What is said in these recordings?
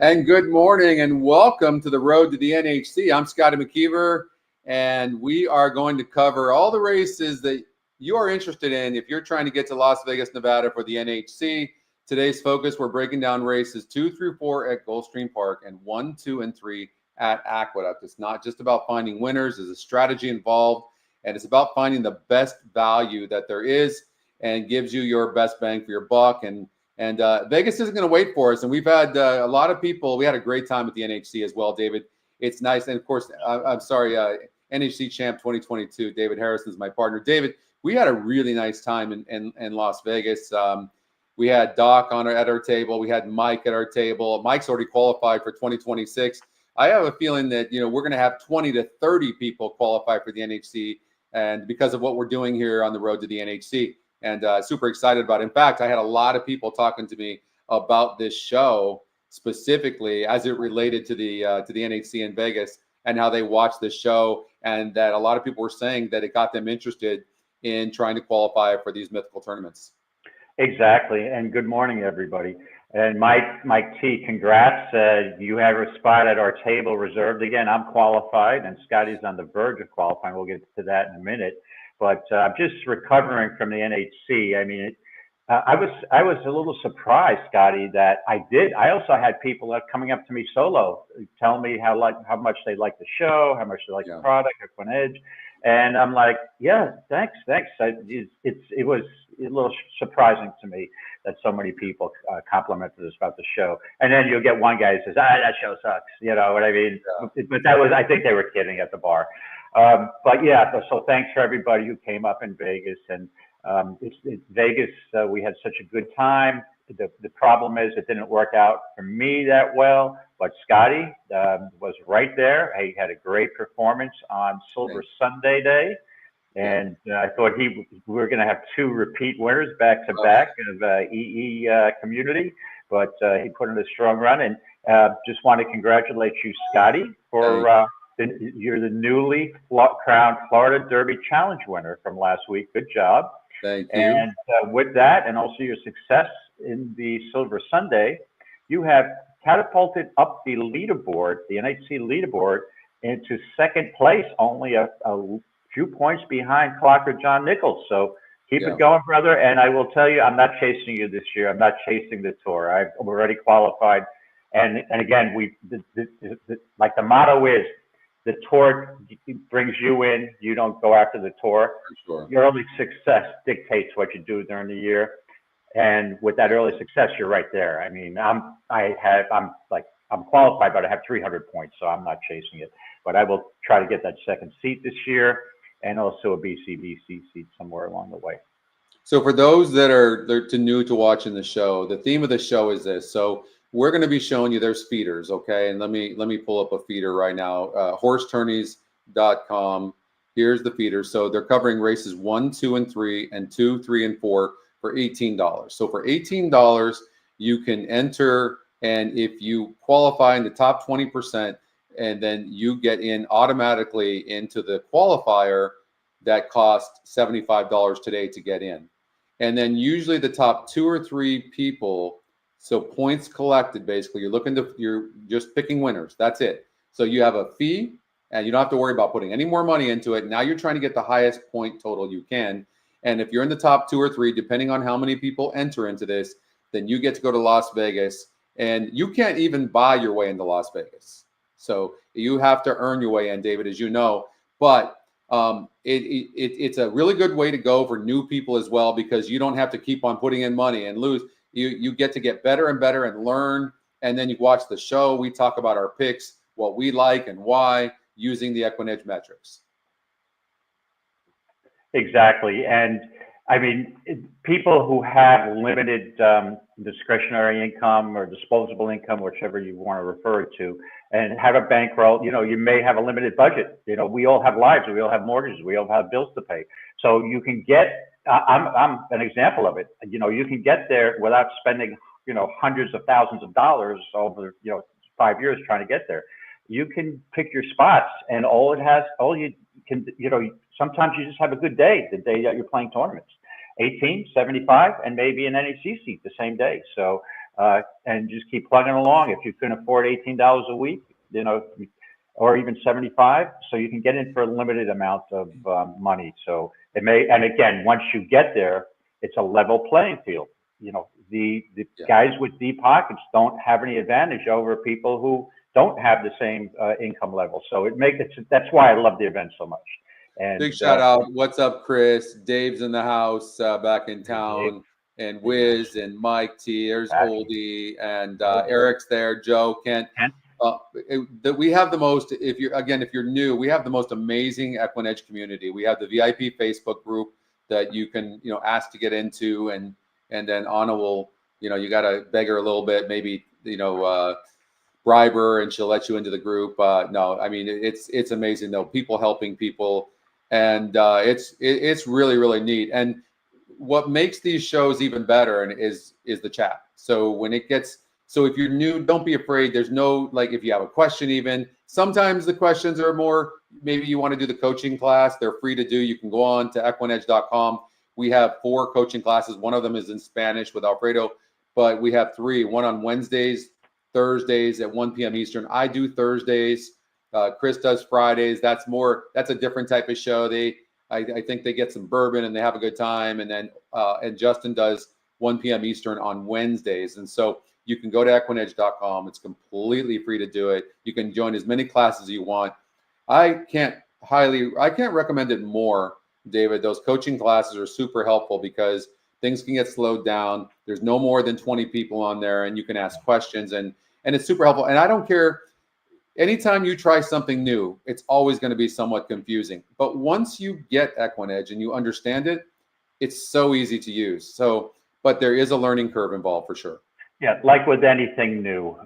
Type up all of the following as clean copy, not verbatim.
And good morning and welcome to the road to the NHC. I'm Scotty McKeever, and we are going to cover all the races that you are interested in if you're trying to get to Las Vegas, Nevada for the NHC. Today's focus, we're breaking down races 2 through 4 at Gulfstream Park and 1, 2, and 3 at Aqueduct. It's not just about finding winners, there's a strategy involved, and it's about finding the best value that there is and gives you your best bang for your buck. And Vegas isn't going to wait for us. And we've had a lot of people. We had a great time at the NHC as well, David. It's nice. And of course, I'm sorry, NHC champ 2022, David Harrison is my partner. David, we had a really nice time in Las Vegas. We had Doc at our table. We had Mike at our table. Mike's already qualified for 2026. I have a feeling that, we're going to have 20 to 30 people qualify for the NHC, and because of what we're doing here on the road to the NHC. And super excited about it. In fact, I had a lot of people talking to me about this show specifically as it related to the NHC in Vegas and how they watched this show, and that a lot of people were saying that it got them interested in trying to qualify for these mythical tournaments. Exactly. And good morning, everybody. And Mike T, congrats. You have a spot at our table reserved. Again, I'm qualified, and Scotty's on the verge of qualifying. We'll get to that in a minute. But I'm just recovering from the NHC. I mean, I was a little surprised, Scotty, that I also had people coming up to me solo, telling me how much they like the show, how much they like the product, Equine Edge, and I'm like, yeah, thanks. It was a little surprising to me that so many people complimented us about the show. And then you'll get one guy who says, that show sucks. You know what I mean? Yeah. But I think they were kidding at the bar. But yeah, so thanks for everybody who came up in Vegas. And Vegas, we had such a good time. The problem is it didn't work out for me that well, but Scotty was right there. He had a great performance on Silver Sunday day. And I thought we were going to have 2 repeat winners back to back of EE community, but he put in a strong run. And just want to congratulate you, Scotty, for you're the newly crowned Florida Derby Challenge winner from last week. Good job. Thank you. And with that, and also your success in the Silver Sunday, you have catapulted up the leaderboard, the NHC leaderboard, into second place, only a few points behind Clocker John Nichols. So keep it going, brother. And I will tell you, I'm not chasing you this year. I'm not chasing the tour. I've already qualified. And again, like the motto is, the tour brings you in. You don't go after the tour. Sure. Your early success dictates what you do during the year. And with that early success, you're right there. I mean, I'm qualified, but I have 300 points, so I'm not chasing it. But I will try to get that second seat this year, and also a BCBC seat somewhere along the way. So for those that are new to watching the show, the theme of the show is this. So we're going to be showing you there's feeders, okay? And let me pull up a feeder right now. Horsetourneys.com. Here's the feeder. So they're covering races 1, 2, and 3, and 2, 3, and 4 for $18. So for $18, you can enter, and if you qualify in the top 20%, and then you get in automatically into the qualifier that cost $75 today to get in. And then usually the top 2 or 3 people, so points collected, basically, you're just picking winners. That's it. So you have a fee, and you don't have to worry about putting any more money into it. Now you're trying to get the highest point total you can. And if you're in the top 2 or 3, depending on how many people enter into this, then you get to go to Las Vegas. And you can't even buy your way into Las Vegas. So you have to earn your way in, David, as you know. But it's a really good way to go for new people as well, because you don't have to keep on putting in money and lose. You get to get better and better and learn. And then you watch the show. We talk about our picks, what we like and why, using the Equine Edge metrics. Exactly. And I mean, people who have limited discretionary income or disposable income, whichever you want to refer it to, and have a bankroll, you may have a limited budget. We all have lives, we all have mortgages, we all have bills to pay. So you can get, I'm an example of it. You can get there without spending, hundreds of thousands of dollars over, 5 years trying to get there. You can pick your spots, and sometimes you just have a good day, the day that you're playing tournaments. 18, 75, and maybe an NHC seat the same day. So and just keep plugging along. If you can afford $18 a week, or even 75, so you can get in for a limited amount of money. So it may, and again, once you get there, it's a level playing field. The guys with deep pockets don't have any advantage over people who don't have the same income level. So that's why I love the event so much. And big shout out. What's up, Chris? Dave's in the house back in town. And Wiz and Mike T. There's Oldie and Eric's there. Joe, Kent. We have the most. If you're new, we have the most amazing Equinedge community. We have the VIP Facebook group that you can ask to get into, and then Anna will you got to beg her a little bit, maybe bribe her, and she'll let you into the group. No, I mean it's amazing though. People helping people, and it's really really neat. And what makes these shows even better is the chat. So if you're new, don't be afraid. There's no, if you have a question, even sometimes the questions are more, maybe you want to do the coaching class, they're free to do. You can go on to aquinedge.com. We have 4 coaching classes. One of them is in Spanish with Alfredo, but we have 3, one on Wednesdays, Thursdays at 1 p.m. Eastern. I do Thursdays. Chris does Fridays. That's a different type of show. I think they get some bourbon and they have a good time. And then and Justin does 1 p.m. Eastern on Wednesdays. And so you can go to aquinedge.com. It's completely free to do it. You can join as many classes as you want. I can't recommend it more, David. Those coaching classes are super helpful because things can get slowed down. There's no more than 20 people on there, and you can ask questions, and it's super helpful. And I don't care. Anytime you try something new, it's always going to be somewhat confusing. But once you get Equinedge and you understand it, it's so easy to use. But there is a learning curve involved for sure. Yeah, like with anything new,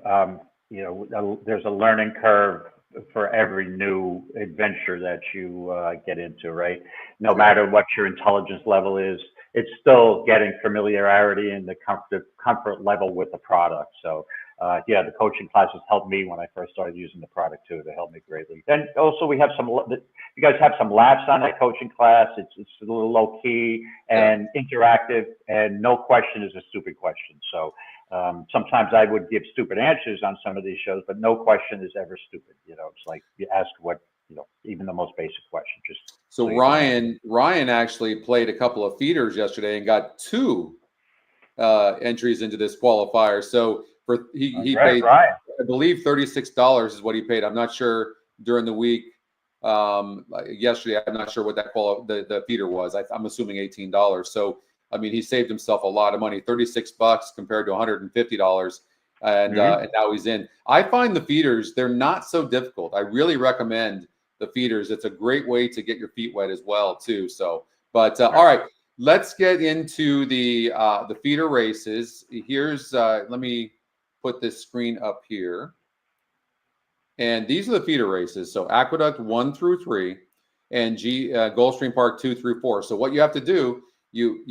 there's a learning curve for every new adventure that you get into, right? No matter what your intelligence level is, it's still getting familiarity and the comfort level with the product. So the coaching classes helped me when I first started using the product too. They helped me greatly. And also you guys have some laughs on that coaching class. It's a little low key and interactive, and no question is a stupid question. So sometimes I would give stupid answers on some of these shows, but no question is ever stupid. It's like you ask even the most basic question. So Ryan actually played a couple of feeders yesterday and got 2 entries into this qualifier. So he paid, I believe $36 is what he paid. I'm not sure during the week. Yesterday, I'm not sure what the feeder was. I'm assuming $18. So I mean, he saved himself a lot of money, $36 compared to $150, and now he's in. I find the feeders, they're not so difficult. I really recommend the feeders. It's a great way to get your feet wet as well too. So, but all right, let's get into the feeder races. Here's let me put this screen up here, and these are the feeder races. So Aqueduct 1 through 3, and Gulfstream Park 2 through 4. So what you have to do, you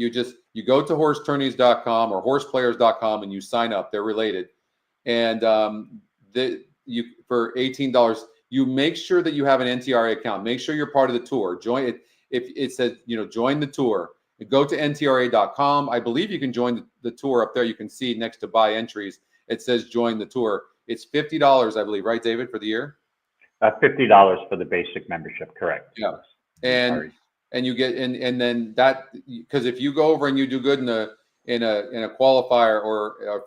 go to horsetourneys.com or horseplayers.com and you sign up. They're related, and for $18, you make sure that you have an NTRA account. Make sure you're part of the tour. Join it. If it says join the tour, go to ntra.com. I believe you can join the tour up there. You can see next to buy entries, it says join the tour. It's $50, I believe, right, David, for the year? $50 for the basic membership, correct? Yeah, and you get and then that, because if you go over and you do good in a qualifier or a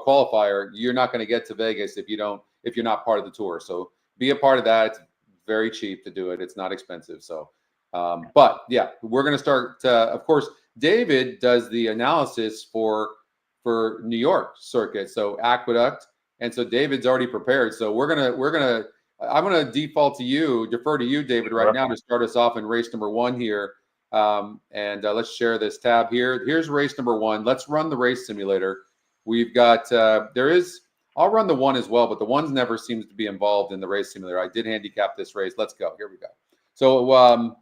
qualifier, you're not going to get to Vegas if you're not part of the tour. So be a part of that. It's very cheap to do it. It's not expensive. So, but yeah, we're going to start. Of course, David does the analysis for New York circuit. So Aqueduct, and so David's already prepared. So I'm going to defer to you, David, right now to start us off in race number 1 here. And let's share this tab here. Here's race number 1. Let's run the race simulator. We've got, I'll run the 1 as well, but the 1 never seems to be involved in the race simulator. I did handicap this race. Let's go. Here we go. So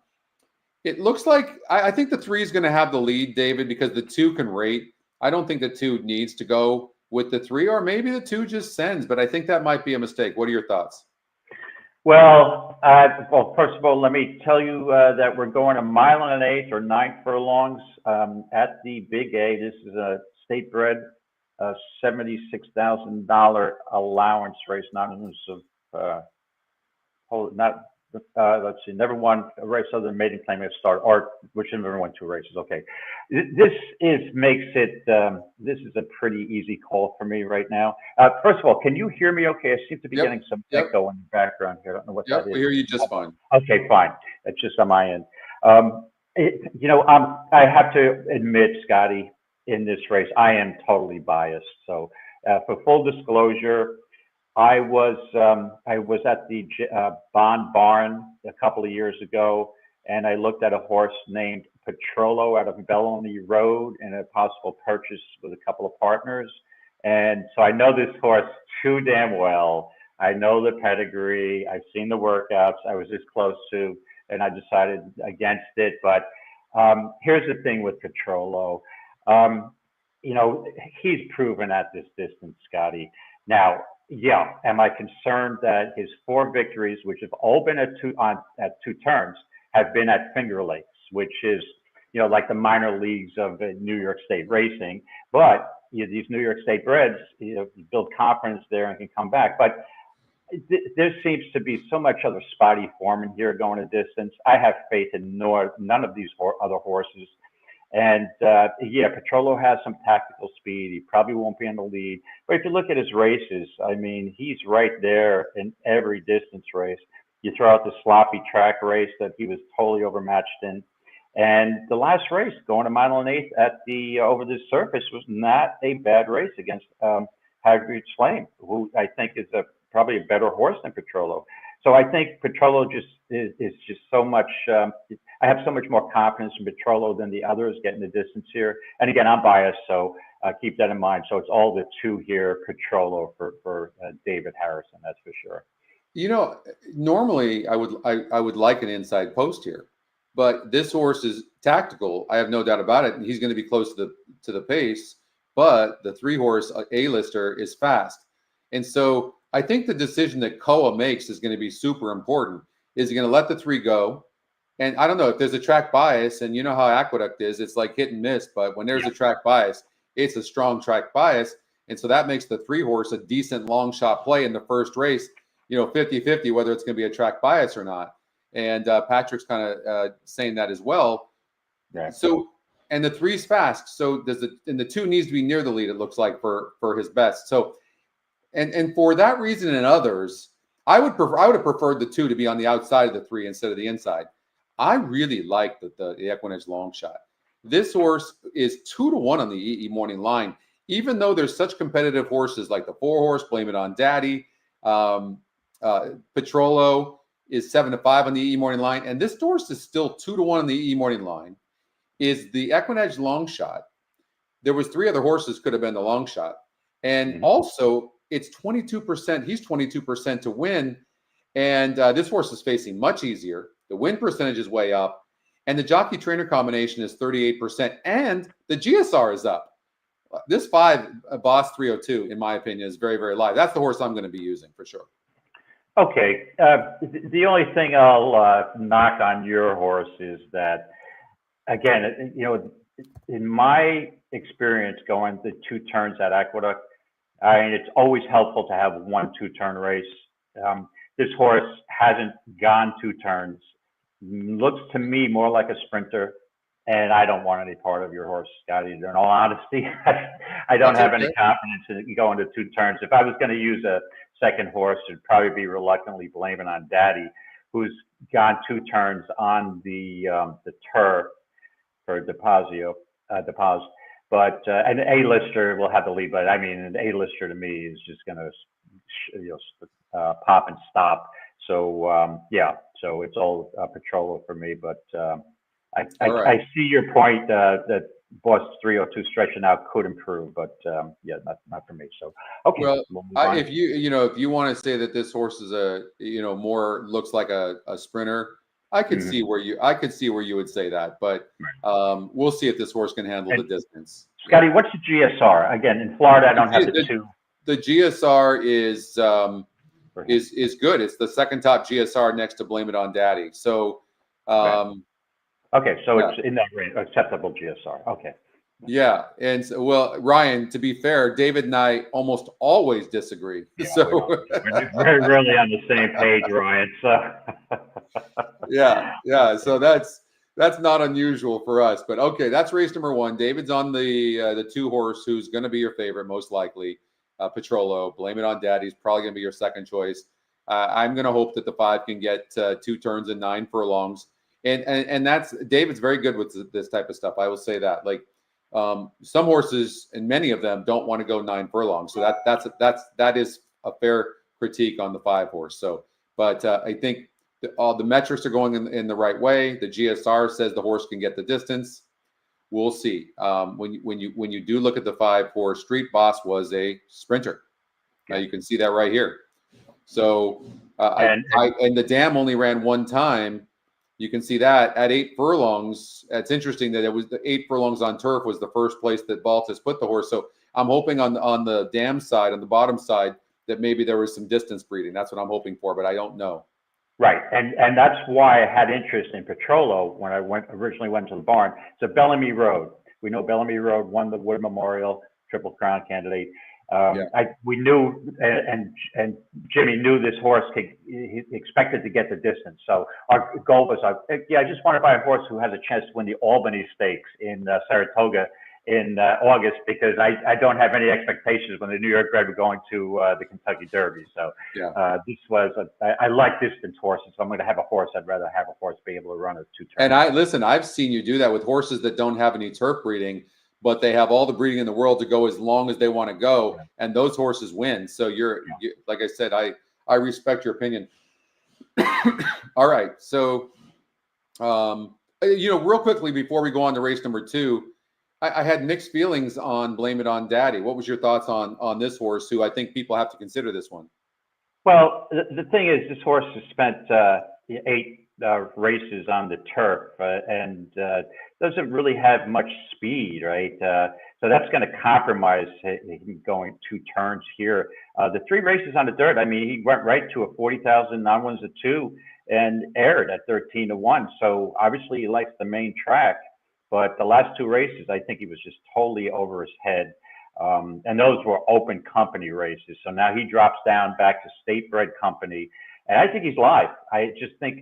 it looks like, I think the 3 is going to have the lead, David, because the 2 can rate. I don't think the 2 needs to go with the 3, or maybe the 2 just sends, but I think that might be a mistake. What are your thoughts? Well, first of all, let me tell you that we're going 1 1/8 or 9 furlongs at the Big A. This is a state bred $76,000 allowance race, not inclusive not let's see, never won a race other than maiden claim at start, or which never won 2 races. Okay, this makes it this is a pretty easy call for me right now. First of all, can you hear me? Okay, I seem to be getting some echo in the background here. I don't know what that is. We hear you just fine. Okay, fine. It's just on my end. I have to admit, Scotty, in this race, I am totally biased. So, for full disclosure, I was at the Bond Barn a couple of years ago, and I looked at a horse named Petrolo out of Bellamy Road in a possible purchase with a couple of partners. And so I know this horse too damn well. I know the pedigree. I've seen the workouts. I was this close to, and I decided against it. But here's the thing with Petrolo. He's proven at this distance, Scotty. Now, yeah, am I concerned that his 4 victories, which have all been at 2 turns, have been at Finger Lakes, which is, like the minor leagues of New York State racing. But these New York State breds, you build confidence there and can come back. But there seems to be so much other spotty form in here going a distance. I have faith in none of these other horses. And Petrolo has some tactical speed. He probably won't be in the lead. But if you look at his races, I mean, he's right there in every distance race. You throw out the sloppy track race that he was totally overmatched in. And the last race, going a mile and 1/8 at the over the surface, was not a bad race against Hagrid's Flame, who I think is probably a better horse than Petrolo. So I think Petrolo is just so much. I have so much more confidence in Petrolo than the others getting the distance here. And again, I'm biased, so keep that in mind. So it's all the 2 here, Petrolo for David Harrison, that's for sure. Normally I would like an inside post here, but this horse is tactical. I have no doubt about it. And he's going to be close to the pace, but the 3 horse A-lister is fast. And so I think the decision that Koa makes is going to be super important. Is he going to let the 3 go? And I don't know if there's a track bias, and you know how Aqueduct is, it's like hit and miss, but when there's a track bias, it's a strong track bias. And so that makes the 3 horse a decent long shot play in the first race, 50-50, whether it's going to be a track bias or not. And Patrick's kind of saying that as well. Yeah. So, and the 3's fast. So and the 2 needs to be near the lead, it looks like, for his best. So, and for that reason and others, I would have preferred the 2 to be on the outside of the 3 instead of the inside. I really like the Equinedge long shot. This horse is 2-1 on the EE morning line, even though there's such competitive horses like the 4 horse, Blame It on Daddy. Petrolo is 7-5 on the EE morning line, and this horse is still 2-1 on the EE morning line. Is the Equinedge long shot? There was 3 other horses could have been the long shot, and also it's 22%. He's 22% to win, and this horse is facing much easier. The win percentage is way up, and the jockey trainer combination is 38%, and the GSR is up. This 5 Boss 302, in my opinion, is very, very live. That's the horse I'm going to be using for sure. Okay. The only thing I'll knock on your horse is that, again, in my experience going the 2 turns at Aqueduct, I mean, it's always helpful to have 1 2-turn race. This horse hasn't gone 2 turns. Looks to me more like a sprinter, and I don't want any part of your horse, Scotty. In all honesty, I don't have any confidence in going to 2 turns. If I was going to use a second horse, it'd probably be reluctantly Blame It on Daddy, who's gone 2 turns on the turf for Depaz. But an A-lister will have the lead. But I mean, an A-lister to me is just going to pop and stop. So so it's all Petrolo for me. But I see your point that Boss 302 stretching out could improve, but not for me. So okay. Well, if you want to say that this horse is more looks like a sprinter, I could see where you would say that, but we'll see if this horse can handle the distance. Scotty, what's the GSR? Again, in Florida, I don't have the 2. The GSR is good. It's the second top GSR next to Blame It on Daddy. So, okay, so it's in that range, acceptable GSR. Okay. Yeah, and so, well, Ryan, to be fair, David and I almost always disagree. Yeah, So we're really on the same page, Ryan. So yeah. So that's not unusual for us. But okay, that's race number one. David's on the 2 horse, who's going to be your favorite most likely. Petrolo. Blame It on Daddy's probably going to be your second choice. I'm going to hope that the 5 can get 2 turns and 9 furlongs. And that's David's very good with this type of stuff. I will say that. Like some horses, and many of them, don't want to go 9 furlongs. So that is a fair critique on the 5 horse. So, but I think all the metrics are going in the right way. The GSR says the horse can get the distance. We'll see. When you do look at the 5 horse, Street Boss was a sprinter. Now you can see that right here. So and the dam only ran 1 time. You can see that at 8 furlongs. It's interesting that it was the 8 furlongs on turf was the first place that Baltus put the horse. So I'm hoping on the dam side, on the bottom side, that maybe there was some distance breeding. That's what I'm hoping for, but I don't know. Right, and that's why I had interest in Petrolo when I originally went to the barn. So Bellamy Road. We know Bellamy Road won the Wood Memorial Triple Crown candidate. We knew, and Jimmy knew this horse he expected to get the distance. So our goal was, I just want to buy a horse who has a chance to win the Albany Stakes in Saratoga in August, because I don't have any expectations when the New York bred were going to the Kentucky Derby. So this was, I like distance horses. So I'm going to have a horse. I'd rather have a horse be able to run a 2 turns. And I've seen you do that with horses that don't have any turf breeding, but they have all the breeding in the world to go as long as they want to go, and those horses win. So you, like I said, I respect your opinion. All right, so real quickly before we go on to race number 2, I had mixed feelings on Blame It on Daddy. What was your thoughts on this horse, who I think people have to consider this one? Well, the thing is, this horse has spent 8 races on the turf and doesn't really have much speed, right? So that's going to compromise him going 2 turns here. The 3 races on the dirt, I mean, he went right to a 40,000 non-wins at 2 and aired at 13-1. So obviously he likes the main track, but the last 2 races, I think he was just totally over his head. And those were open company races. So now he drops down back to state bred company. And I think he's live. I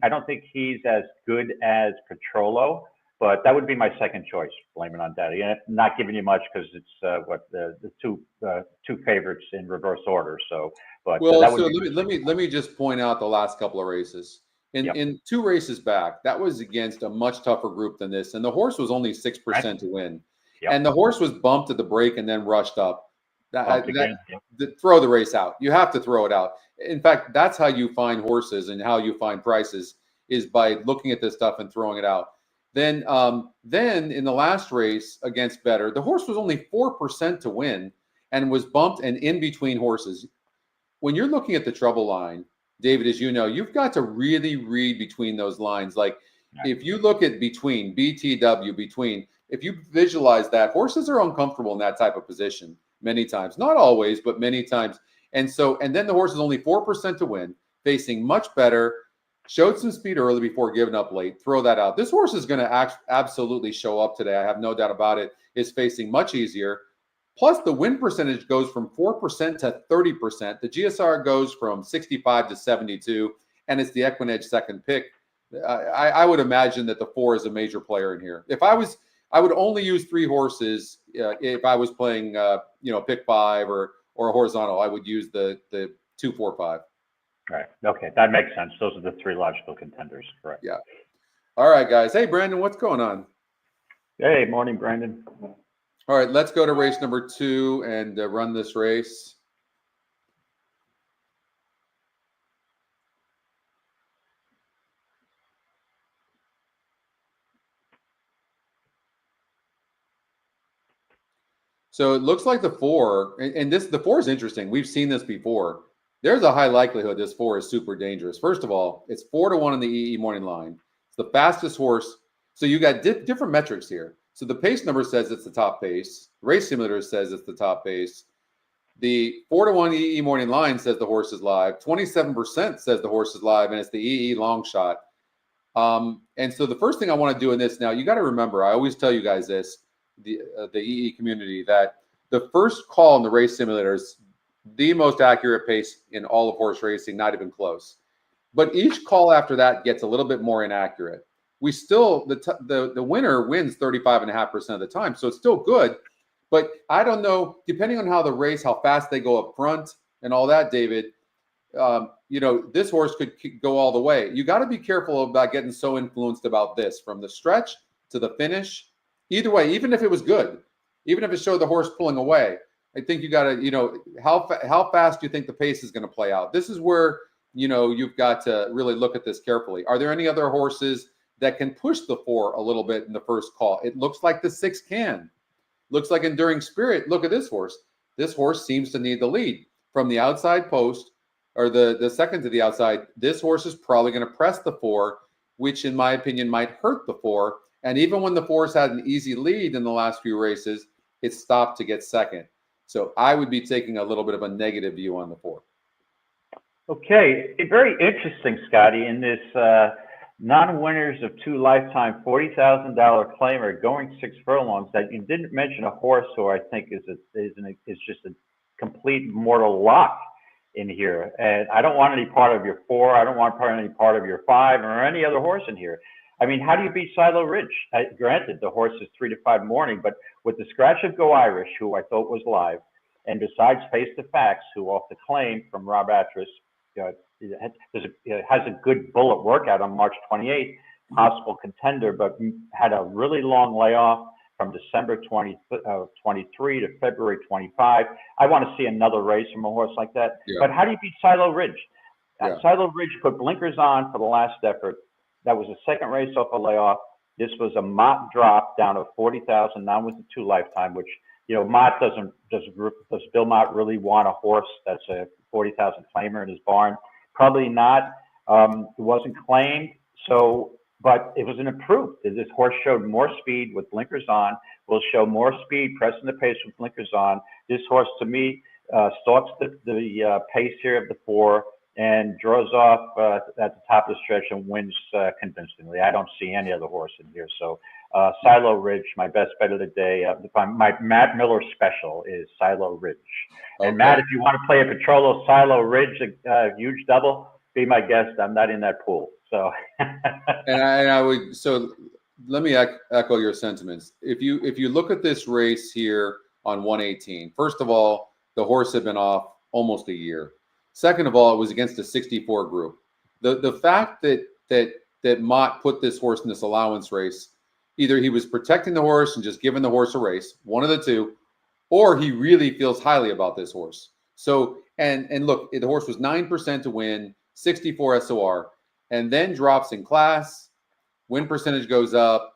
don't think he's as good as Petrolo, but that would be my second choice, Blame It on Daddy. And not giving you much because it's the two favorites in reverse order. So, but let me just point out the last couple of races. In 2 races back, that was against a much tougher group than this, and the horse was only 6% to win. And the horse was bumped at the break and then rushed up. Throw the race out. You have to throw it out. In fact, that's how you find horses and how you find prices, is by looking at this stuff and throwing it out. Then in the last race against Better, the horse was only 4% to win and was bumped and in between horses. When you're looking at the trouble line, David, as you know, you've got to really read between those lines. Like if you look at between, BTW, between, if you visualize that, horses are uncomfortable in that type of position many times. Not always, but many times. And then the horse is only 4% to win, facing much better, showed some speed early before giving up late. Throw that out. This horse is going to absolutely show up today. I have no doubt about it. Is facing much easier. Plus, the win percentage goes from 4% to 30%. The GSR goes from 65 to 72, and it's the Equinedge second pick. I would imagine that the 4 is a major player in here. I would only use 3 horses if I was playing, pick 5 or a horizontal. I would use the 2, 4, 5. Right. Okay, that makes sense. Those are the 3 logical contenders. Correct. Yeah. All right, guys. Hey, Brandon, what's going on? Hey, morning, Brandon. All right, let's go to race number 2 and run this race. So it looks like the 4, and the 4 is interesting. We've seen this before. There's a high likelihood this 4 is super dangerous. First of all, it's 4-1 in the EE morning line. It's the fastest horse. So you got different metrics here. So the pace number says it's the top pace. The race simulator says it's the top pace. The 4-1 EE morning line says the horse is live. 27% says the horse is live, and it's the EE long shot. And so the first thing I want to do in this now, you got to remember, I always tell you guys this. the EE community that the first call in the race simulator is the most accurate pace in all of horse racing, not even close. But each call after that gets a little bit more inaccurate. We still, the winner wins 35.5% of the time, so it's still good. But I don't know, depending on how the race, how fast they go up front and all that, David, this horse could go all the way. You got to be careful about getting so influenced about this from the stretch to the finish. Either way, even if it was good, even if it showed the horse pulling away, I think you got to, how fast do you think the pace is going to play out? This is where, you've got to really look at this carefully. Are there any other horses that can push the 4 a little bit in the first call? It looks like the 6 can. Looks like Enduring Spirit. Look at this horse. This horse seems to need the lead from the outside post, or the second to the outside. This horse is probably going to press the 4, which in my opinion might hurt the 4. And even when the 4's had an easy lead in the last few races, it stopped to get second. So I would be taking a little bit of a negative view on the 4. Okay, very interesting, Scotty. In this non-winners of 2 lifetime $40,000 claimer going 6 furlongs, that you didn't mention a horse who I think is just a complete mortal lock in here. And I don't want any part of your 4. I don't want any part of your 5 or any other horse in here. I mean, how do you beat Silo Ridge? Granted, the horse is 3 to 5 morning, but with the scratch of Go Irish, who I thought was live, and besides Face the Facts, who off the claim from Rob Atras, has a good bullet workout on March 28th, possible contender, but had a really long layoff from December 23 to February 25. I want to see another race from a horse like that. Yeah. But how do you beat Silo Ridge? Yeah. Silo Ridge put blinkers on for the last effort. That was the second race off a layoff. This was a Mott drop down to 40,000, now with the 2 lifetime, which, Mott does Bill Mott really want a horse that's a 40,000 claimer in his barn? Probably not. It wasn't claimed. But it was an improved. This horse showed more speed with blinkers on, will show more speed pressing the pace with blinkers on. This horse, to me, stalks the pace here of the 4 and draws off at the top of the stretch and wins convincingly. I don't see any other horse in here. So Silo Ridge, my best bet of the day. My Matt Miller special is Silo Ridge. Okay. And Matt, if you want to play a Petrolo Silo Ridge, a huge double, be my guest. I'm not in that pool. So and I would, so let me echo your sentiments. If you look at this race here on 118, first of all, the horse had been off almost a year. Second of all, it was against a 64 group. The fact that Mott put this horse in this allowance race, either he was protecting the horse and just giving the horse a race, one of the two, or he really feels highly about this horse. So and look, the horse was 9% to win, 64 SOR, and then drops in class. Win percentage goes up.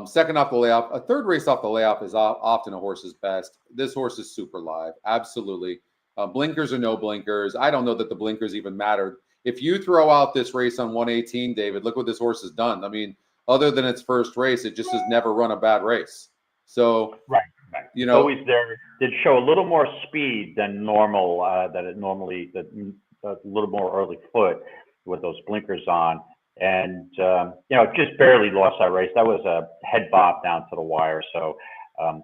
Second off the layoff, a third race off the layoff is often a horse's best. This horse is super live, absolutely. Blinkers or no blinkers. I don't know that the blinkers even mattered. If you throw out this race on 118, David, look what this horse has done. I mean, other than its first race, it just has never run a bad race. So, right. Always there. Did show a little more speed than normal. A little more early foot with those blinkers on, and just barely lost that race. That was a head bob down to the wire. So.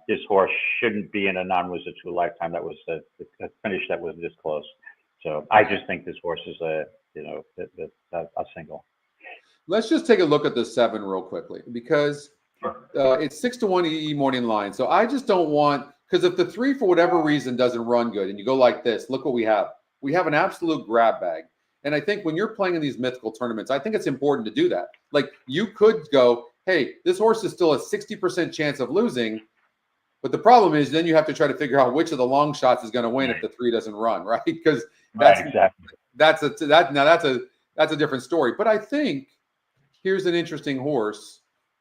This horse shouldn't be in a non-Wizard 2 lifetime. That was a finish that was this close. So I just think this horse is a single. Let's just take a look at the 7 real quickly, because it's 6-1 EE morning line. So I just don't want, because if the 3 for whatever reason doesn't run good and you go like this, look what we have. We have an absolute grab bag. And I think when you're playing in these mythical tournaments, I think it's important to do that. Like, you could go, hey, this horse is still a 60% chance of losing. But the problem is then you have to try to figure out which of the long shots is going to win if the 3 doesn't run, right? Because that's a different story. But I think here's an interesting horse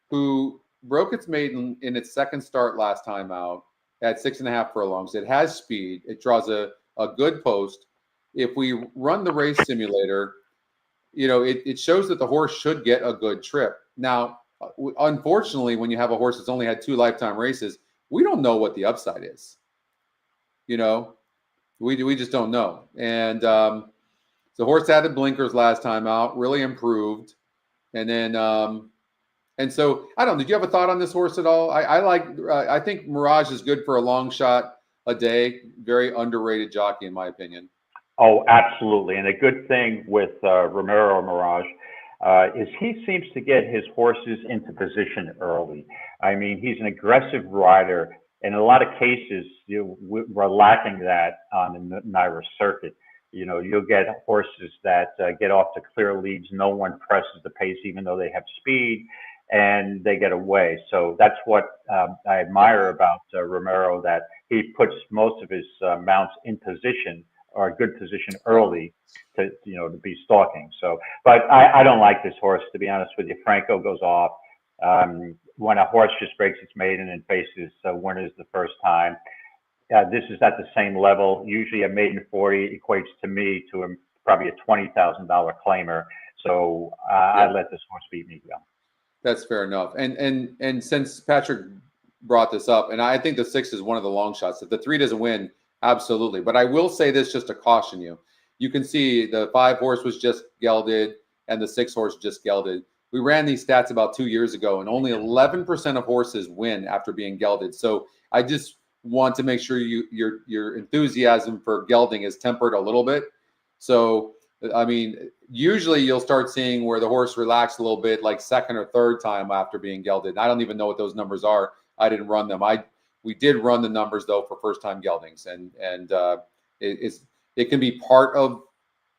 who broke its maiden in its second start last time out at 6.5 furlongs. It has speed. It draws a good post. If we run the race simulator, it shows that the horse should get a good trip. Now, unfortunately, when you have a horse that's only had 2 lifetime races, we don't know what the upside is. We just don't know. And the horse added blinkers last time out, really improved. And then And so I don't know. Did you have a thought on this horse at all? I think Mirage is good for a long shot a day. Very underrated jockey, in my opinion. Oh, absolutely. And a good thing with Romero Mirage is he seems to get his horses into position early. I mean, he's an aggressive rider. And in a lot of cases, we're lacking that on the Naira circuit. You know, you'll get horses that get off to clear leads. No one presses the pace, even though they have speed, and they get away. So that's what I admire about Romero, that he puts most of his mounts in position or a good position early to, to be stalking. So, but I don't like this horse, to be honest with you. Franco goes off. When a horse just breaks its maiden and faces winners the first time, this is at the same level. Usually a maiden 40 equates to me to probably a $20,000 claimer. So I let this horse beat me. That's fair enough. And since Patrick brought this up, and I think the 6 is one of the long shots. If the 3 doesn't win, absolutely. But I will say this just to caution you. You can see the 5 horse was just gelded and the 6 horse just gelded. We ran these stats about 2 years ago, and only 11% of horses win after being gelded. So I just want to make sure your enthusiasm for gelding is tempered a little bit. So, I mean, usually you'll start seeing where the horse relaxed a little bit, like second or third time after being gelded. And I don't even know what those numbers are. I didn't run them. We did run the numbers though for first time geldings, and it can be part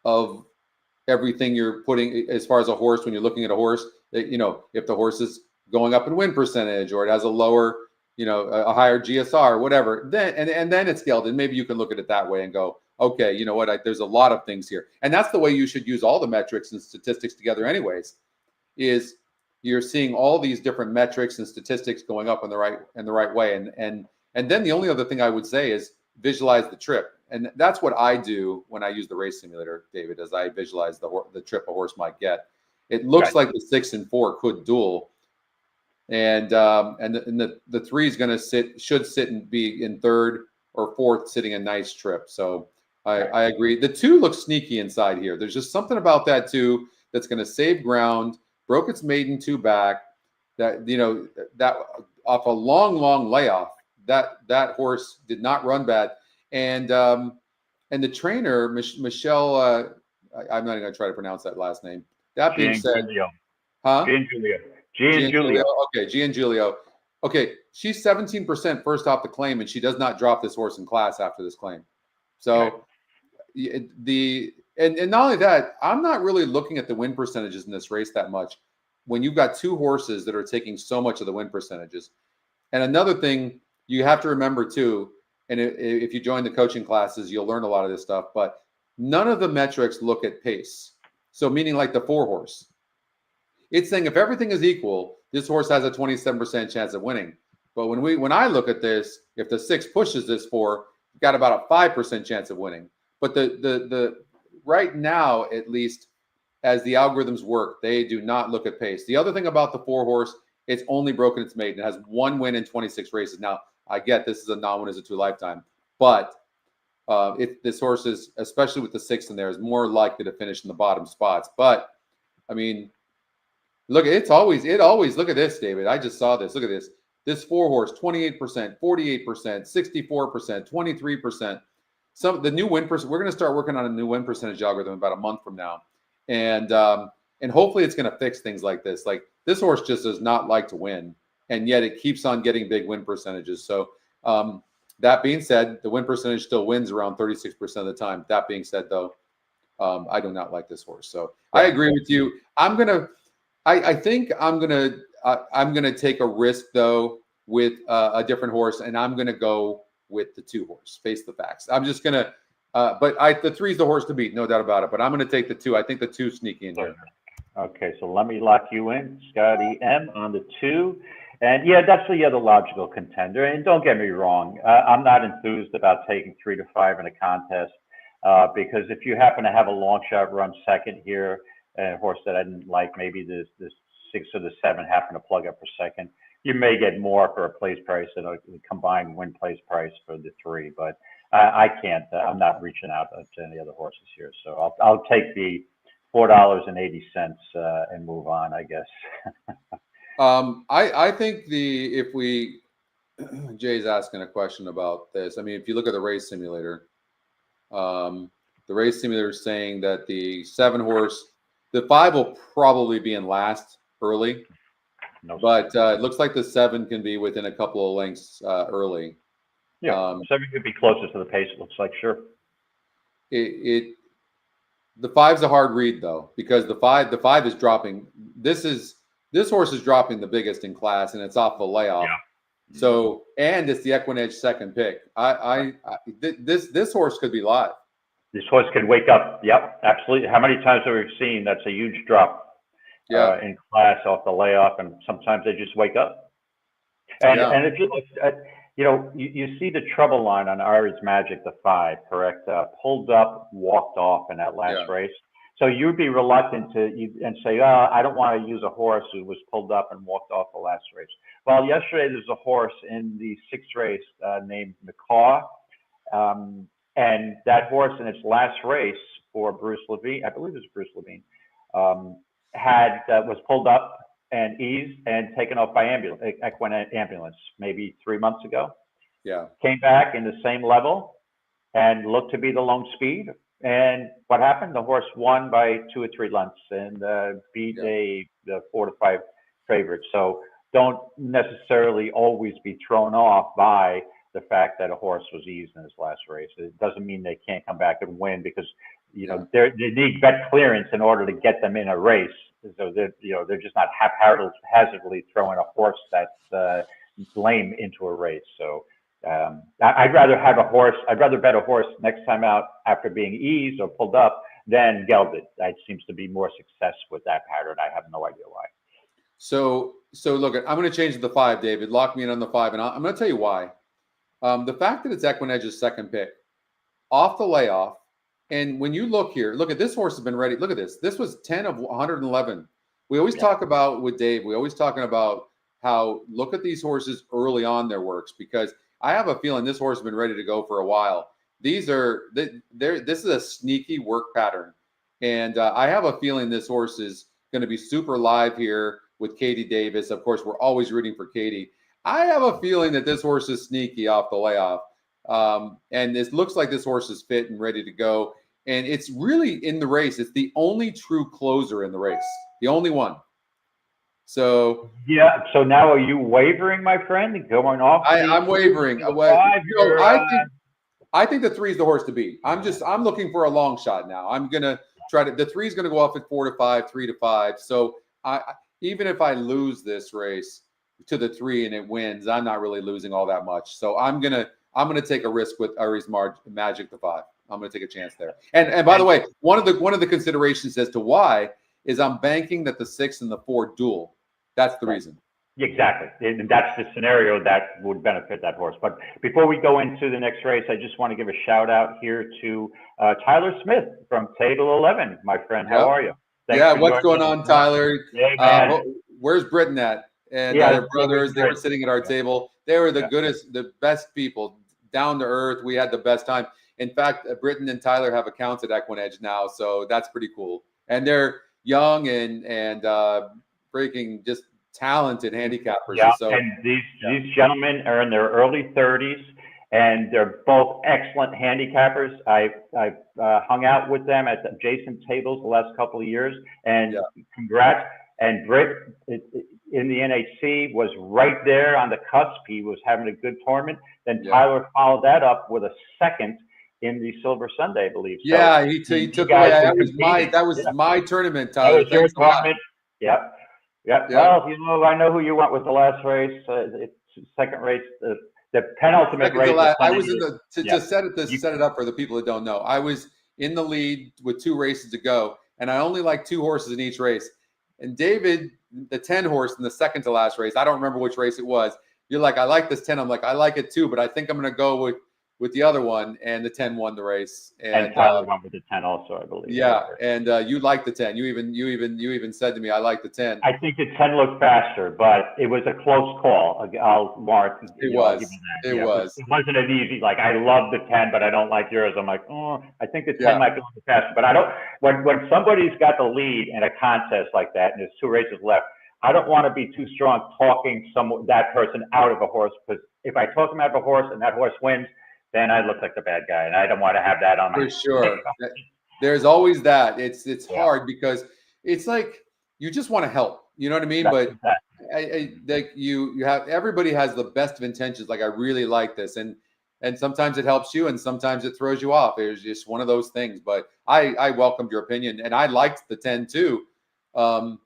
of everything you're putting as far as a horse when you're looking at a horse. That, if the horse is going up in win percentage or it has a lower, a higher GSR, whatever, then and then it's gelded. Maybe you can look at it that way and go, okay, you know what? There's a lot of things here, and that's the way you should use all the metrics and statistics together. Anyways, is you're seeing all these different metrics and statistics going up in the right way, and then the only other thing I would say is visualize the trip, and that's what I do when I use the race simulator, David, as I visualize the trip a horse might get. It looks like the 6 and 4 could duel, and the 3 is going to should sit and be in third or fourth, sitting a nice trip. So I agree. The 2 looks sneaky inside here. There's just something about that 2 that's going to save ground. Broke its maiden 2 back. That that off a long layoff. That horse did not run bad. And the trainer Michelle, I'm not even going to try to pronounce that last name. That being said, huh? Giangiulio. Okay, Giangiulio. Okay, she's 17% first off the claim, and she does not drop this horse in class after this claim. So and not only that, I'm not really looking at the win percentages in this race that much when you've got 2 horses that are taking so much of the win percentages. And another thing you have to remember too, and if you join the coaching classes, you'll learn a lot of this stuff, but none of the metrics look at pace. So meaning like the 4 horse. It's saying if everything is equal, this horse has a 27% chance of winning. But when I look at this, if the 6 pushes this 4, you've got about a 5% chance of winning. But the right now, at least as the algorithms work, they do not look at pace. The other thing about the 4 horse, it's only broken its maiden. It has 1 win in 26 races. Now, I get this is a non-win, is a 2 lifetime, but this horse is, especially with the 6 in there, is more likely to finish in the bottom spots. But I mean, look, it always look at this, David. I just saw this. Look at this. This 4 horse, 28%, 48%, 64%, 23%. The new win percent. We're going to start working on a new win percentage algorithm about a month from now, and hopefully it's going to fix things like this. Like this horse just does not like to win, and yet it keeps on getting big win percentages. So that being said, the win percentage still wins around 36% of the time. That being said, though, I do not like this horse. So I agree with you. I think I'm gonna take a risk though with a different horse, and I'm gonna go with the 2 horse. Face the facts. I'm just gonna, but the 3 is the horse to beat, no doubt about it. But I'm gonna take the 2. I think the 2 sneaky in here. Okay, so let me lock you in, Scotty M on the 2. And yeah, that's the other logical contender. And don't get me wrong, I'm not enthused about taking 3 to 5 in a contest because if you happen to have a long shot run second here, a horse that I didn't like, maybe the 6 or the 7 happen to plug up for second, you may get more for a place price and a combined win place price for the 3. But I can't. I'm not reaching out to any other horses here. So I'll take the $4.80 and move on, I guess. I think if we Jay's asking a question about this. I mean, if you look at the race simulator, the race simulator is saying that the 7-horse, the 5 will probably be in last early, but it looks like the 7 can be within a couple of lengths early. Yeah, 7 could be closest to the pace. It looks like, sure. The 5's a hard read though, because the five is dropping. This horse is dropping the biggest in class, and it's off the layoff. Yeah. So, and it's the Equinedge second pick. This horse could be live. This horse could wake up. Yep, absolutely. How many times have we seen that's a huge drop in class off the layoff, and sometimes they just wake up. And if you look at, you see the trouble line on Ari's Magic, the 5, correct? Pulled up, walked off in that last race. So you'd be reluctant to and say, oh, I don't want to use a horse who was pulled up and walked off the last race. Well, yesterday there's a horse in the 6th race named McCaw. And that horse in its last race for Bruce Levine, I believe it was Bruce Levine, was pulled up and eased and taken off by equine ambulance maybe 3 months ago. Yeah. Came back in the same level and looked to be the lone speed. And what happened? The horse won by 2 or 3 lengths and beat the 4 to 5 favorite. So don't necessarily always be thrown off by the fact that a horse was eased in his last race. It doesn't mean they can't come back and win, because they need vet clearance in order to get them in a race. So they're just not haphazardly throwing a horse that's lame into a race. So I'd rather have a horse. I'd rather bet a horse next time out after being eased or pulled up than gelded. That seems to be more success with that pattern. I have no idea why. So look, I'm going to change to the 5, David. Lock me in on the 5, and I'm going to tell you why. The fact that it's Equinedge's second pick, off the layoff, and when you look here, look at this horse has been ready. Look at this. This was 10 of 111. We always talk about with Dave. We always talking about how look at these horses early on their works, because I have a feeling this horse has been ready to go for a while. This is a sneaky work pattern, and I have a feeling this horse is going to be super live here with Katie Davis. Of course, we're always rooting for Katie. I have a feeling that this horse is sneaky off the layoff. And it looks like this horse is fit and ready to go. And it's really in the race. It's the only true closer in the race. The only one. So yeah. So now are you wavering, my friend, going off? I'm wavering. I think the 3 is the horse to beat. I'm looking for a long shot now. I'm gonna try to. The 3 is gonna go off at 4 to 5, 3 to 5. So even if I lose this race to the 3 and it wins, I'm not really losing all that much. So I'm gonna take a risk with Ari's Magic, the 5. I'm gonna take a chance there. And by the way, one of the considerations as to why is I'm banking that the 6 and the 4 duel. That's the reason. Exactly. And that's the scenario that would benefit that horse. But before we go into the next race, I just want to give a shout out here to Tyler Smith from Table 11, my friend. How are you? What's going on, Tyler? Where's Britain at? And their brothers, they were sitting at our table. They were the goodest, the best people, down to earth. We had the best time. In fact, Britton and Tyler have accounts at Equinedge now, so that's pretty cool. And they're young and freaking just talented handicappers. Yeah, so, and these gentlemen are in their early 30s, and they're both excellent handicappers. I've hung out with them at adjacent tables the last couple of years, and congrats. And Britt in the NHC was right there on the cusp. He was having a good tournament. Then Tyler followed that up with a second in the Silver Sunday, I believe. So yeah, he took away. That was my tournament, Tyler. That was your tournament. Yep. Well, I know who you went with the last race. Second race, the penultimate race. I was in to set it up for the people that don't know. I was in the lead with 2 races to go, and I only like 2 horses in each race. And David, the 10 horse in the second to last race, I don't remember which race it was. You're like, I like this 10. I'm like, I like it too, but I think I'm going to go with the other one. And the 10 won the race. And Tyler won with the 10 also, I believe. Yeah, and you like the 10. You even said to me, I like the 10. I think the 10 looked faster, but it was a close call. I'll mark. It was. It wasn't an easy. Like, I love the 10, but I don't like yours. I'm like, I think the 10 might be a little faster, but I don't. When somebody's got the lead in a contest like that, and there's 2 races left, I don't want to be too strong talking that person out of a horse, because if I talk him out of a horse and that horse wins, then I look like the bad guy, and I don't want to have that on my. For sure. There's always that. It's Yeah. hard because it's like you just want to help. You know what I mean? That's But like you have, everybody has the best of intentions. Like, I really like this, and sometimes it helps you, and sometimes it throws you off. It's just one of those things. But I welcomed your opinion, and I liked the 10 too. And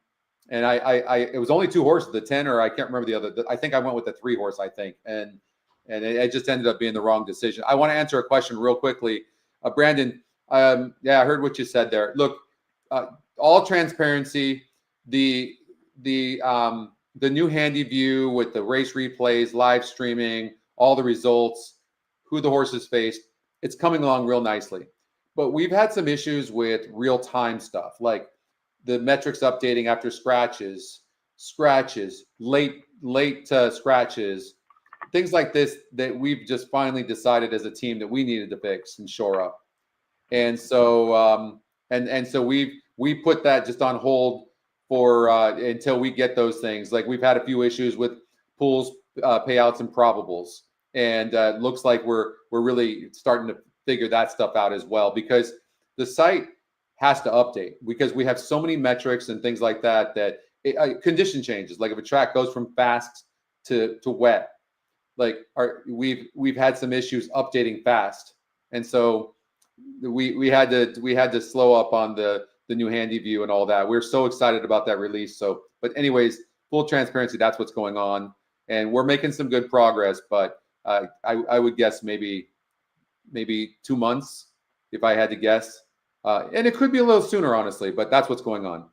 it was only 2 horses, the 10, or I can't remember the other. I think I went with the 3 horse, I think, and it just ended up being the wrong decision. I want to answer a question real quickly, Brandon. Yeah, I heard what you said there. Look, all transparency, the new handy view with the race replays, live streaming, all the results, who the horses faced, it's coming along real nicely. But we've had some issues with real time stuff, like the metrics updating after scratches, late scratches, things like this that we've just finally decided as a team that we needed to fix and shore up. And so so we put that just on hold for until we get those things. Like, we've had a few issues with pools, payouts, and probables, and looks like we're really starting to figure that stuff out as well, because the site has to update, because we have so many metrics and things like that condition changes. Like, if a track goes from fast to wet, like we've had some issues updating fast, and so we had to slow up on the new handy view and all that. We're so excited about that release. So, but anyways, full transparency, that's what's going on, and we're making some good progress. But I would guess maybe 2 months if I had to guess, and it could be a little sooner, honestly. But that's what's going on.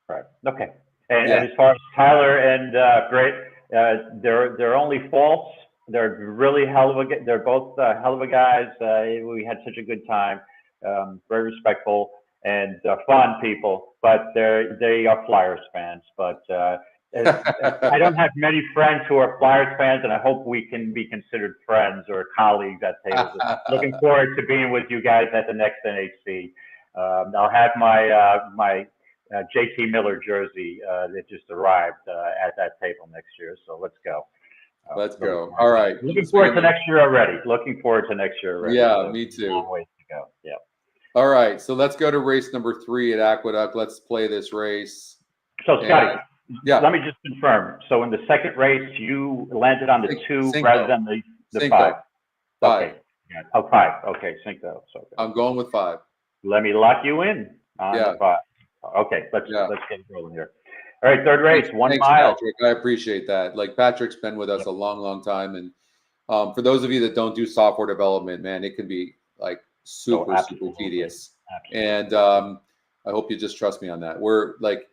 Right. Okay. And as far as Tyler and Britt, they're only faults. They're really they're both hell of a guys. We had such a good time. Very respectful and fun people, but they are Flyers fans. But I don't have many friends who are Flyers fans, and I hope we can be considered friends or colleagues at tables. Looking forward to being with you guys at the next NHC. I'll have my JT Miller jersey that just arrived at that table next year. So let's go. Let's go. All right. Looking forward to next year already. Yeah, me too. Long ways to go. Yeah. All right. So let's go to race number 3 at Aqueduct. Let's play this race. So Scotty, let me just confirm. So in the second race, you landed on the 2 rather than the 5. Okay. Yeah. Oh, 5. Okay. Cinco. So, okay. I'm going with 5. Let me lock you in on the 5. Okay. Let's get it rolling here. All right, third race, 1 mile. Patrick. I appreciate that. Like, Patrick's been with us a long, long time, and for those of you that don't do software development, man, it can be like super tedious. Absolutely. And I hope you just trust me on that. We're like,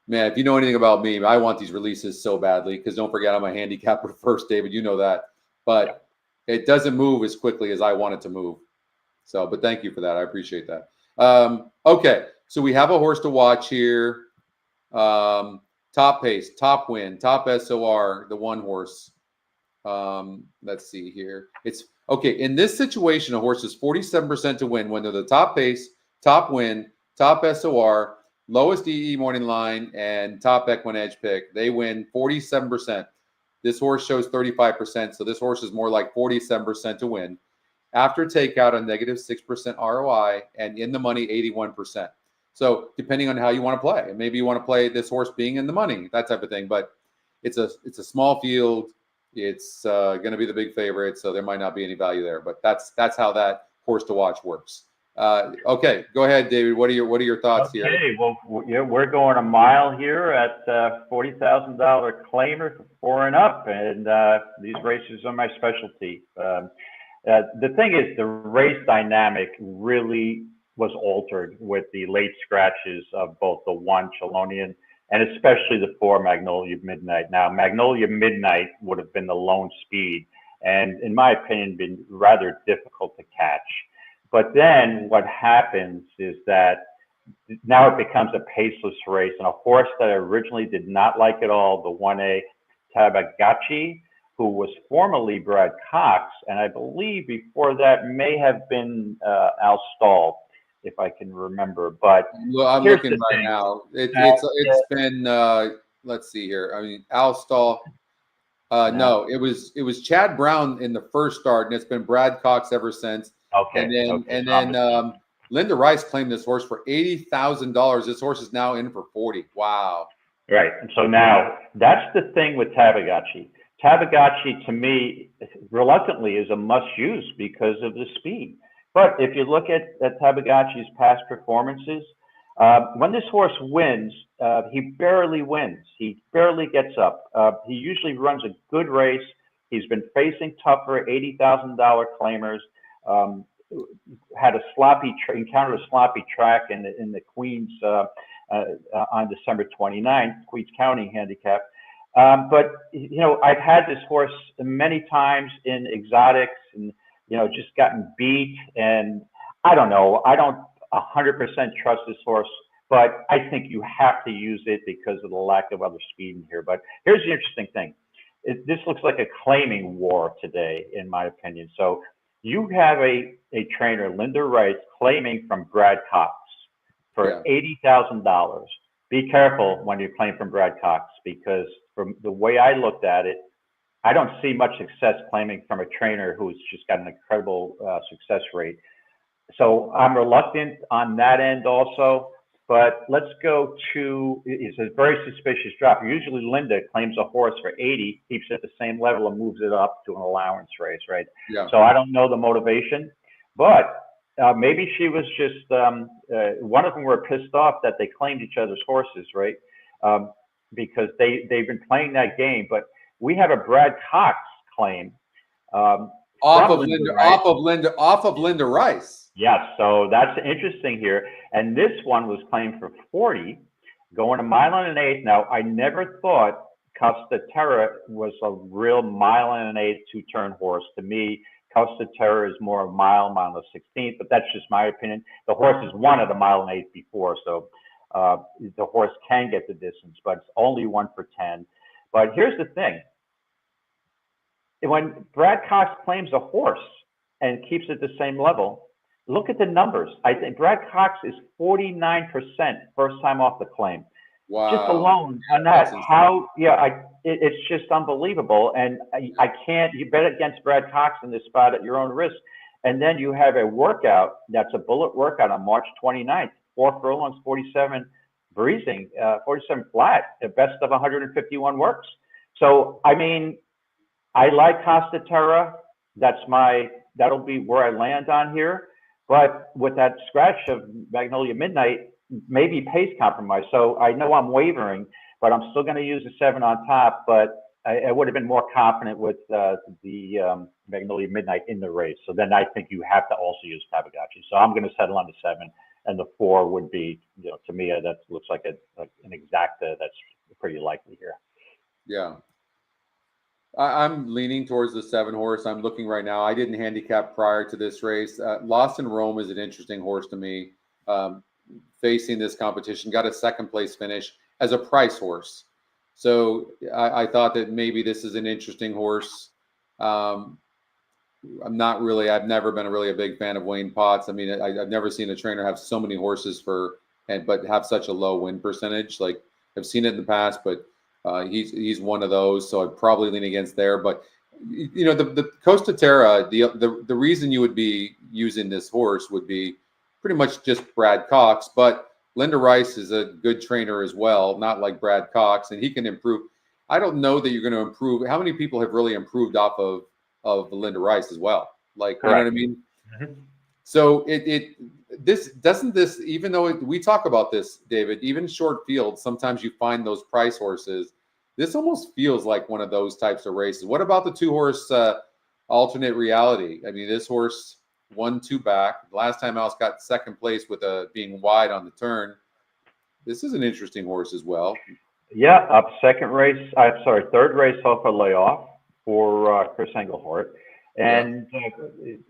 man, if you know anything about me, I want these releases so badly, because don't forget, I'm a handicapper first, David. You know that, but it doesn't move as quickly as I want it to move. So, but thank you for that. I appreciate that. Okay, so we have a horse to watch here. Top pace, top win, top SOR, the 1 horse. Let's see here. It's okay. In this situation, a horse is 47% to win when they're the top pace, top win, top SOR, lowest EE morning line, and top equine edge pick. They win 47%. This horse shows 35%. So this horse is more like 47% to win. After takeout, a negative 6% ROI, and in the money, 81%. So depending on how you want to play, maybe you want to play this horse being in the money, that type of thing. But it's a small field. It's going to be the big favorite, so there might not be any value there. But that's how that horse to watch works. Okay, go ahead, David. What are your thoughts here? Okay, well, we're going a mile here at $40,000 claimer for 4 and up, and these races are my specialty. The thing is, the race dynamic really was altered with the late scratches of both the 1 Chelonian and especially the 4 Magnolia Midnight. Now, Magnolia Midnight would have been the lone speed, and in my opinion, been rather difficult to catch. But then what happens is that now it becomes a paceless race, and a horse that I originally did not like at all, the 1A Tabagachi, who was formerly Brad Cox, and I believe before that may have been Al Stahl. if I can remember. But Well, I'm here's looking the right thing. now. Uh, It's been let's see here. I mean, Al Stahl. no. No, it was Chad Brown in the first start, and it's been Brad Cox ever since. And Okay. then Okay. and So I'm then mistaken. Linda Rice claimed this horse for $80,000. This horse is now in for 40. Wow. Right. And so now that's the thing with Tabagachi. Tabagachi, to me, reluctantly is a must use because of the speed. But if you look at Tabagachi's past performances, when this horse wins, he barely wins. He barely gets up. He usually runs a good race. He's been facing tougher $80,000 claimers. Um, had a encountered a sloppy track in the Queens on December 29th, Queens County handicap. But I've had this horse many times in exotics, and just gotten beat. And I don't know. I don't 100% trust this horse, but I think you have to use it because of the lack of other speed in here. But here's the interesting thing. This looks like a claiming war today, in my opinion. So you have a trainer, Linda Rice, claiming from Brad Cox for $80,000. Be careful when you claim from Brad Cox, because from the way I looked at it, I don't see much success claiming from a trainer who's just got an incredible success rate. So I'm reluctant on that end also. But let's go to, it's a very suspicious drop. Usually Linda claims a horse for 80, keeps it at the same level and moves it up to an allowance race, right? Yeah. So I don't know the motivation, but maybe she was just, one of them were pissed off that they claimed each other's horses, right? Because they've been playing that game. But we have a Brad Cox claim. Off of Linda Rice. Yes, so that's interesting here. And this one was claimed for 40, going a mile and an eighth. Now, I never thought Costa Terra was a real mile and an eighth two-turn horse. To me, Costa Terra is more a mile and a 16th, but that's just my opinion. The horse has won at a mile and eighth before, so the horse can get the distance, but it's only 1 for 10. But here's the thing. When Brad Cox claims a horse and keeps it the same level, look at the numbers. I think Brad Cox is 49% first time off the claim. Wow. Just alone on that, it's just unbelievable. And I can't, you bet against Brad Cox in this spot at your own risk. And then you have a workout that's a bullet workout on March 29th, 4 furlongs, 47 breezing, 47 flat, the best of 151 works. So, I mean, I like Costa Terra. That'll be where I land on here. But with that scratch of Magnolia Midnight, maybe pace compromise. So I know I'm wavering, but I'm still going to use the 7 on top. But I would have been more confident with the Magnolia Midnight in the race. So then I think you have to also use Tabagachi. So I'm going to settle on the 7, and the 4 would be, to me, that looks like an exacta that's pretty likely here. Yeah. I'm leaning towards the 7 horse. I'm looking right now. I didn't handicap prior to this race. Lost in Rome is an interesting horse to me. Facing this competition, got a 2nd place finish as a price horse. So I thought that maybe this is an interesting horse. I've never been really a big fan of Wayne Potts. I mean, I've never seen a trainer have so many horses but have such a low win percentage. Like, I've seen it in the past, but he's one of those, so I'd probably lean against there. But the Costa Terra, the reason you would be using this horse would be pretty much just Brad Cox. But Linda Rice is a good trainer as well, not like Brad Cox, and he can improve. I don't know that you're going to improve. How many people have really improved off of Linda Rice as well? Like, correct. You know what I mean? Mm-hmm. So even though we talk about this, David, even short fields, sometimes you find those price horses. This almost feels like one of those types of races. What about the 2-horse alternate reality? I mean, this horse won 2 back. Last time Alice got 2nd place with being wide on the turn. This is an interesting horse as well. Yeah, third race off a layoff for Chris Englehart. And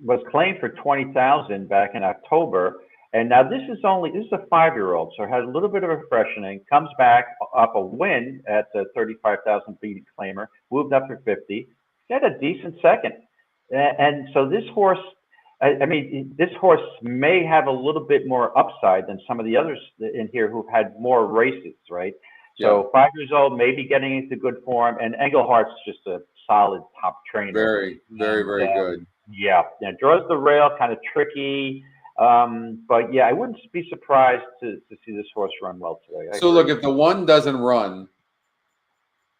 was claimed for $20,000 back in October. And now this is a 5-year-old, so it has a little bit of a freshening. Comes back up a win at the 35,000 beat claimer, moved up to 50. Got a decent 2nd, and so this horse, I mean, this horse may have a little bit more upside than some of the others in here who've had more races, right? Yeah, So 5 years old, maybe getting into good form, and Englehart's just a solid top trainer. very, very, And very good. yeah, draws the rail, kind of tricky. But yeah, I wouldn't be surprised to see this horse run well today. I So look, agree. if the one doesn't run,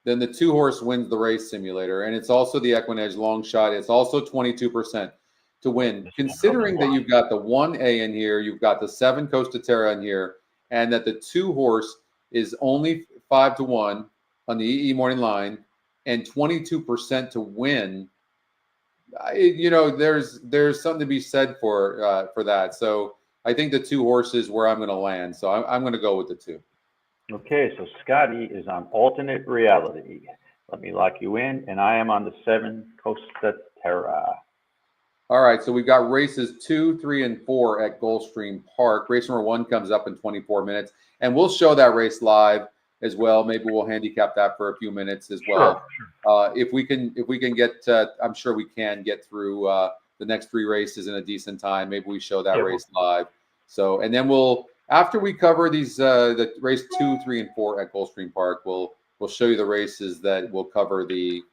then the 2 horse wins the race simulator, and it's also the Equinedge long shot. It's also 22% to win. Considering that you've got the 1A in here, you've got the 7 Costa Terra in here, and that the 2 horse is only 5-1 on the EE morning line, and 22% to win. There's something to be said for that. So I think the 2 horses where I'm going to land. So I'm going to go with the 2. Okay, so Scotty is on alternate reality. Let me lock you in, and I am on the 7 Costa Terra. All right, so we've got races 2, 3, and 4 at Gulfstream Park. Race number 1 comes up in 24 minutes, and we'll show that race live as well. Maybe we'll handicap that for a few minutes as well. Sure. If we can get, I'm sure we can get through the next 3 races in a decent time. Maybe we show that race live. So, and then after we cover these, the race 2, 3, and 4 at Gulfstream Park, we'll show you the races that will cover the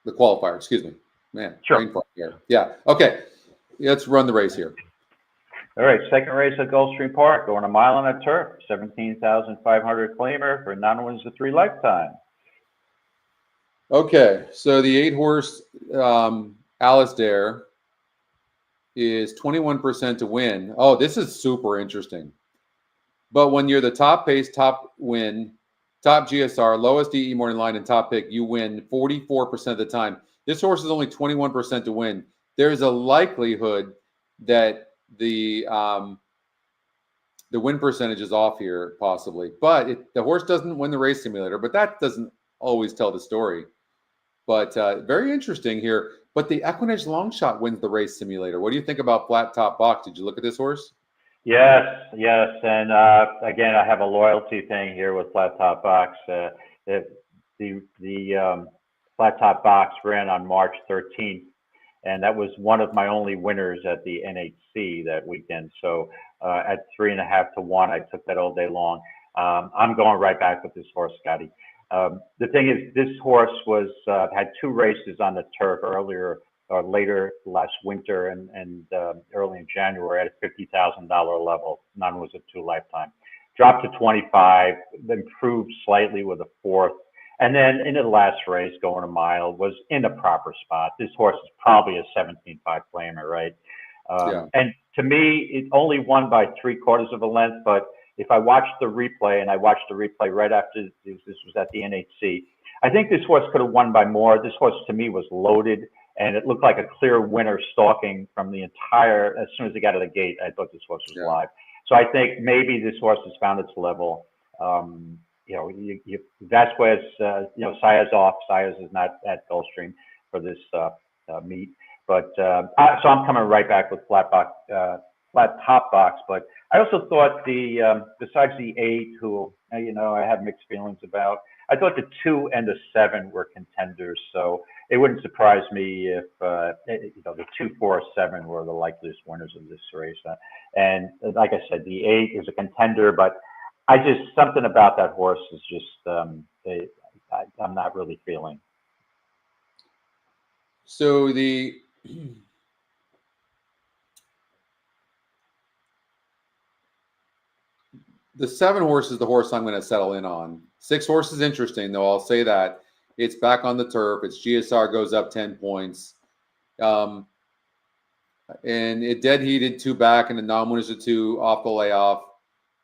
qualifier, excuse me. Man, Sure. brain fart here. Yeah. Okay. Let's run the race here. All right, second race at Gulfstream Park, going a mile on a turf, 17,500 claimer for non-wins to 3 lifetime. Okay, so the 8-horse Alasdair is 21% to win. Oh, this is super interesting. But when you're the top pace, top win, top GSR, lowest DE morning line, and top pick, you win 44% of the time. This horse is only 21% to win. There's a likelihood that the win percentage is off here, possibly. But the horse doesn't win the race simulator, but that doesn't always tell the story. But very interesting here. But the Equinedge long shot wins the race simulator. What do you think about flat top box? Did you look at this horse? Yes, and again, I have a loyalty thing here with Flat Top Box. The Flat Top Box ran on March 13th, and that was one of my only winners at the NHC that weekend. So at 3.5 to 1, I took that all day long. I'm going right back with this horse, Scotty. The thing is, this horse had 2 races on the turf earlier or later last winter and early in January at a $50,000 level. None was a 2 lifetime. Dropped to 25, improved slightly with a 4th. And then in the last race, going a mile, was in a proper spot. This horse is probably a 17.5 claimer, right? Yeah. And to me, it only won by 3/4 of a length. But if I watched the replay, and I watched the replay right after this was at the NHC, I think this horse could have won by more. This horse, to me, was loaded, and it looked like a clear winner stalking from the entire, as soon as it got to the gate, I thought this horse was live. So I think maybe this horse has found its level. Vasquez, Saez off. Saez is not at Gulfstream for this meet. But so I'm coming right back with flat top box. But I also thought besides the 8, who I have mixed feelings about, I thought the 2 and the 7 were contenders. So it wouldn't surprise me if the 2, 4, 7 were the likeliest winners of this race. And like I said, the 8 is a contender, but something about that horse is just I'm not really feeling. So the 7 horse is the horse I'm going to settle in on. 6 horse is interesting, though. I'll say that it's back on the turf. Its GSR goes up 10 points, and it dead heated 2 back, and the non-winners are 2 off the layoff.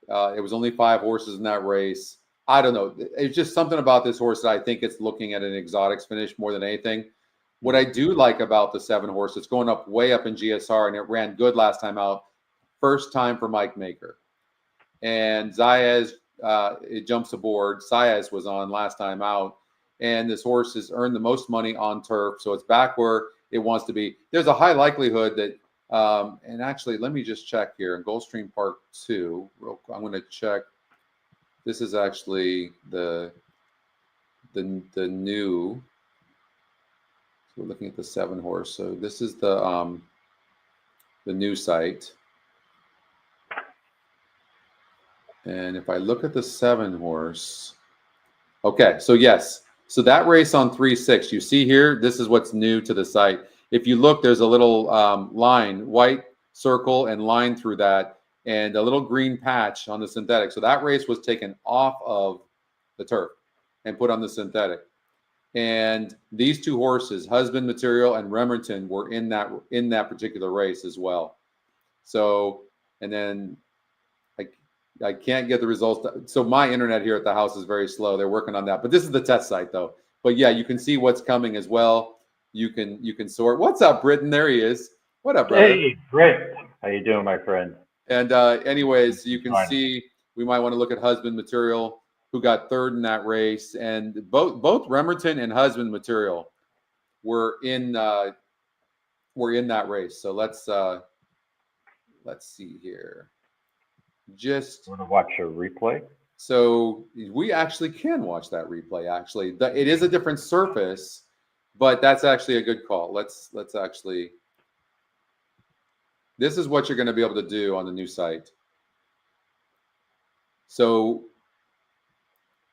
It was only 5 horses in that race. I don't know. It's just something about this horse that I think it's looking at an exotics finish more than anything. What I do like about the 7 horse, it's going up way up in GSR, and it ran good last time out. First time for Mike Maker. And Saez, it jumps aboard. Saez was on last time out. And this horse has earned the most money on turf. So it's back where it wants to be. There's a high likelihood that, and actually, let me just check here. In Gulfstream Park 2, I'm going to check. This is actually the new So we're looking at the 7-horse. So this is the new site. And if I look at the 7-horse, okay, so yes. So that race on 3-6, you see here, this is what's new to the site. If you look, there's a little line, white circle and line through that, and a little green patch on the synthetic. So that race was taken off of the turf and put on the synthetic. And these 2 horses, Husband Material and Remerton, were in that particular race as well. So, and then I can't get the results. So my internet here at the house is very slow. They're working on that. But this is the test site, though. But yeah, you can see what's coming as well. You can sort. What's up, Britton? There he is. What up, brother? Hey, Britt. How you doing, my friend? And anyways, you can see we might want to look at Husband Material, who got 3rd in that race, and both Remerton and Husband Material were in that race. So let's see here. Just want to watch a replay. So we actually can watch that replay. Actually, it is a different surface, but that's actually a good call. Let's actually. This is what you're going to be able to do on the new site. So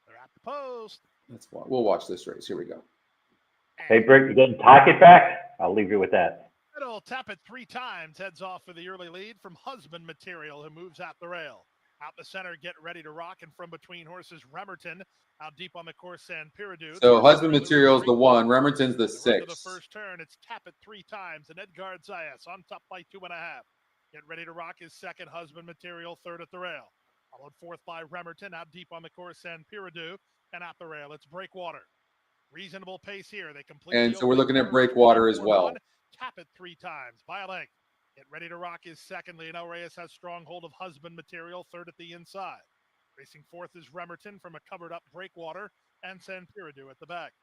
they're at the post. We'll watch this race. Here we go. Hey, Britt, you didn't talk it back? I'll leave you with that. It'll tap it 3 times, heads off for the early lead from Husband Material, who moves out the rail. Out the center, Get Ready to Rock, and from between horses, Remerton. Out deep on the course, and Piridou. So Husband Material's the 1, Remerton's the 6. The first turn, it's tap it 3 times, and Edgar Zayas on top by 2.5. Get Ready to Rock is second, Husband Material, 3rd at the rail. Followed 4th by Remerton, out deep on the course, and Piridou, and at the rail, it's Breakwater. Reasonable pace here. They complete. And so we're looking at Breakwater as well. Tap it 3 times by a length. Get Ready to Rock is second. Leonel Reyes has strong hold of Husband Material, 3rd at the inside. Racing 4th is Remerton from a covered up Breakwater, and San Piridou at the back.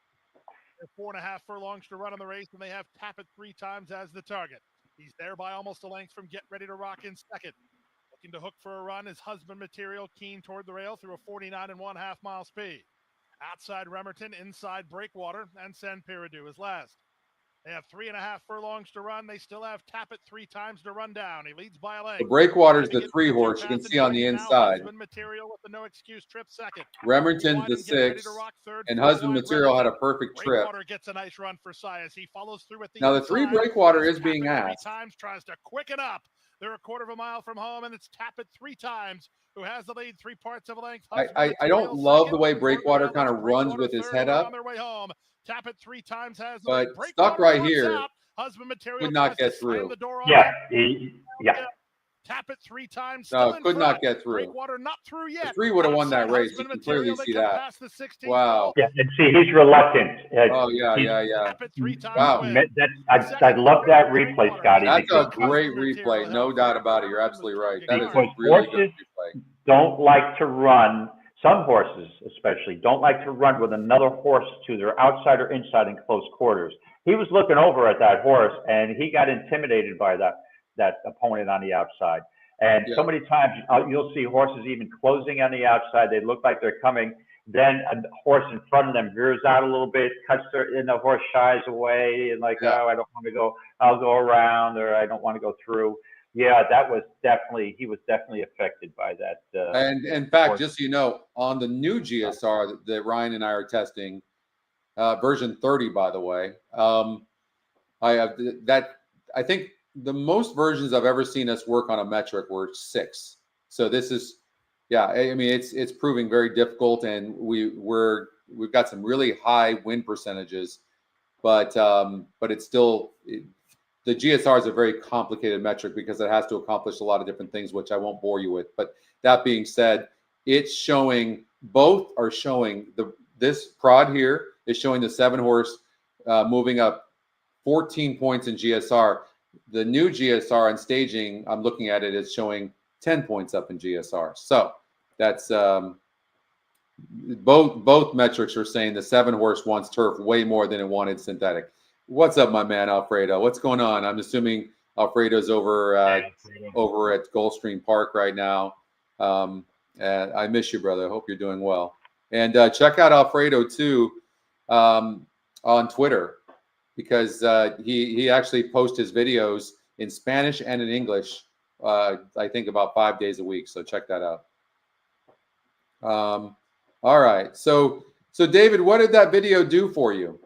They're 4.5 furlongs to run in the race, and they have tap it 3 times as the target. He's there by almost a length from Get Ready to Rock in second. Looking to hook for a run is Husband Material, keen toward the rail through a 49.5 mile speed. Outside Remerton, inside Breakwater, and San Piridou is last. They have 3.5 furlongs to run. They still have tap it 3 times to run down. He leads by a length. The Breakwater's the 3 horse. You can see on the inside. Husband Material with the no excuse trip second. Remerton's the 6, and Husband Material had a perfect trip. Breakwater gets a nice run for Sias. He follows through at the now the 3 Breakwater is being asked. 3 times, tries to quicken up. They're a 1/4 mile from home, and it's tap it 3 times. Who has the lead 3/4 of a length? I don't love the way Breakwater kind of runs with his head up. On their way home. Tap it 3 times. Has the but lead. stuck right here. Husband Material could not get through. Yeah. Tap it 3 times. No, could not get through. Breakwater not through yet. The 3 would have won that race. You can clearly see that. Wow. Yeah, and see, he's reluctant. Oh, yeah. Tap it 3 times. Wow. I love that replay, Scotty. That's a great replay. No doubt about it. You're absolutely right. That is a really good replay. Don't like to run, some horses especially, don't like to run with another horse to their outside or inside in close quarters. He was looking over at that horse, and he got intimidated by that opponent on the outside. And so many times you'll see horses even closing on the outside. They look like they're coming. Then a horse in front of them veers out a little bit, and the horse shies away and like, oh, I don't want to go. I'll go around, or I don't want to go through. Yeah, he was definitely affected by that. And in fact, just so you know, on the new GSR that Ryan and I are testing, version 30, by the way, I have that. I think the most versions I've ever seen us work on a metric were 6. So this is, I mean, it's proving very difficult, and we've got some really high win percentages, but it's still. The GSR is a very complicated metric because it has to accomplish a lot of different things, which I won't bore you with. But that being said, it's showing, both are showing, this prod here is showing the 7 horse moving up 14 points in GSR. The new GSR and staging, I'm looking at it, is showing 10 points up in GSR. So that's both metrics are saying the 7 horse wants turf way more than it wanted synthetic. What's up, my man, Alfredo? What's going on? I'm assuming Alfredo's over at Gulfstream Park right now. I miss you, brother. I hope you're doing well. And check out Alfredo, too, on Twitter. because he actually posts his videos in Spanish and in English. I think about 5 days a week. So check that out. All right. So David, what did that video do for you?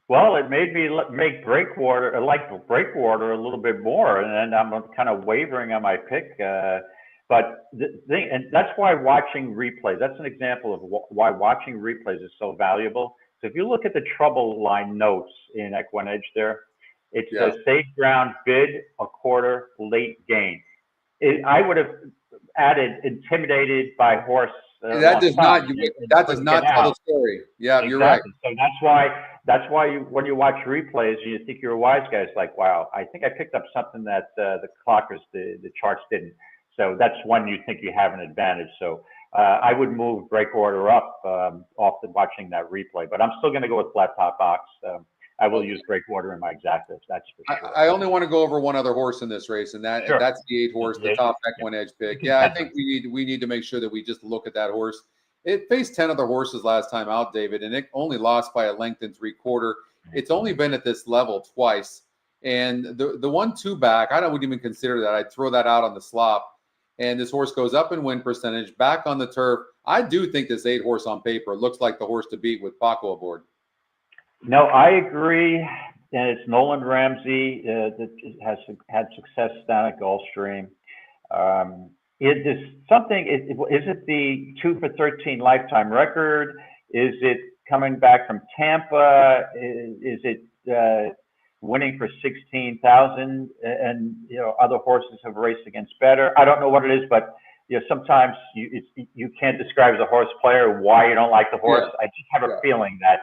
Well, it made me make breakwater, like breakwater, a little bit more, and I'm kind of wavering on my pick. But the thing, and that's why watching replays. That's an example of why watching replays is so valuable. So if you look at the trouble line notes in Equine Edge, there, it says safe ground, bid, a quarter, late gain. I would have added intimidated by horse. That does not tell the story. Yeah, exactly. You're right. So that's why when you watch replays, you think you're a wise guy. It's like, wow, I think I picked up something that the clockers, the charts didn't. So that's when you think you have an advantage. So I would move breakwater up off watching that replay, but I'm still going to go with flat top box. I will use breakwater in my exactas. That's for sure. I only want to go over one other horse in this race, and that's the 8 horse, the top Equine Edge pick. Yeah, I think we need to make sure that we just look at that horse. It faced 10 other horses last time out, David, and it only lost by a length and 3/4. It's only been at this level twice, and the 1-2 back, I wouldn't even consider that. I'd throw that out on the slop. And this horse goes up in win percentage, back on the turf. I do think this 8 horse on paper looks like the horse to beat with Paco aboard. No, I agree. And it's Nolan Ramsey that has had success down at Gulfstream. It is something. Is it the 2 for 13 lifetime record? Is it coming back from Tampa? Is it winning for 16,000? And other horses have raced against better. I don't know what it is, but sometimes you can't describe as a horse player why you don't like the horse. Yeah. I just have a feeling that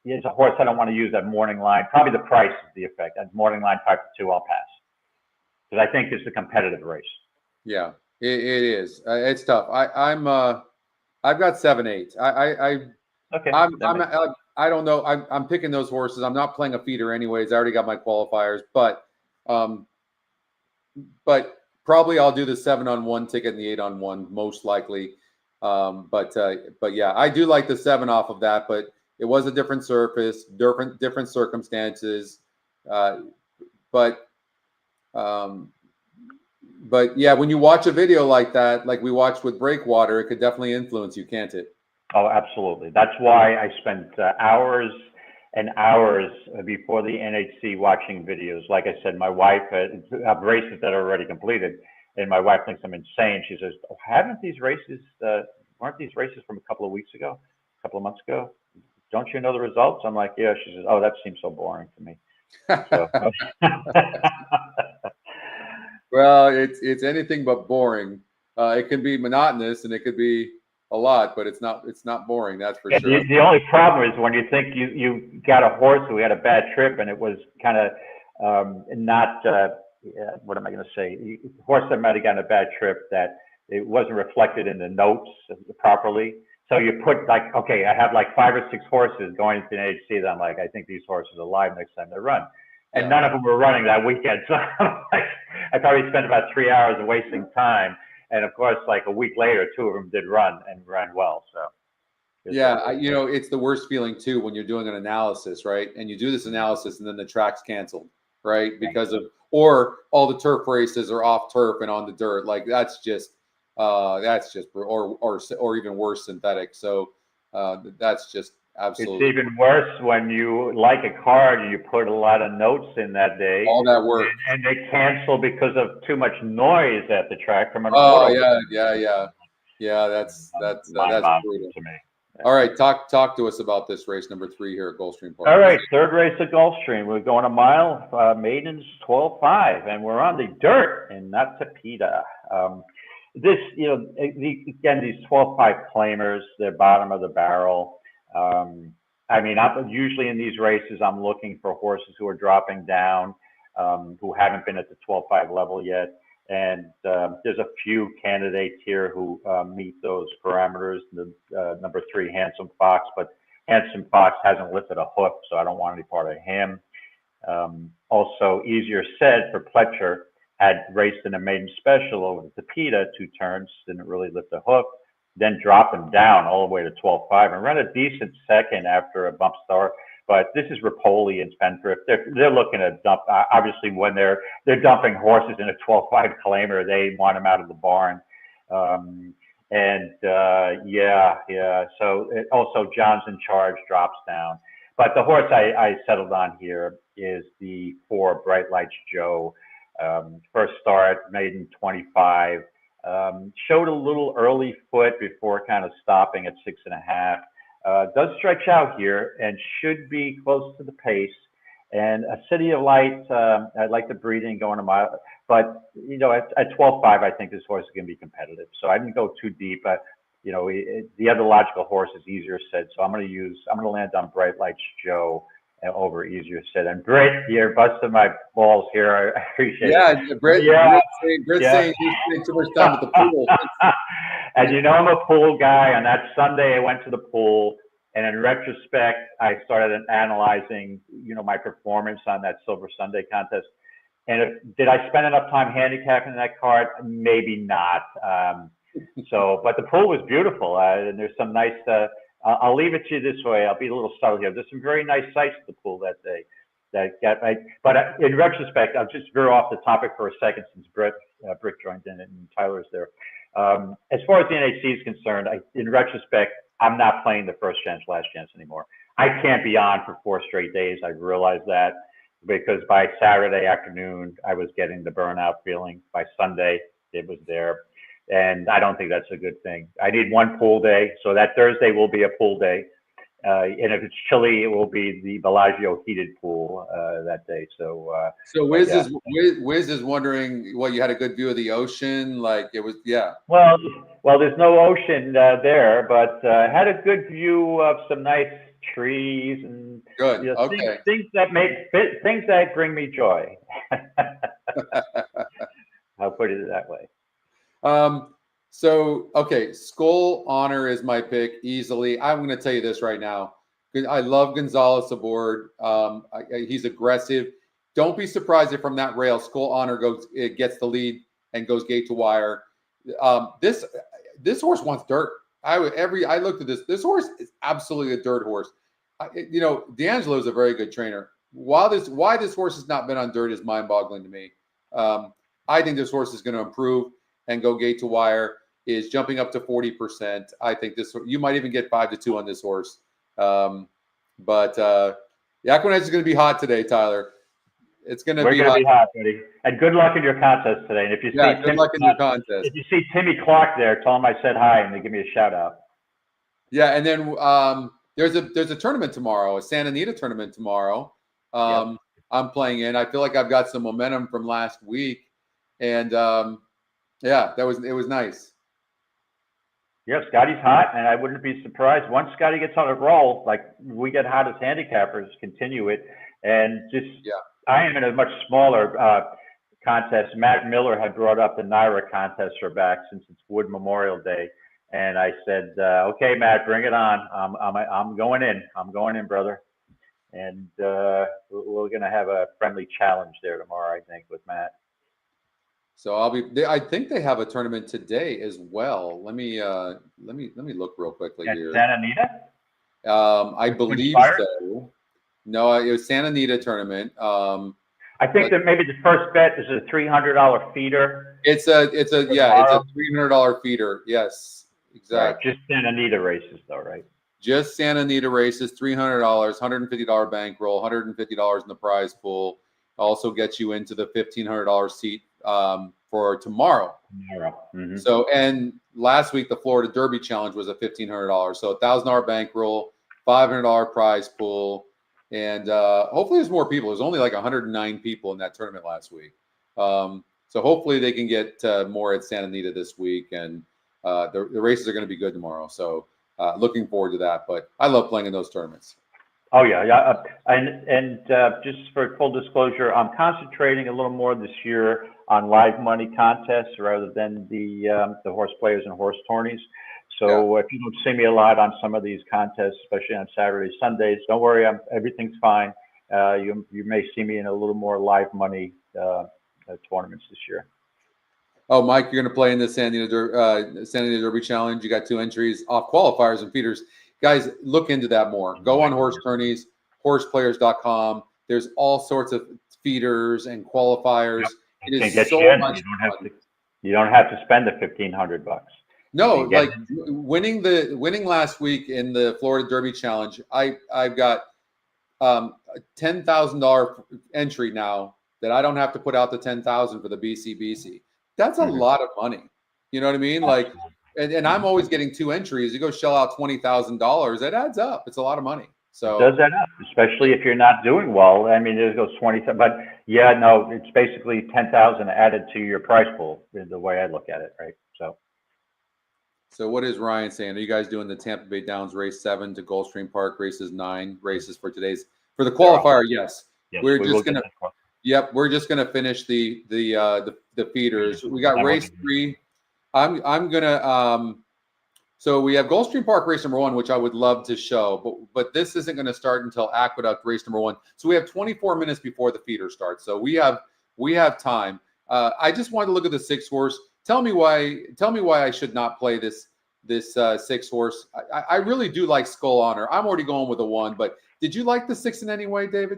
it's a horse I don't want to use at morning line. Probably the price is the effect. At morning line 5-2, I'll pass because I think it's a competitive race. Yeah, it is. It's tough. I've got 7-8. Okay. I don't know. I'm picking those horses. I'm not playing a feeder anyways. I already got my qualifiers, but probably I'll do the 7-on-1 ticket and the 8-on-1 most likely. But yeah, I do like the 7 off of that, but it was a different surface, different circumstances. But yeah, when you watch a video like that, like we watched with Breakwater, it could definitely influence you, can't it? Oh, absolutely. That's why I spent hours and hours before the NHC watching videos. Like I said, my wife have races that are already completed, and my wife thinks I'm insane. She says, "Oh, weren't these races from a couple of weeks ago, a couple of months ago? Don't you know the results?" I'm like, "Yeah." She says, "Oh, that seems so boring to me." So, well, it's anything but boring. It can be monotonous and it could be a lot, but it's not boring. That's for sure. The only problem is when you think you got a horse who had a bad trip and it was kind of not what am I going to say? A horse that might have gotten a bad trip that it wasn't reflected in the notes properly. So you put like, okay, I have like 5 or 6 horses going into the NHC that I'm like, I think these horses are live next time they run. And none of them were running that weekend. So I probably spent about 3 hours wasting time. And of course, like a week later, 2 of them did run and ran well. So yeah, it's the worst feeling too when you're doing an analysis, right? And you do this analysis and then the track's canceled, right? Because of or all the turf races are off turf and on the dirt. Like that's just or even worse, synthetic. So that's just absolutely. It's even worse when you like a card and you put a lot of notes in that day. All that work. And they cancel because of too much noise at the track from an auto. Yeah. That's brutal to me. All right, talk to us about this race number 3 here at Gulfstream Park. All right, 3rd race at Gulfstream. We're going a mile, maidens 12.5, and we're on the dirt and not Tapeta. This, again, these 12.5 claimers, they're bottom of the barrel. I mean, usually in these races, I'm looking for horses who are dropping down, who haven't been at the 12.5 level yet. And there's a few candidates here who meet those parameters. The number 3, Handsome Fox, but Handsome Fox hasn't lifted a hoof, so I don't want any part of him. Also, Easier Said for Pletcher had raced in a maiden special over the Tapeta 2 turns, didn't really lift a hoof, then dropped him down all the way to 12.5 and ran a decent second after a bump start. but this is Rapoli and Spendthrift. They're looking to dump. Obviously, when they're dumping horses in a 12.5 claimer, they want them out of the barn. So also John's in Charge drops down. But the horse I settled on here is the 4 Bright Lights Joe. First start, maiden 25. Showed a little early foot before kind of stopping at 6.5. Does stretch out here and should be close to the pace. And a City of Light, I like the breeding going a mile, but you know, at 12.5, I think this horse is going to be competitive. So I didn't go too deep. You know, the other logical horse is Easier Said. So I'm going to land on Bright Lights Joe over Easier Said. And Britt, you're busting my balls here. I appreciate it. Britt saying you spend too much time at the pool. And you know, I'm a pool guy. On that Sunday, I went to the pool. And in retrospect, I started analyzing, you know, my performance on that Silver Sunday contest. And did I spend enough time handicapping that card? Maybe not. But the pool was beautiful. And there's some nice, I'll leave it to you this way. I'll be a little subtle here. There's some very nice sights at the pool that day. But in retrospect, I'll just veer off the topic for a second since Britt joined in and Tyler's there. As far as the NHC is concerned, in retrospect, I'm not playing the first chance, last chance anymore. I can't be on for 4 straight days. I realized that because by Saturday afternoon, I was getting the burnout feeling. By Sunday, it was there. And I don't think that's a good thing. I need 1 pool day. So that Thursday will be a pool day. And if it's chilly, it will be the Bellagio heated pool that day. So Wiz is wondering, well, you had a good view of the ocean, like it was, yeah. Well, there's no ocean there, but had a good view of some nice trees and good. You know, okay. things that bring me joy. I'll put it that way. Skull Honor is my pick easily. I'm going to tell you this right now. I love Gonzalez aboard. He's aggressive. Don't be surprised if from that rail, Skull Honor gets the lead and goes gate to wire. This horse wants dirt. I looked at this. This horse is absolutely a dirt horse. D'Angelo is a very good trainer. Why this horse has not been on dirt is mind-boggling to me. I think this horse is going to improve and go gate to wire. Is jumping up to 40%. I think you might even get 5-2 on this horse. The Aqueduct is going to be hot today, Tyler. It's going to be hot, buddy. And good luck in your contest today. And if you good luck in your contest. If you see Timmy Clark there, tell him I said hi and they give me a shout out. Yeah, and then there's a tournament tomorrow, a Santa Anita tournament tomorrow. I'm playing in. I feel like I've got some momentum from last week, and it was nice. Yeah, Scotty's hot, and I wouldn't be surprised once Scotty gets on a roll. Like we get hot as handicappers, continue it, and I am in a much smaller contest. Matt Miller had brought up the Naira contest for back since it's Wood Memorial Day, and I said, "Okay, Matt, bring it on. I'm going in. I'm going in, brother." And we're gonna have a friendly challenge there tomorrow, I think, with Matt. So I think they have a tournament today as well. Let me look real quickly here. Santa Anita? I believe so. No, it was Santa Anita tournament. I think that maybe the first bet is a $300 feeder. It's a $300 feeder. Yes, exactly. Right, just Santa Anita races though, right? Just Santa Anita races, $300, $150 bankroll, $150 in the prize pool. Also gets you into the $1,500 seat for tomorrow. Mm-hmm. So, and last week the Florida Derby Challenge was a $1,500. So $1,000 bankroll, $500 prize pool, and hopefully there's more people. There's only like 109 people in that tournament last week. So hopefully they can get more at Santa Anita this week, and the races are going to be good tomorrow. So looking forward to that. But I love playing in those tournaments. Oh yeah. And just for full disclosure, I'm concentrating a little more this year on live money contests rather than the horse players and horse tourneys. So if you don't see me a lot on some of these contests, especially on Saturdays, Sundays, don't worry, everything's fine. You may see me in a little more live money tournaments this year. Oh, Mike, you're going to play in the Santa Anita Derby Challenge. You got 2 entries off qualifiers and feeders. Guys, look into that more. Go on horse tourneys. horseplayers.com. There's all sorts of feeders and qualifiers. Yep. It Can is get so you in. much fun. You don't have to spend the $1,500. No, You can get like winning last week in the Florida Derby Challenge. I've got a $10,000 entry now that I don't have to put out the 10,000 for the BCBC. That's a lot of money. You know what I mean? Like, and I'm always getting 2 entries. You go shell out $20,000. That adds up. It's a lot of money. So does that up, especially if you're not doing well. I mean, there goes 20, but yeah, no, it's basically 10,000 added to your price pool, is the way I look at it, right? So what is Ryan saying? Are you guys doing the Tampa Bay Downs race 7 to Gulfstream Park races 9 races for the qualifier? Yes. We're just gonna. Yep, we're just gonna finish the feeders. We got race 3. I'm gonna so we have Gulfstream Park race number 1, which I would love to show, but this isn't going to start until Aqueduct race number 1. So we have 24 minutes before the feeder starts. So we have time. I just wanted to look at the 6 horse. Tell me why I should not play this 6 horse. I really do like Skull Honor. I'm already going with a 1, but did you like the 6 in any way, David?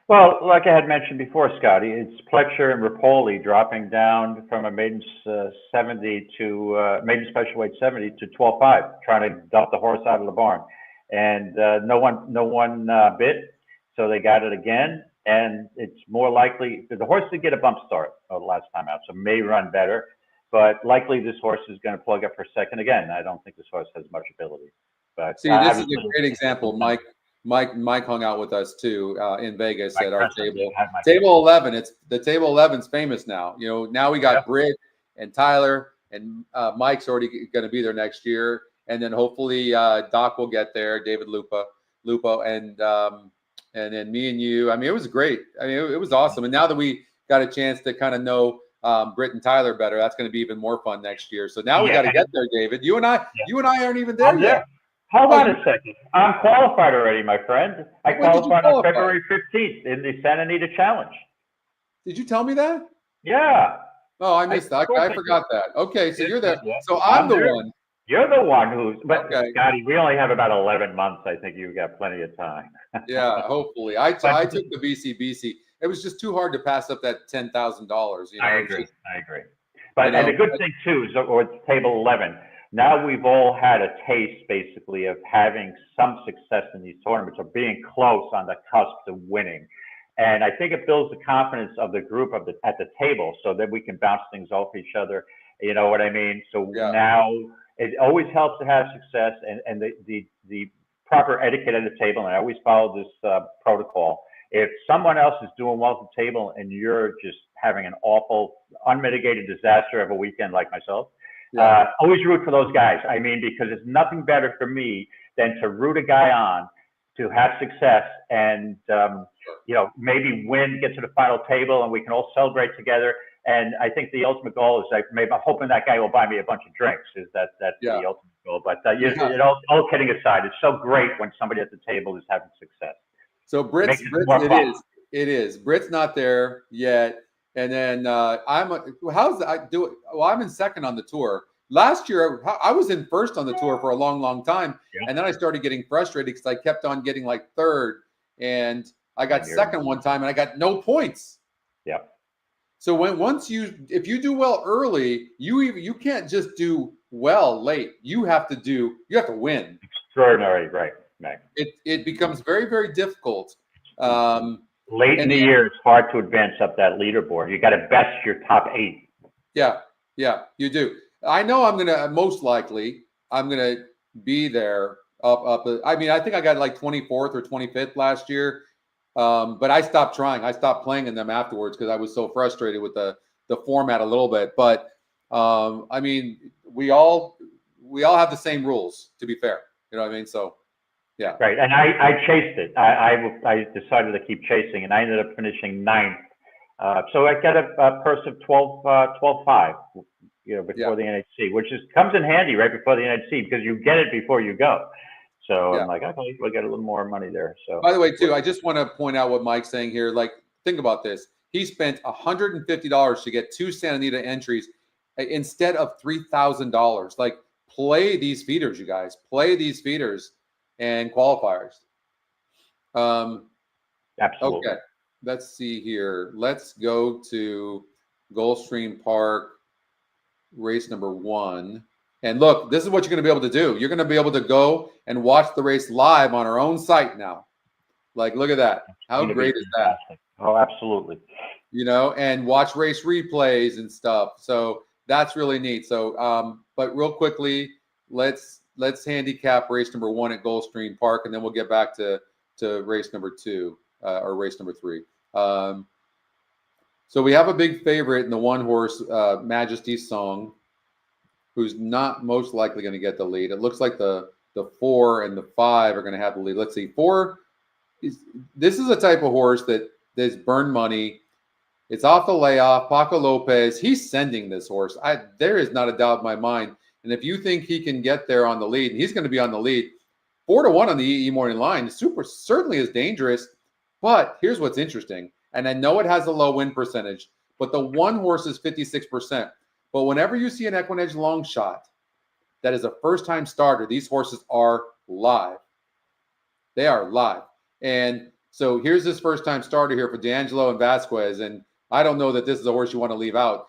Well, like I had mentioned before, Scotty, it's Pletcher and Rapoli dropping down from a maiden 70 to maiden special weight 70 to 12.5, trying to dump the horse out of the barn, and no one bit, so they got it again, and it's more likely the horse did get a bump start the last time out, so may run better, but likely this horse is going to plug up for second again. I don't think this horse has much ability. But see, this is a great example, Mike. Mike hung out with us too in Vegas at our table. Table 11. It's the table 11's famous now. You know, now we got Britt and Tyler, and Mike's already going to be there next year, and then hopefully Doc will get there. David Lupo, and then me and you. I mean, it was great. I mean, it was awesome. And now that we got a chance to kind of know Britt and Tyler better, that's going to be even more fun next year. So now we got to get there, David. You and I aren't even there yet. Hold on a second. I'm qualified already, my friend. I qualified on February 15th in the Santa Anita Challenge. Did you tell me that? Yeah. Oh, I missed that. I forgot that. Okay, so you're there. So I'm the one. You're the one who's, but Scotty, we only have about 11 months. I think you've got plenty of time. Yeah, hopefully. I took the BCBC. It was just too hard to pass up that $10,000. You know, I agree. But and the good thing too is, or it's table 11. Now we've all had a taste, basically, of having some success in these tournaments, or being close on the cusp to winning. And I think it builds the confidence of the group at the table, so that we can bounce things off each other. You know what I mean? So now it always helps to have success, and the proper etiquette at the table. And I always follow this protocol. If someone else is doing well at the table and you're just having an awful, unmitigated disaster of a weekend like myself, always root for those guys. I mean, because it's nothing better for me than to root a guy on to have success and, you know, maybe win, get to the final table, and we can all celebrate together. And I think the ultimate goal is I'm hoping that guy will buy me a bunch of drinks. That's the ultimate goal. But all kidding aside, it's so great when somebody at the table is having success. So Britt's it is. Britt's not there yet. And then I'm in second on the tour. Last year, I was in first on the tour for a long, long time. And then I started getting frustrated because I kept on getting like third. And I got second one time and I got no points. Yeah. So if you do well early, you can't just do well late. You have to win. Extraordinary, right. It becomes very, very difficult. Late in the year, it's hard to advance up that leaderboard. You got to best your top 8. Yeah, you do. I know I'm gonna be there up. I mean, I think I got like 24th or 25th last year, but I stopped trying. I stopped playing in them afterwards because I was so frustrated with the format a little bit. But I mean, we all have the same rules, to be fair. You know what I mean? So. Yeah. Right. And I chased it. I decided to keep chasing, and I ended up finishing 9th. So I got a purse of 12.5, you know, before the NHC, which comes in handy right before the NHC because you get it before you go. So I'm like, okay, we'll get a little more money there. So by the way, too, I just want to point out what Mike's saying here. Like, think about this. He spent $150 to get 2 Santa Anita entries instead of $3,000. Like, play these feeders, you guys. Play these feeders and qualifiers. Absolutely. Okay, let's see here. Let's go to Gulfstream Park, race number 1. And look, this is what you're going to be able to do. You're going to be able to go and watch the race live on our own site now. Like, look at that. How great is that? Oh, absolutely. You know, and watch race replays and stuff. So that's really neat. So, but real quickly, let's handicap race number 1 at Gulfstream Park, and then we'll get back to race number 2 or race number 3. So we have a big favorite in the 1 horse, Majesty Song, who's not most likely going to get the lead. It looks like the 4 and the 5 are going to have the lead. Let's see. 4 this is a type of horse that's burned money. It's off the layoff. Paco Lopez, he's sending this horse. There is not a doubt in my mind. And if you think he can get there on the lead, and he's going to be on the lead, 4-1 on the EE morning line, certainly is dangerous. But here's what's interesting. And I know it has a low win percentage, but the 1 horse is 56%. But whenever you see an Equinedge long shot that is a first-time starter, these horses are live. They are live. And so here's this first-time starter here for D'Angelo and Vasquez. And I don't know that this is a horse you want to leave out.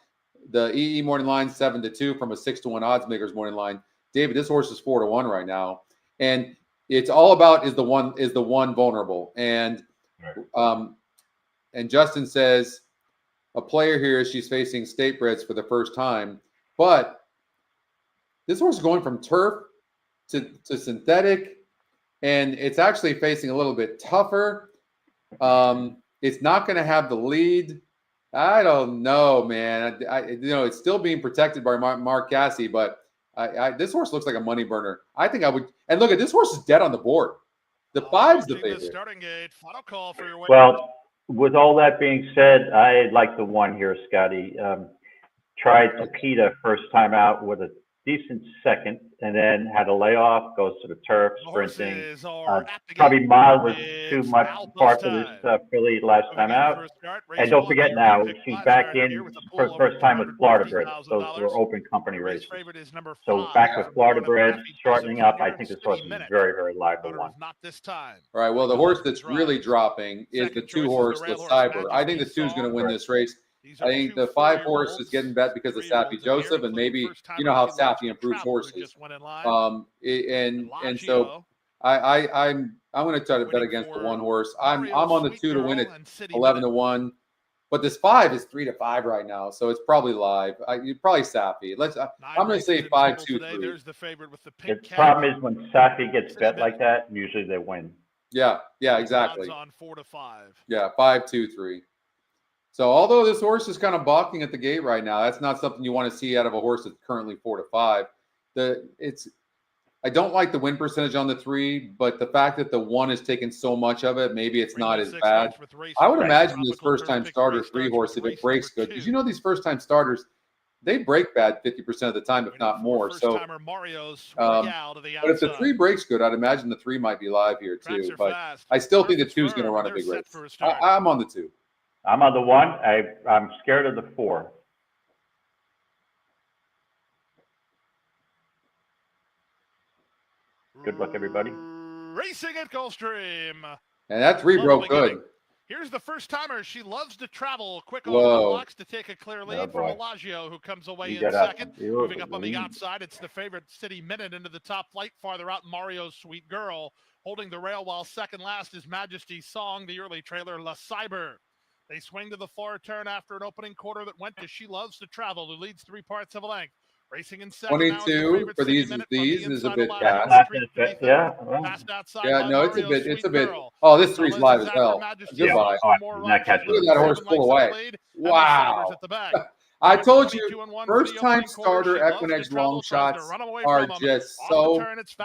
The EE morning line 7-2 from a 6-1 odds makers morning line. David, this horse is 4-1 right now. And it's all about is the one vulnerable. And Justin says a player here, she's facing state breds for the first time. But this horse is going from turf to synthetic, and it's actually facing a little bit tougher. It's not going to have the lead. I don't know, man. It's still being protected by Mark Cassie, but this horse looks like a money burner. I think I would. And look at this horse is dead on the board. The 5's the favorite. Starting gate. Final call for your Well, with all that being said, I like the 1 here, Scotty. Tried Tapita first time out with a decent second, and then had a layoff, goes to the turf, sprinting. Probably miles was too much part of this filly last time out. And don't forget now, she's back in for the first time with Florida Bred. Those were open company races. So back with Florida Bred, shortening up. I think this horse is very, very live to 1. Not this time. All right, well, the horse that's really dropping is the 2 horse, the Cyber. I think the 2 is going to win this race. I think the 5 horse is getting bet because of Sappy Joseph, and maybe you know how Sappy improves horses. And so I'm going to try to bet against the 1 horse. I'm on the 2 to win at 11-1, but this 5 is 3-5 right now, so it's probably live. Probably Sappy. I'm going to say 5-2-3. The problem is when Sappy gets bet like that, usually they win. Yeah, exactly. On 4-5. Yeah, 5-2-3. So although this horse is kind of balking at the gate right now, that's not something you want to see out of a horse that's currently 4-5. I don't like the win percentage on the 3, but the fact that the 1 is taking so much of it, maybe it's not as bad. I would imagine this first-time starter 3 horse, if it breaks good, because you know these first-time starters, they break bad 50% of the time, if not more. So, but if the 3 breaks good, I'd imagine the 3 might be live here too. But I still think the 2 is going to run a big race. I'm on the 2. I'm on the 1. I'm scared of the 4. Good luck, everybody. Racing at Gulfstream. And that 3 broke good. Here's the first timer. She loves to travel. Quick over the blocks to take a clear lead from Elagio, who comes away in second. Moving up on the outside, it's the favorite City Minute into the top flight. Farther out, Mario's Sweet Girl. Holding the rail while second last is Majesty's Song, the early trailer La Cyber. They swing to the far turn after an opening quarter that went to She Loves to Travel, who leads 3 parts of a length. Racing in second. 22 for these is a bit fast. Yeah. No, it's a bit. Oh, this 3's live as hell. Goodbye. Look at that horse pull away. Wow. I told you, first-time starter Equinedge long shots are just so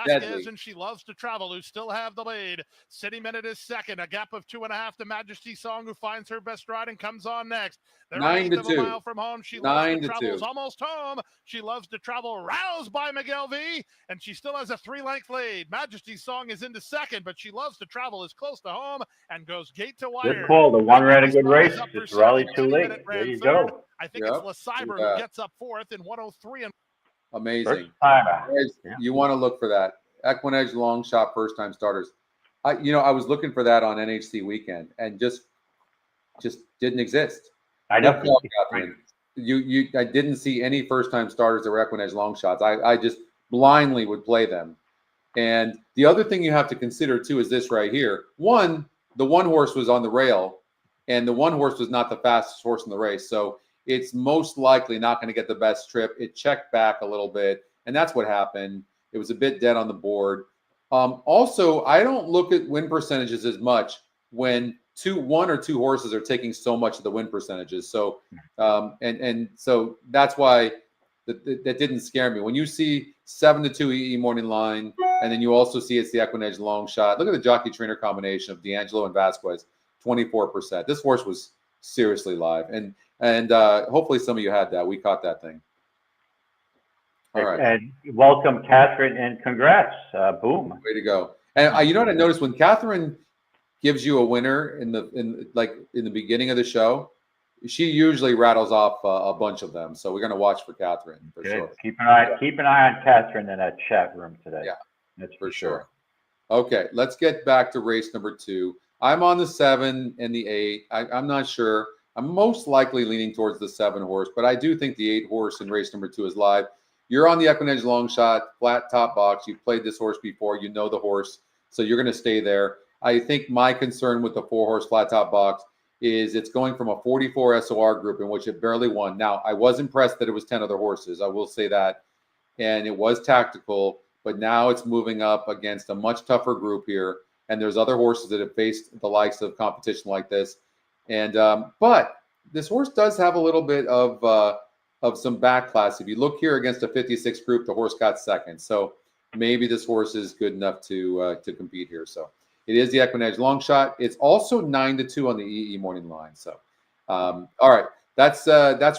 deadly. And She Loves to Travel, who still have the lead. City Minute is second, a gap of 2.5 to Majesty Song, who finds her best ride and comes on next. 9-2. Mile from home. She Loves to Travel is almost home. She Loves to Travel, roused by Miguel V, and she still has a 3-length lead. Majesty Song is into second, but She Loves to Travel is close to home and goes gate to wire. Good call. The 1 ran a good race. Just rallied too late. There you go. I think it's La Cyber who gets up 4th in 103. Amazing. You want to look for that. Equinedge long shot first-time starters. I was looking for that on NHC weekend and just didn't exist. I know. Good call, Catherine. I didn't see any first-time starters that were Equinedge long shots. I just blindly would play them. And the other thing you have to consider too is this right here. One, the one horse was on the rail, and the one horse was not the fastest horse in the race. So it's most likely not going to get the best trip. It checked back a little bit, and that's what happened. It was a bit dead on the board. Also, I don't look at win percentages as much when one or two horses are taking so much of the win percentages. So, and so that's why that didn't scare me. When you see 7-2 EE morning line, and then you also see it's the Equinedge long shot. Look at the jockey trainer combination of D'Angelo and Vasquez, 24%. This horse was seriously live, and hopefully some of you had that. We caught that thing. All right. And welcome, Catherine, and congrats. Boom. Way to go. And you know what I noticed when Catherine gives you a winner in the beginning of the show, she usually rattles off a bunch of them. So we're going to watch for Catherine for sure. Keep an eye on Catherine in that chat room today. Yeah, that's for sure. Okay, let's get back to race number 2. I'm on the 7 and the 8. I'm not sure. I'm most likely leaning towards the 7 horse, but I do think the 8 horse in race number 2 is live. You're on the Equinedge long shot, flat top box. You've played this horse before. You know the horse, so you're going to stay there. I think my concern with the 4 horse flat top box is it's going from a 44 SOR group in which it barely won. Now, I was impressed that it was 10 other horses. I will say that. And it was tactical, but now it's moving up against a much tougher group here. And there's other horses that have faced the likes of competition like this. And but this horse does have a little bit of some back class. If you look here against a 56 group, the horse got second. So maybe this horse is good enough to compete here. So it is the Equinedge long shot. It's also 9-2 on the EE morning line. So all right, that's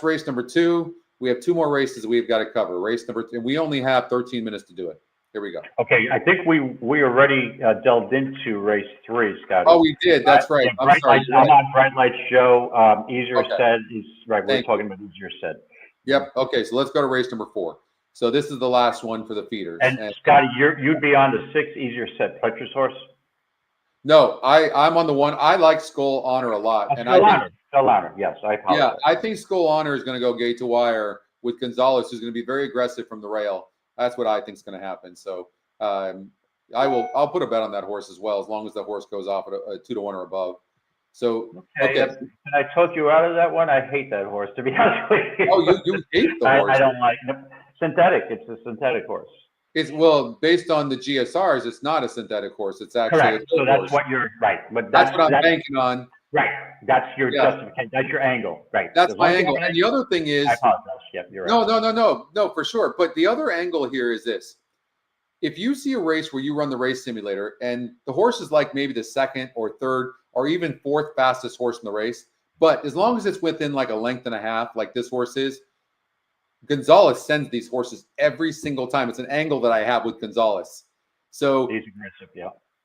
race number 2. We have 2 more races we've got to cover. Race number 2, and we only have 13 minutes to do it. Here we go. Okay, I think we already delved into race 3, Scotty. Oh, we did. That's right. I'm sorry. I'm on Bright Light Show. Easier said is right. We're talking about easier said. Yep. Okay, so let's go to race number 4. So this is the last one for the feeders. And Scotty, you'd be on the 6 easier said Fletcher's horse. No, I'm on the 1. I like Skull Honor a lot. Skull Honor. Yes, I apologize. Yeah, I think Skull Honor is going to go gate to wire with Gonzalez, who's going to be very aggressive from the rail. That's what I think is going to happen. So I'll put a bet on that horse as well, as long as the horse goes off at a 2-1 or above. So okay. And I took you out of that one. I hate that horse, to be honest with you. Oh, you hate the horse. I don't like synthetic. It's a synthetic horse. It's based on the GSRs. It's not a synthetic horse. It's actually correct. So that's what you're right. But that's what I'm banking on. Right. That's your justification. That's your angle. Right. That's my angle. And the other thing is, I apologize. Yep, you're right. No, for sure. But the other angle here is this: if you see a race where you run the race simulator and the horse is like maybe the 2nd or 3rd or even 4th fastest horse in the race, but as long as it's within like a length and a half, like this horse is, Gonzalez sends these horses every single time. It's an angle that I have with Gonzalez. So he's aggressive,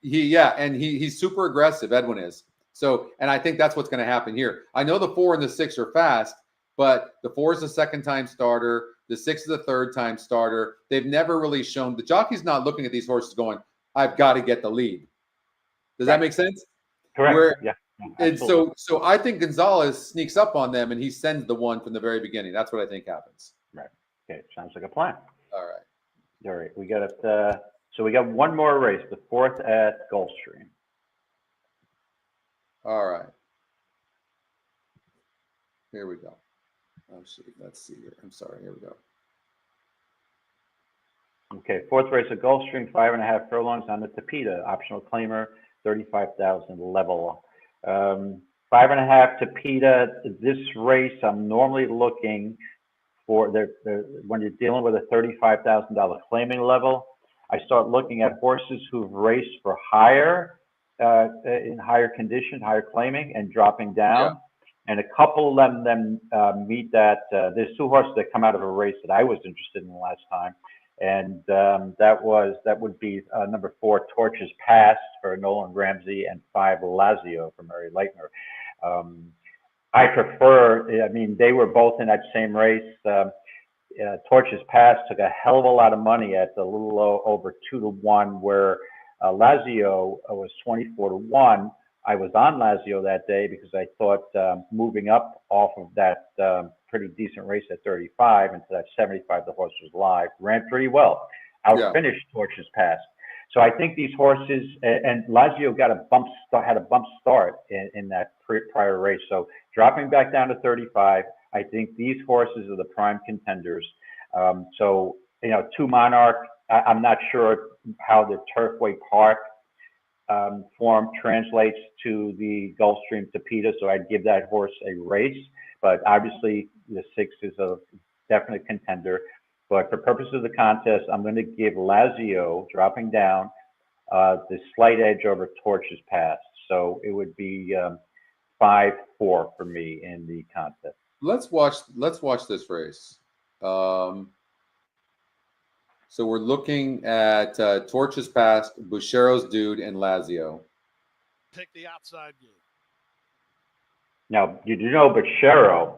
yeah. And he's super aggressive. Edwin is. So, and I think that's what's going to happen here. I know the 4 and the 6 are fast, but the 4 is a 2nd-time starter. The 6 is a 3rd-time starter. They've never really shown. The jockey's not looking at these horses going, I've got to get the lead. Does that make sense? Correct. And so I think Gonzalez sneaks up on them and he sends the 1 from the very beginning. That's what I think happens. Right. Okay. Sounds like a plan. All right. All right. We got it. So we got one more race, the 4th at Gulfstream. All right. Here we go. Let's see here. I'm sorry. Here we go. Okay. 4th race at Gulfstream, 5.5 furlongs on the Tapeta, optional claimer, 35,000 level. 5.5 Tapeta. This race, I'm normally looking for when you're dealing with a $35,000 claiming level. I start looking at horses who've raced for higher, in higher condition, higher claiming, and dropping down. Yeah. And a couple of them meet that. There's 2 horses that come out of a race that I was interested in the last time, and that would be number 4, Torches Past for Nolan Ramsey, and 5, Lazio for Murray Leitner. I prefer. I mean, they were both in that same race. Torches Past took a hell of a lot of money at a little over 2-1, where Lazio was 24-1. I was on Lazio that day because I thought moving up off of that pretty decent race at 35 into that 75, the horse was live, ran pretty well, outfinished Torches Pass. So I think these horses, and Lazio got had a bump start in that prior race. So dropping back down to 35, I think these horses are the prime contenders. So, Two Monarch, I'm not sure how the Turfway Park form translates to the Gulfstream Tapeta, so I'd give that horse a race. But obviously, the 6 is a definite contender. But for purposes of the contest, I'm going to give Lazio, dropping down, the slight edge over Torches Pass. So it would be 5-4 for me in the contest. Let's watch this race. So we're looking at Torches Pass, Buchero's Dude, and Lazio. Take the outside game. Now, you do know Buchero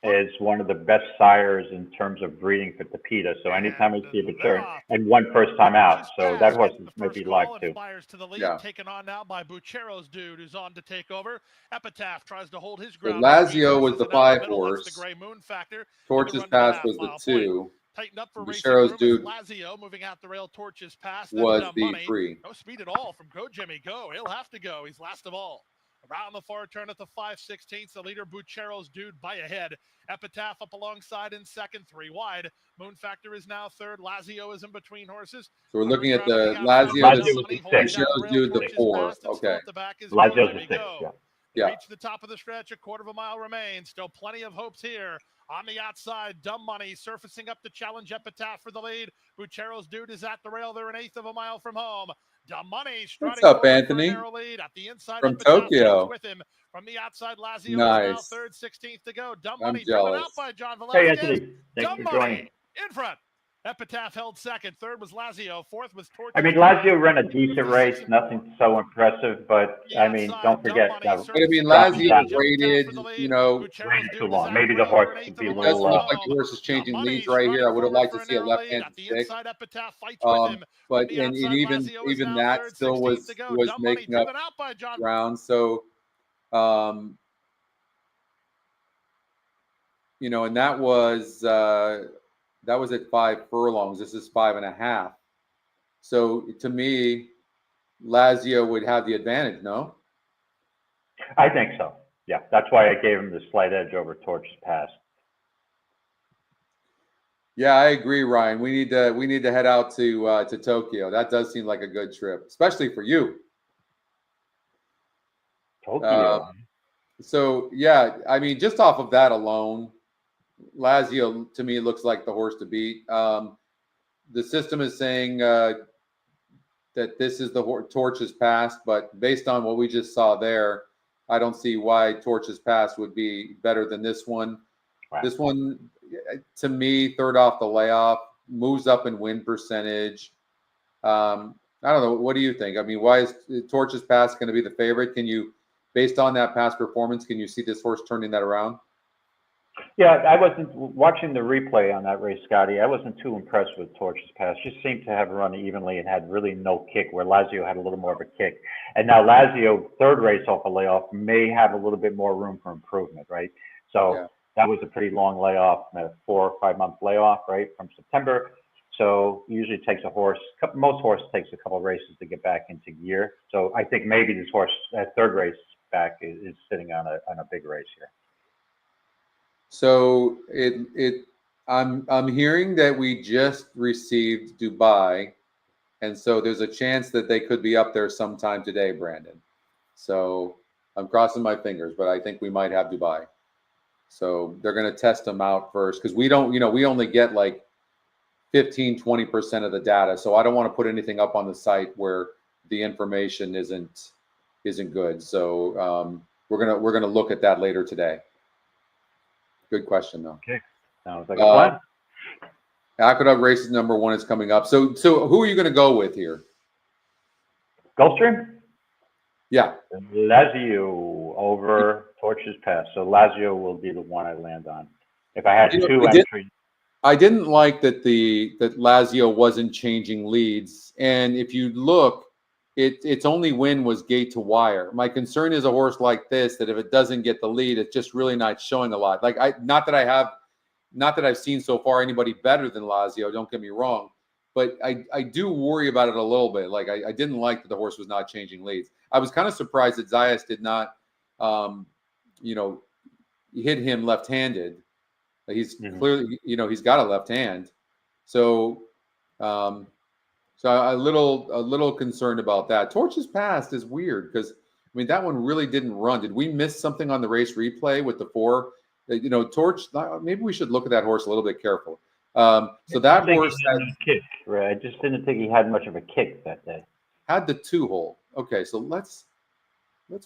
is one of the best sires in terms of breeding for Tapeta. So anytime we see a Buchero, and one first time out, so that horse is maybe live too. Fires to the lead, taken on now by Buchero's Dude, who's on to take over. Epitaph tries to hold his ground. So Lazio was the 5 horse. The Gray Moon Factor. Torches Pass was the 2. Tightened up for Buchero's Dude Lazio moving out the rail. Torches Pass was the 3. No speed at all from Go Jimmy Go. He'll have to go. He's last of all. Around the far turn at the 5/16, the leader Buchero's Dude by a head. Epitaph up alongside in second, 3 wide. Moon Factor is now third. Lazio is in between horses. So we're looking at the Lazio, Buchero's Dude, the 4. Okay. Lazio's the 6. Yeah. Reach the top of the stretch. A quarter of a mile remains. Still plenty of hopes here. On the outside, Dumb Money surfacing up to challenge Epitaph for the lead. Buchero's Dude is at the rail. They're an eighth of a mile from home. Dumb Money. What's up, Anthony? At the inside, from Tokyo. with him. From the outside, Lazio nice. Now third, 16th to go. Dumb I'm Money jealous. out by John Velasquez. Hey, Anthony. Thanks for joining. In front. Epitaph held second. Third was Lazio. Fourth was Torches. I mean, Lazio ran a decent race. Nothing so impressive, but I mean, don't forget. But I mean, Lazio rated, too long. Maybe the horse could be a it does little. look like the horse is changing leads right here. I would have liked to see a left-hand stick. But and even that still was making up ground. So, and that was at 5 furlongs. This is 5.5. So to me, Lazio would have the advantage, no? I think so. Yeah, that's why I gave him the slight edge over Torches Pass. Yeah, I agree, Ryan. We need to head out to Tokyo. That does seem like a good trip, especially for you. Tokyo. So yeah, I mean, just off of that alone, Lazio to me looks like the horse to beat. The system is saying that this is the Torches Pass, but based on what we just saw there, I don't see why Torches Pass would be better than this one. Wow. This one, to me, third off the layoff, moves up in win percentage. I don't know. What do you think? I mean, why is Torches Pass going to be the favorite? Can you, based on that past performance, can you see this horse turning that around? Yeah, I wasn't watching the replay on that race, Scotty. I wasn't too impressed with Torches Pass. Just seemed to have run evenly and had really no kick, where Lazio had a little more of a kick. And now Lazio, third race off a layoff, may have a little bit more room for improvement, right? So that was a pretty long layoff, a 4 or 5 month layoff, right, from September. So usually it takes most horses takes a couple of races to get back into gear. So I think maybe this horse, that third race back, is sitting on a big race here. So I'm hearing that we just received Dubai, and so there's a chance that they could be up there sometime today, Brandon. So I'm crossing my fingers, but I think we might have Dubai. So they're going to test them out first, because we don't, we only get like 15-20% of the data. So I don't want to put anything up on the site where the information isn't good. So we're gonna look at that later today. Good question, though. Okay, sounds like a plan. Aqueduct Races #1 is coming up. So who are you going to go with here? Gulfstream? Yeah. Lazio over Torches Pass. So Lazio will be the one I land on. If I had two entries. I didn't like that Lazio wasn't changing leads. And if you look, its only win was gate to wire. My concern is a horse like this, that if it doesn't get the lead, it's just really not showing a lot. Like not that I've seen so far anybody better than Lazio, don't get me wrong, but I do worry about it a little bit. Like I didn't like that the horse was not changing leads. I was kind of surprised that Zayas did not, hit him left-handed. He's clearly, he's got a left hand. So, so a little concerned about that. Torches Past is weird because, I mean, that one really didn't run. Did we miss something on the race replay with the 4? Torch, maybe we should look at that horse a little bit careful. So that horse had kick, right? I just didn't think he had much of a kick that day. Had the 2-hole. Okay, so let's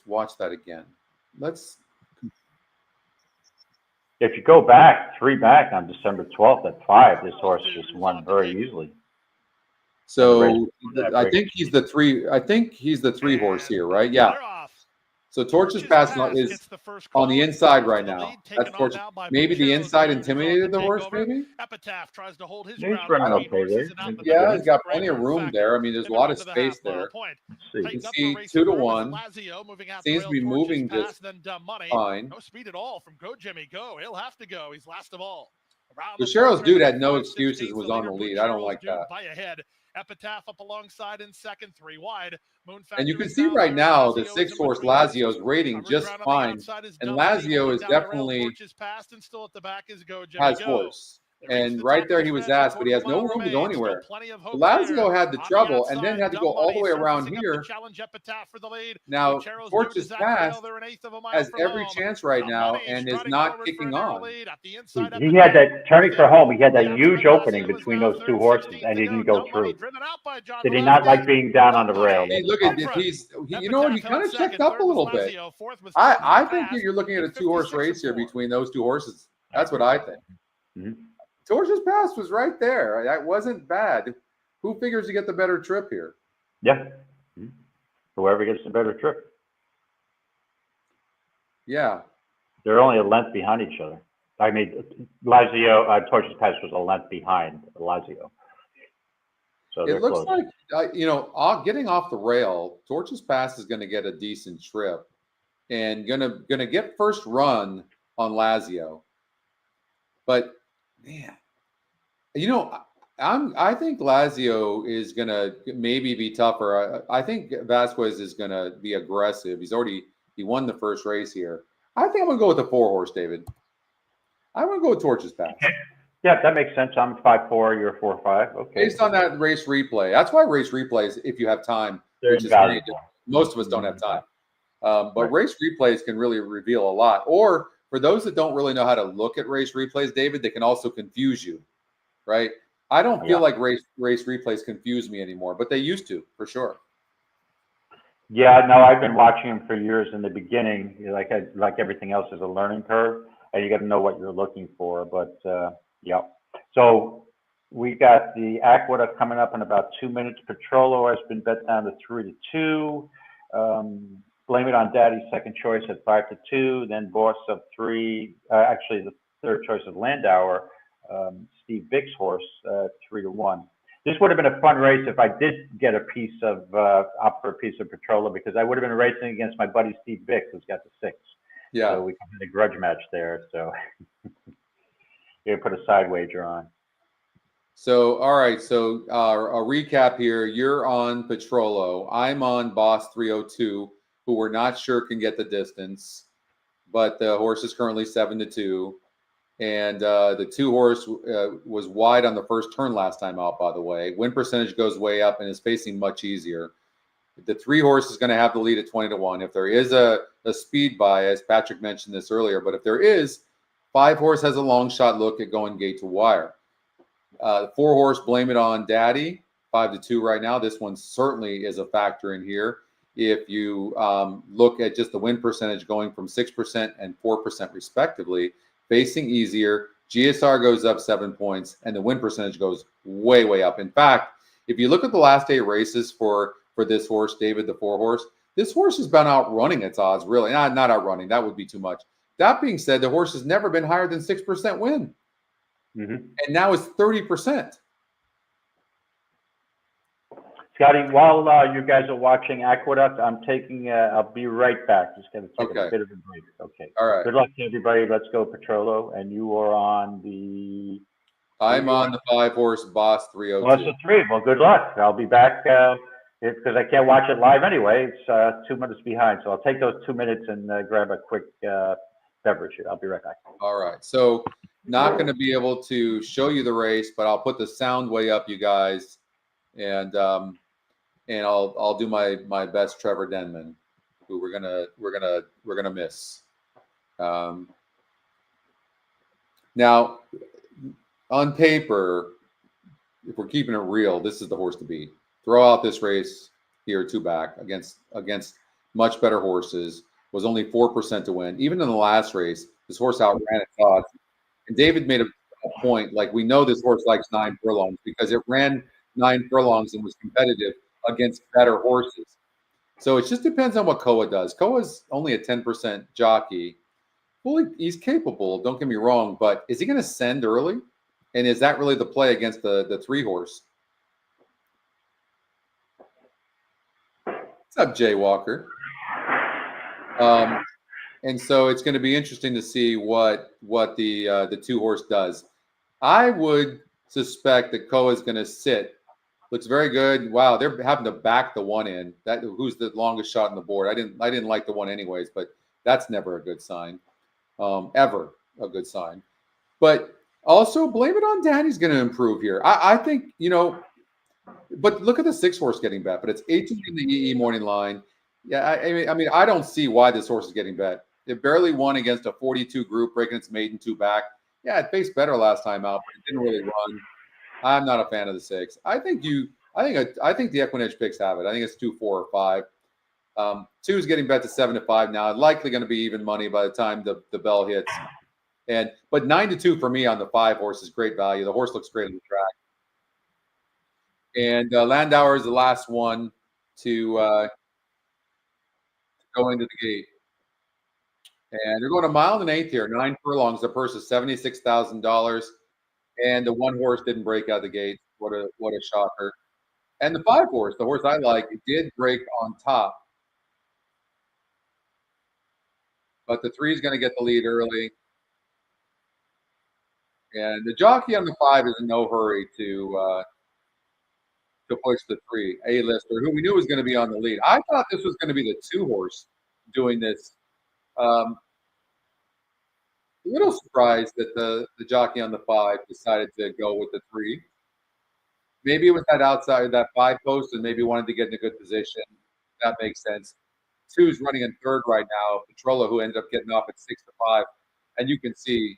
watch that again. If you go back 3 back on December 12th at 5, this horse just won very easily. So I think he's the 3. I think he's the 3 horse here, right? Yeah. So Torches Past is on the inside right now. That's Torches. Maybe the inside intimidated the horse, maybe? Epitaph tries to hold his He's ground. running okay there. Yeah, he's got plenty of room there. I mean, there's a lot of space there. You can see 2-1. Seems to be moving just fine. No speed at all from Go Jimmy Go. He'll have to go. He's last of all. The Cheryl's Dude had no excuses, was on the lead. I don't like that. By ahead. Epitaph up alongside in second, 3 wide. And you can see right now the 6 horse Lazio is rating just fine. And Lazio is definitely has horse. And right there he was asked, but he has no room to go anywhere. Lazio had the trouble and then had to go all the way around here. Now, Torches Past has every chance right now and is not kicking on. He had that, turning for home, he had that huge opening between those 2 horses and he didn't go through. Did he not like being down on the rail? Hey, look at he kind of checked up a little bit. I think you're looking at a 2-horse race here between those 2 horses. That's what I think. Mm-hmm. Torches Past was right there. That wasn't bad. Who figures to get the better trip here? Yeah. Whoever gets the better trip. Yeah. They're only a length behind each other. I mean, Lazio, Torches Past was a length behind Lazio. So it looks close. Like, getting off the rail, Torches Past is going to get a decent trip and gonna get first run on Lazio. But man, I think Lazio is gonna maybe be tougher. I think Vasquez is gonna be aggressive. He won the first race here. I think I'm gonna go with the 4 horse, David. I'm gonna go with Torches Past. Yeah, that makes sense. I'm 5-4, you're 4-5. Okay. Based on that race replay, that's why race replays, if you have time, which is most of us don't have time. But race replays can really reveal a lot. Or for those that don't really know how to look at race replays, David, they can also confuse you, right? I don't feel like race replays confuse me anymore, but they used to, for sure. Yeah, no, I've been watching them for years. In the beginning, like everything else, is a learning curve, and you got to know what you're looking for. But yeah, so we got the aqueduct coming up in about 2 minutes. Petrolo has been bet down to 3-2. Blame It on Daddy's second choice at 5-2. Then Boss of 3. Actually, the third choice of Landauer, Steve Bick's horse, 3-1. This would have been a fun race if I did get a piece of opt for a piece of Petrola, because I would have been racing against my buddy Steve Bick, who's got the 6. Yeah. So we had a grudge match there. So you put a side wager on. So, all right. So a recap here. You're on Petrolo. I'm on Boss 302, who we're not sure can get the distance, but the horse is currently 7-2. And the 2 horse was wide on the first turn last time out, by the way. Win percentage goes way up and is facing much easier. The 3 horse is going to have the lead at 20-1. If there is a speed bias, Patrick mentioned this earlier, but if there is, 5 horse has a long shot look at going gate to wire. 4 horse, Blame It on Daddy, 5-2 right now. This one certainly is a factor in here. If you look at just the win percentage going from 6% and 4% respectively, facing easier, GSR goes up 7 points, and the win percentage goes way, way up. In fact, if you look at the last 8 races for this horse, David, the 4 horse, this horse has been outrunning its odds, really. Not outrunning, that would be too much. That being said, the horse has never been higher than 6% win. And now it's 30%. Scotty, while you guys are watching Aqueduct, I'll be right back. Just going to take a bit of a break. Okay. All right. Good luck to everybody. Let's go, Petrolo. And you are on the... I'm on the 5-horse Boss 302. Boss of 3. Well, good luck. I'll be back because I can't watch it live anyway. It's 2 minutes behind. So I'll take those 2 minutes and grab a quick beverage here. I'll be right back. All right. So not going to be able to show you the race, but I'll put the sound way up, you guys. And I'll do my best Trevor Denman, who we're gonna miss. Now, on paper, if we're keeping it real, this is the horse to beat. Throw out this race here, 2 back against much better horses. Was only 4% to win. Even in the last race, this horse outran its odds. And David made a point, like, we know this horse likes 9 furlongs because it ran 9 furlongs and was competitive against better horses. So it just depends on what Koa does. Koa's only a 10% jockey. Well, he's capable, don't get me wrong, but is he going to send early? And is that really the play against the 3-horse? What's up, Jay Walker? And so it's going to be interesting to see what the 2-horse does. I would suspect that Koa is going to sit. Looks very good. Wow, they're having to back the 1 in. Who's the longest shot on the board? I didn't like the 1 anyways, but that's never a good sign. Ever a good sign. But also blame it on Daddy's going to improve here. I think, but look at the 6-horse getting bet, but it's 18 in the EE morning line. Yeah, I mean, I don't see why this horse is getting bet. It barely won against a 42 group, breaking its maiden 2 back. Yeah, it faced better last time out, but it didn't really run. I'm not a fan of the 6. I think the Equinedge picks have it. I think it's 2, 4, or 5. 2 is getting bet to 7 to 5 now. Likely going to be even money by the time the bell hits. But 9 to 2 for me on the 5-horse is great value. The horse looks great on the track. And Landauer is the last one to go into the gate. And they're going 1 mile and 1/8 here. 9 furlongs. The purse is $76,000. And the 1-horse didn't break out the gate. What a shocker. And the 5-horse, the horse I like, it did break on top. But the 3 is going to get the lead early. And the jockey on the 5 is in no hurry to push the 3, A-lister, who we knew was going to be on the lead. I thought this was going to be the 2-horse doing this. A little surprised that the jockey on the 5 decided to go with the 3. Maybe it was that outside, that 5 post, and maybe wanted to get in a good position. That makes sense. 2's running in 3rd right now. Petrola, who ended up getting off at 6 to 5. And you can see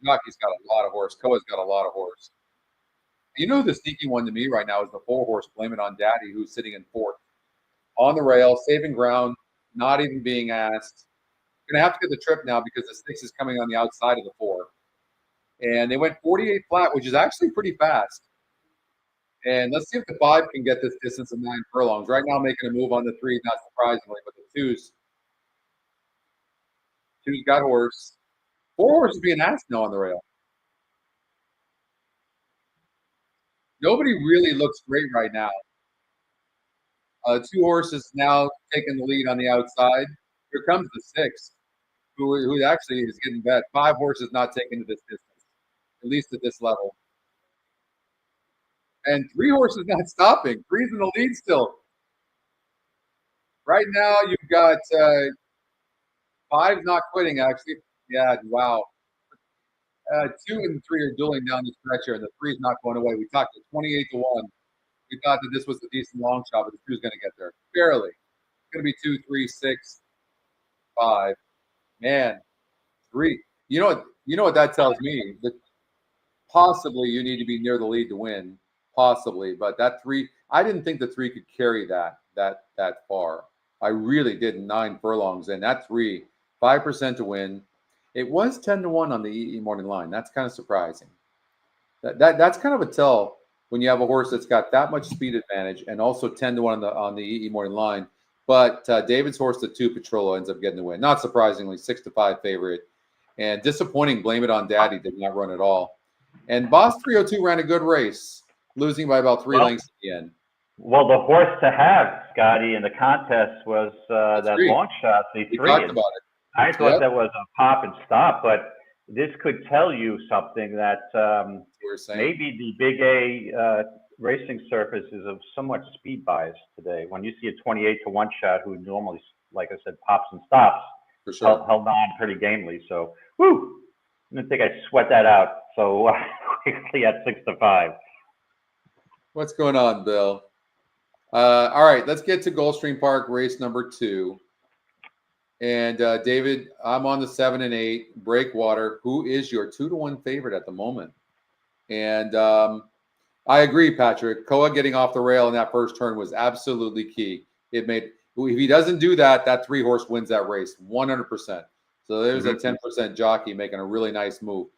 jockey's got a lot of horse. Koa's got a lot of horse. You know, the sneaky one to me right now is the 4-horse, Blame It on Daddy, who's sitting in 4th. On the rail, saving ground, not even being asked. Going to have to get the trip now because the 6 is coming on the outside of the 4. And they went 48 flat, which is actually pretty fast. And let's see if the 5 can get this distance of 9 furlongs. Right now, making a move on the 3, not surprisingly, but the 2's got horse. 4-horse is being asked now on the rail. Nobody really looks great right now. 2-horse is now taking the lead on the outside. Here comes the 6, who actually is getting bet. 5-horse is not taking to this distance, at least at this level. And 3-horse is not stopping. 3's in the lead still. Right now, you've got 5's not quitting, actually. Yeah, wow. 2 and 3 are dueling down the stretch here, and the 3 is not going away. We talked to 28 to 1. We thought that this was a decent long shot, but the 2 is going to get there. Barely. It's going to be 2, 3, 6, 5. Man, 3. You know what that tells me? That possibly you need to be near the lead to win. Possibly, but that 3, I didn't think the 3 could carry that far. I really didn't. 9 furlongs, and that 3, 5% to win. It was 10 to 1 on the EE morning line. That's kind of surprising. That's kind of a tell when you have a horse that's got that much speed advantage and also 10 to 1 on the EE morning line. But David's horse, the 2, Petrola, ends up getting the win. Not surprisingly, 6 to 5 favorite. And disappointing, Blame It on Daddy did not run at all. And Boss 302 ran a good race, losing by about 3 lengths at the end. Well, the horse to have, Scotty, in the contest was that three. long shot, We the talked three. about it. I thought Yep. that was a pop and stop, but this could tell you something that We're saying. maybe the Big A racing surface is of somewhat speed bias today. When you see a 28 to 1 shot who normally, like I said, pops and stops, For sure. held on pretty gamely. So, whoo! I didn't think I'd sweat that out so quickly at 6-5. What's going on, Bill? All right, let's get to Gulfstream Park race number 2. And David, I'm on the 7 and 8 Breakwater. Who is your 2-1 favorite at the moment? And I agree, Patrick. Koa getting off the rail in that first turn was absolutely key. It made if he doesn't do that, that 3-horse wins that race 100%. So there's a 10% jockey making a really nice move.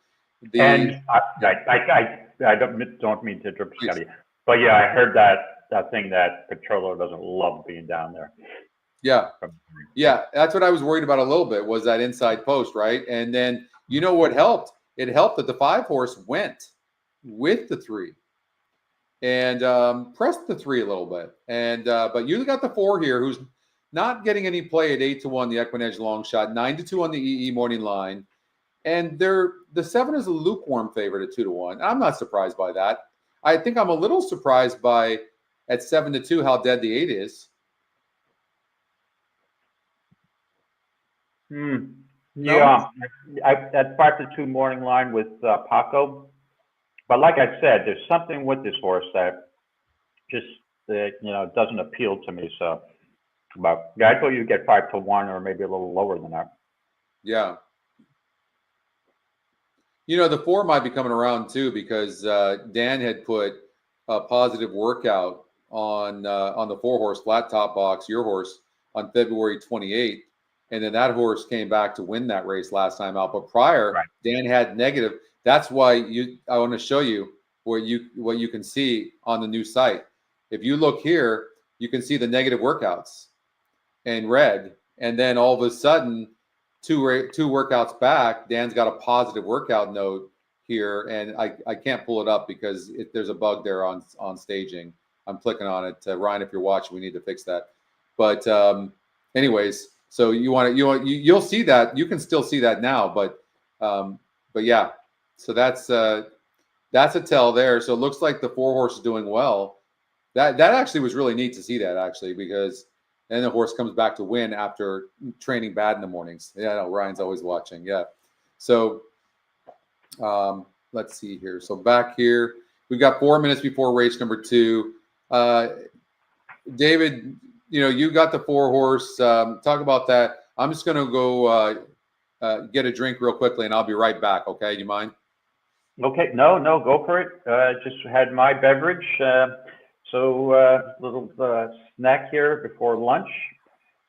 And I don't mean to interrupt, Scotty, but yeah, I heard that thing that Petrolo doesn't love being down there. Yeah, that's what I was worried about a little bit, was that inside post, right? And then you know what helped? It helped that the 5-horse went with the 3 and pressed the 3 a little bit. And but you got the 4 here, who's not getting any play at 8 to 1, the Equinedge long shot, 9 to 2 on the EE morning line. And the 7 is a lukewarm favorite at 2 to 1. I'm not surprised by that. I think I'm a little surprised by at 7 to 2 how dead the 8 is. Yeah, that's 5 to 2 morning line with Paco. But like I said, there's something with this horse that just doesn't appeal to me. So, but yeah, I thought you'd get 5 to 1 or maybe a little lower than that. Yeah. The 4 might be coming around too, because Dan had put a positive workout on the 4-horse flat top box, your horse, on February 28th. And then that horse came back to win that race last time out. But prior, right, Dan had negative. That's why I want to show you what you can see on the new site. If you look here, you can see the negative workouts in red. And then all of a sudden, two workouts back, Dan's got a positive workout note here. And I can't pull it up because there's a bug there on staging. I'm clicking on it. Ryan, if you're watching, we need to fix that. But anyways, so you'll see that. You can still see that now, but yeah. So that's a tell there. So it looks like the 4-horse is doing well. That actually was really neat to see that, actually, because then the horse comes back to win after training bad in the mornings. Yeah, I know Ryan's always watching. Yeah. So let's see here. So back here, we've got 4 minutes before race number 2. David, you got the 4-horse. Talk about that. I'm just going to go get a drink real quickly, and I'll be right back. Okay, do you mind? Okay, no, go for it. Just had my beverage. Little snack here before lunch.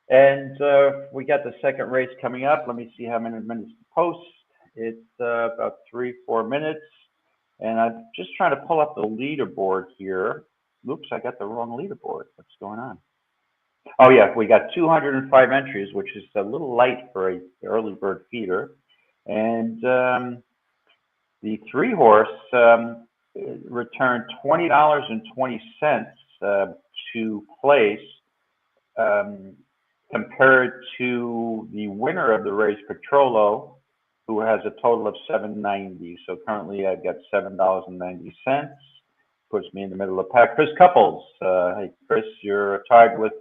And we got the second race coming up. Let me see how many minutes to post. It's about 3-4 minutes. And I'm just trying to pull up the leaderboard here. Oops, I got the wrong leaderboard. What's going on? Oh, yeah, we got 205 entries, which is a little light for an early bird feeder. And the 3-horse returned $20.20 to place, compared to the winner of the race, Petrolo, who has a total of $7.90. So currently I've got $7.90. Puts me in the middle of the pack. Chris Couples, hey Chris, you're tied with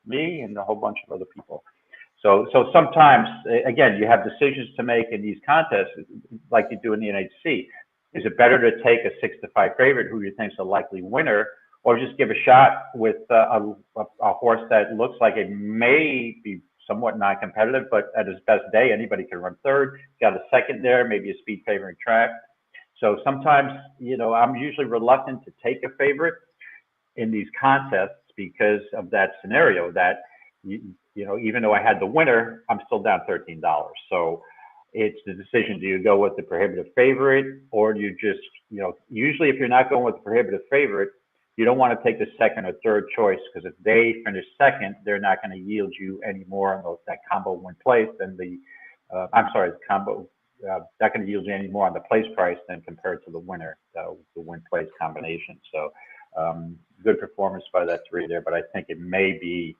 me and a whole bunch of other people. So sometimes, again, you have decisions to make in these contests, like you do in the NHC. Is it better to take a 6-5 favorite who you think is a likely winner, or just give a shot with a horse that looks like it may be somewhat non-competitive, but at his best day, anybody can run third. Got a second there, maybe a speed favoring track. So sometimes, I'm usually reluctant to take a favorite in these contests because of that scenario that, even though I had the winner, I'm still down $13. So it's the decision. Do you go with the prohibitive favorite, or do you just, usually if you're not going with the prohibitive favorite, you don't want to take the second or third choice, because if they finish second, they're not going to yield you any more on that combo win place than the combo. Not going to yield you any more on the place price than compared to the winner, the win place combination. So Good performance by that 3 there, but I think it may be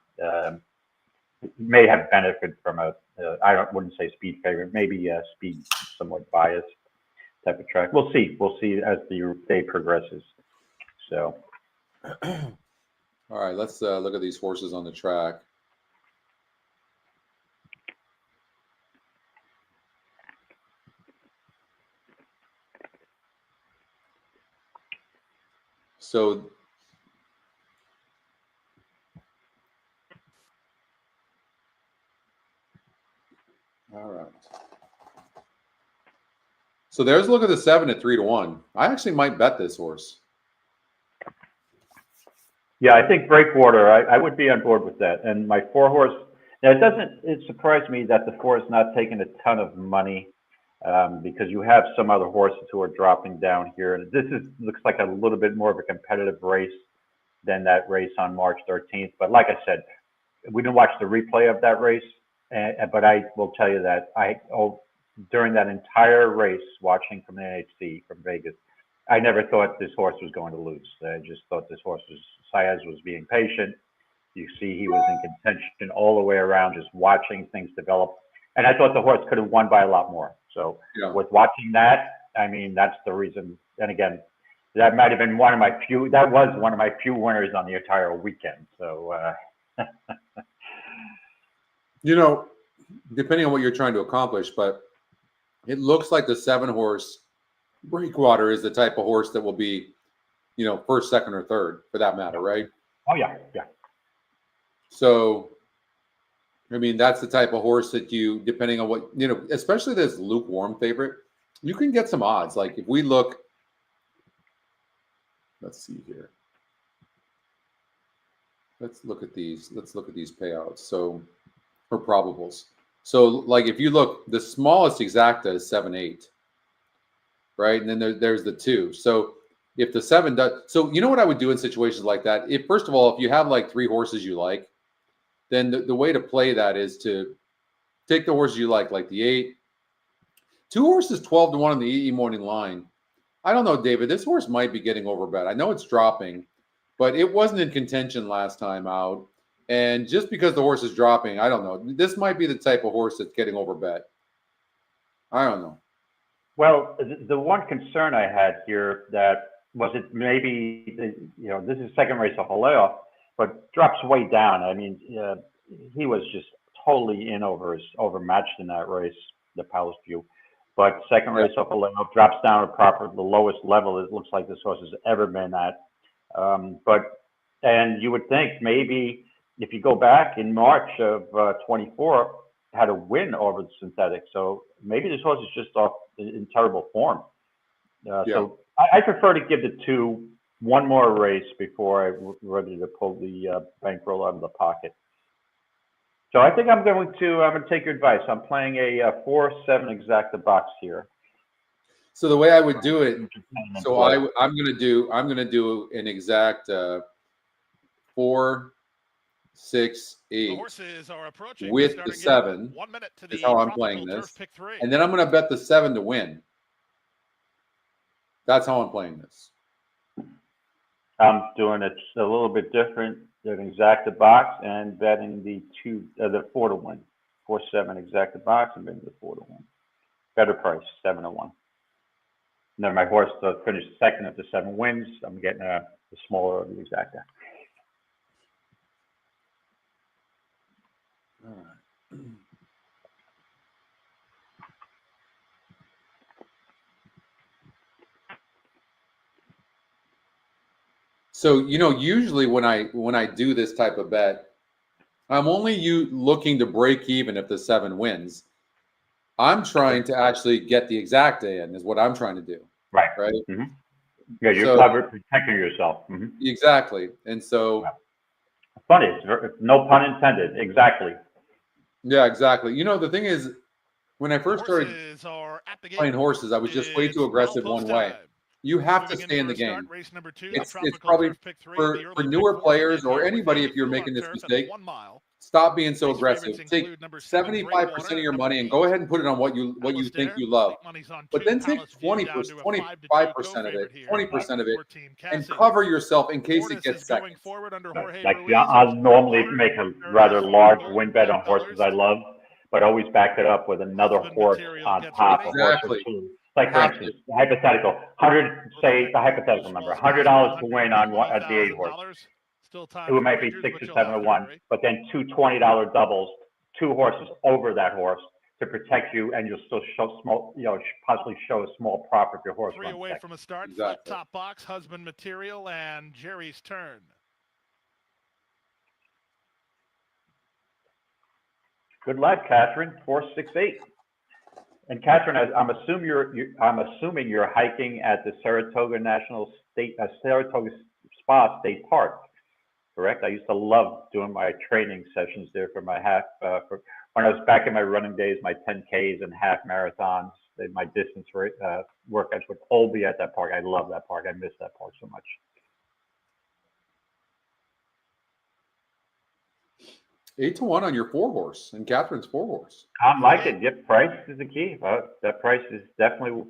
may have benefited from wouldn't say speed favorite, maybe a speed somewhat biased type of track. We'll see. We'll see as the day progresses. So, all right, let's look at these horses on the track. So, all right. So there's a look at the 7 at 3-1. I actually might bet this horse. yeah, I think Breakwater, I would be on board with that. And my 4 horse, now it surprised me that the 4 is not taking a ton of money because you have some other horses who are dropping down here. And this looks like a little bit more of a competitive race than that race on March 13th. But like I said, we didn't watch the replay of that race, but I will tell you that during that entire race, watching from the NHC from Vegas, I never thought this horse was going to lose. I just thought this horse Saez was being patient. You see, he was in contention all the way around, just watching things develop. And I thought the horse could have won by a lot more. So with watching that, I mean, that's the reason. And again, that might have been one of my few winners on the entire weekend. So, depending on what you're trying to accomplish, but it looks like the 7 horse Breakwater is the type of horse that will be, first, second, or third for that matter, right? Oh yeah, yeah. So, I mean, that's the type of horse that depending on what, especially this lukewarm favorite, you can get some odds. Like if we look, let's see here. Let's look at these payouts. So, or probables. So, like if you look, the smallest exacta is 7-8, right? And then there's the 2. So if the 7 does, so you know what I would do in situations like that? If first of all, if you have like 3 horses you like, then the way to play that is to take the horses you like the 8. 2 horses 12-1 on the EE morning line. I don't know, David. This horse might be getting overbet. I know it's dropping, but it wasn't in contention last time out. And just because the horse is dropping, I don't know. This might be the type of horse that's getting overbet. I don't know. Well, the one concern I had here that was it maybe, this is second race of Haleoff, but drops way down. I mean, he was just totally overmatched in that race, the Palace View. But second race of Haleoff drops down to the lowest level it looks like this horse has ever been at. And you would think maybe if you go back in March of 24, had a win over the synthetic. So maybe this horse is just in terrible form. So I prefer to give the 2 one more race before I'm ready to pull the bankroll out of the pocket. So I think I'm going to take your advice. I'm playing a 4-7 exacta box here. So the way I would do it, so I'm going to do an exact 4, 6, 8 The horses are approaching with the 7. 1 minute to Is the how I'm playing this. Pick 3. And then I'm going to bet the 7 to win. That's how I'm playing this. I'm doing it a little bit different. An exacta box and betting the 4 to 1, 4-7 exacta box and betting the 4 to 1. Better price, 7 to 1. And then my horse finished second if the 7 wins. I'm getting the smaller of the exacta. All right. So, usually when I do this type of bet, I'm only looking to break even if the 7 wins. I'm trying to actually get the exacta in is what I'm trying to do. Right. Mm-hmm. Yeah, you're covered, protecting yourself. Mm-hmm. Exactly. And so. Funny, no pun intended. Exactly. Yeah, exactly. The thing is, when I first started playing horses, I was just way too aggressive one way. You have to stay in the game. It's probably for newer players or anybody if you're making this mistake, Stop being so Race aggressive. favorites Take include number 7, 75% Breakwater, of your number money and 8, go ahead and put it on what you think you love. Late money's on But 2, then take Palace View 20%, down to a 25% of it, 5-2 co-favorite here. 20% of it, 14 and Cassie. cover yourself in case it Ortis gets is going second. forward under Right. Jorge Like, Ruiz. I'll normally Breakwater, make a there rather is large gold win bet on and horses I colors. love, but always back it up with another Husband horse material on gets top, ready. a horse or Exactly. two. Like, for Have instance, hypothetical, the hypothetical number, $100 to win on the 8 horse. Still time It for might be wagers, 6 but or you'll 7 have to to 1, hurry. but then two $20 doubles, 2 horses over that horse to protect you, and you'll still show small, possibly show a small profit if your horse 3 runs away second. from a start. Exactly. Flat top box, husband material, and Jerry's turn. Good luck, Catherine. 468. And Catherine, I'm assuming you're hiking at the Saratoga Saratoga Spa State Park, correct? I used to love doing my training sessions there for my for when I was back in my running days, my 10Ks and half marathons. My distance workouts would all be at that park. I love that park. I miss that park so much. 8-1 on your 4-horse and Catherine's 4-horse. I'm liking it. Yep, price is the key. That price is definitely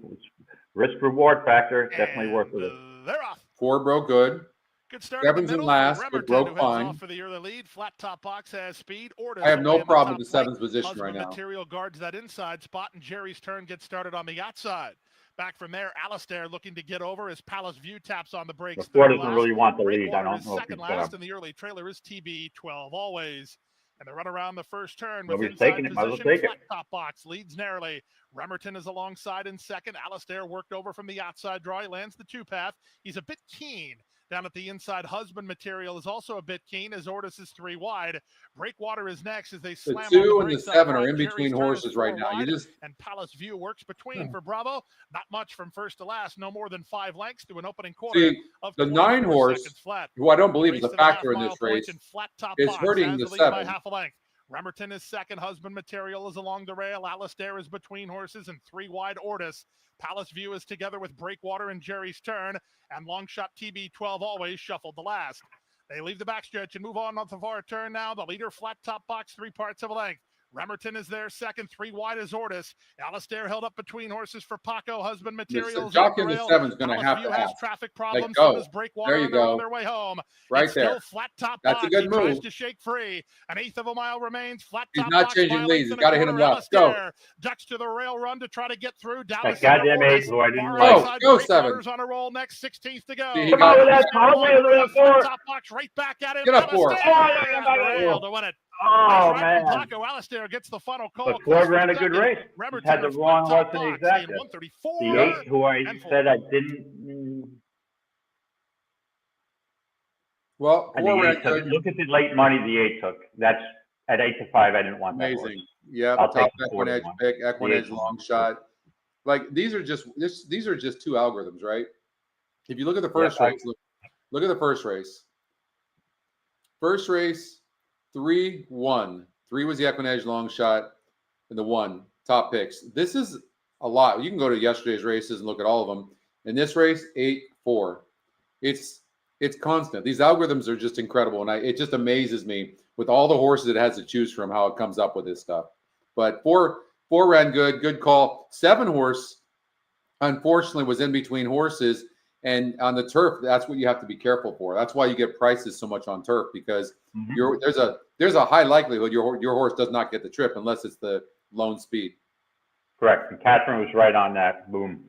risk reward factor. Definitely worth it. They're off. 4 broke good. Good start in the 7's in middle last, for but Remerton, broke who heads fine. off for the early lead. Flat top box has speed. Ortis I have no away in the problem with the top 7's position right Husband now. material guards that inside spot, and Jerry's turn gets started on the outside. Back from there, Alistair looking to get over as Palace View taps on the brakes. The 4 doesn't really want the lead. I Breakwater don't is know if second he's last, and the early trailer is TB12 always. And the run around the first turn with Nobody's inside taking it. Might as well position. take it. Flat top box leads narrowly. Remerton is alongside in second. Alistair worked over from the outside draw. He lands the 2-path. He's a bit keen down at the inside. Husband material is also a bit keen as Ortis is 3 wide. Breakwater is next as they slam The 2 on the and the brakes. 7 are in between horses right now. And Palace View works between for Bravo. Not much from first to last. No more than 5 lengths to an opening quarter of the 24 9-horse, flat. who I don't believe is Race a to the factor in half-mile this point, race, and flat top is box hurting has the lead by 7. half a length. Remerton is second. Husband material is along the rail. Alistair is between horses and 3 wide Ortis. Palace View is together with Breakwater and Jerry's turn. And long shot TB12 always shuffled the last. They leave the backstretch and move on the far turn now. The leader, flat top box, 3 parts of a length. Remerton is there second. 3 wide is Ortis. Alistair held up between horses for Paco. Husband material is jockey in the 7 is going to have to has have. traffic problems. Like, go. So does Breakwater. There you They're go. on their way home. Right it's there. Still flat top That's box. a good he move. Tries to shake free. An eighth of a mile remains. Flat He's top not box. changing leads. He's got to hit him left. Go. Ducks to the rail run to try to get through. Down That the center. goddamn 8 who I didn't like. Go 7. On a roll next. 16th to go. See, he Come got on with that. Flat top box right back at him. Get up 4. Rail to win it. Oh, man. Paco. Alistair gets the final call. But 4 ran a good race. He had the wrong horse in the exact. The 8 who I said I didn't. Well, 4 ran good. Look at the late money the 8 took. That's at 8 to 5. I didn't want that horse. Amazing. Yeah, I'll top take the 4 to Equinedge 1. pick, Equinedge long shot. Like these are just 2 algorithms, right? If you look at the first race, look at the first race. First race, 3-1. 3 was the Equinedge long shot, and the 1 top picks. This is a lot. You can go to yesterday's races and look at all of them. In this race, 8-4. It's constant. These algorithms are just incredible, and it just amazes me with all the horses it has to choose from how it comes up with this stuff. But 4 ran good call. 7 horse, unfortunately, was in between horses, and on the turf, that's what you have to be careful for. That's why you get prices so much on turf, because there's a high likelihood your horse does not get the trip unless it's the lone speed. Correct. And Catherine was right on that. Boom.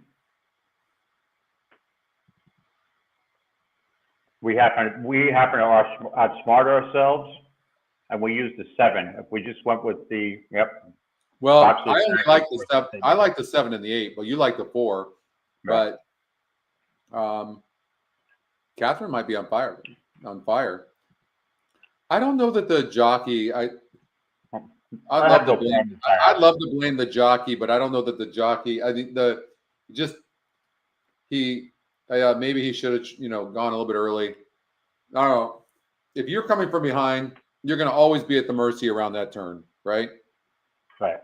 We happen to outsmart ourselves, and we used the 7. If we just went with the Well, I only like the 7. I like the 7 and the 8, but you like the 4. Right. But Catherine might be on fire. I don't know that the jockey. I'd love to blame the jockey, but I don't know that the jockey. I think maybe he should have gone a little bit early. I don't know. If you're coming from behind, you're going to always be at the mercy around that turn, right? Right.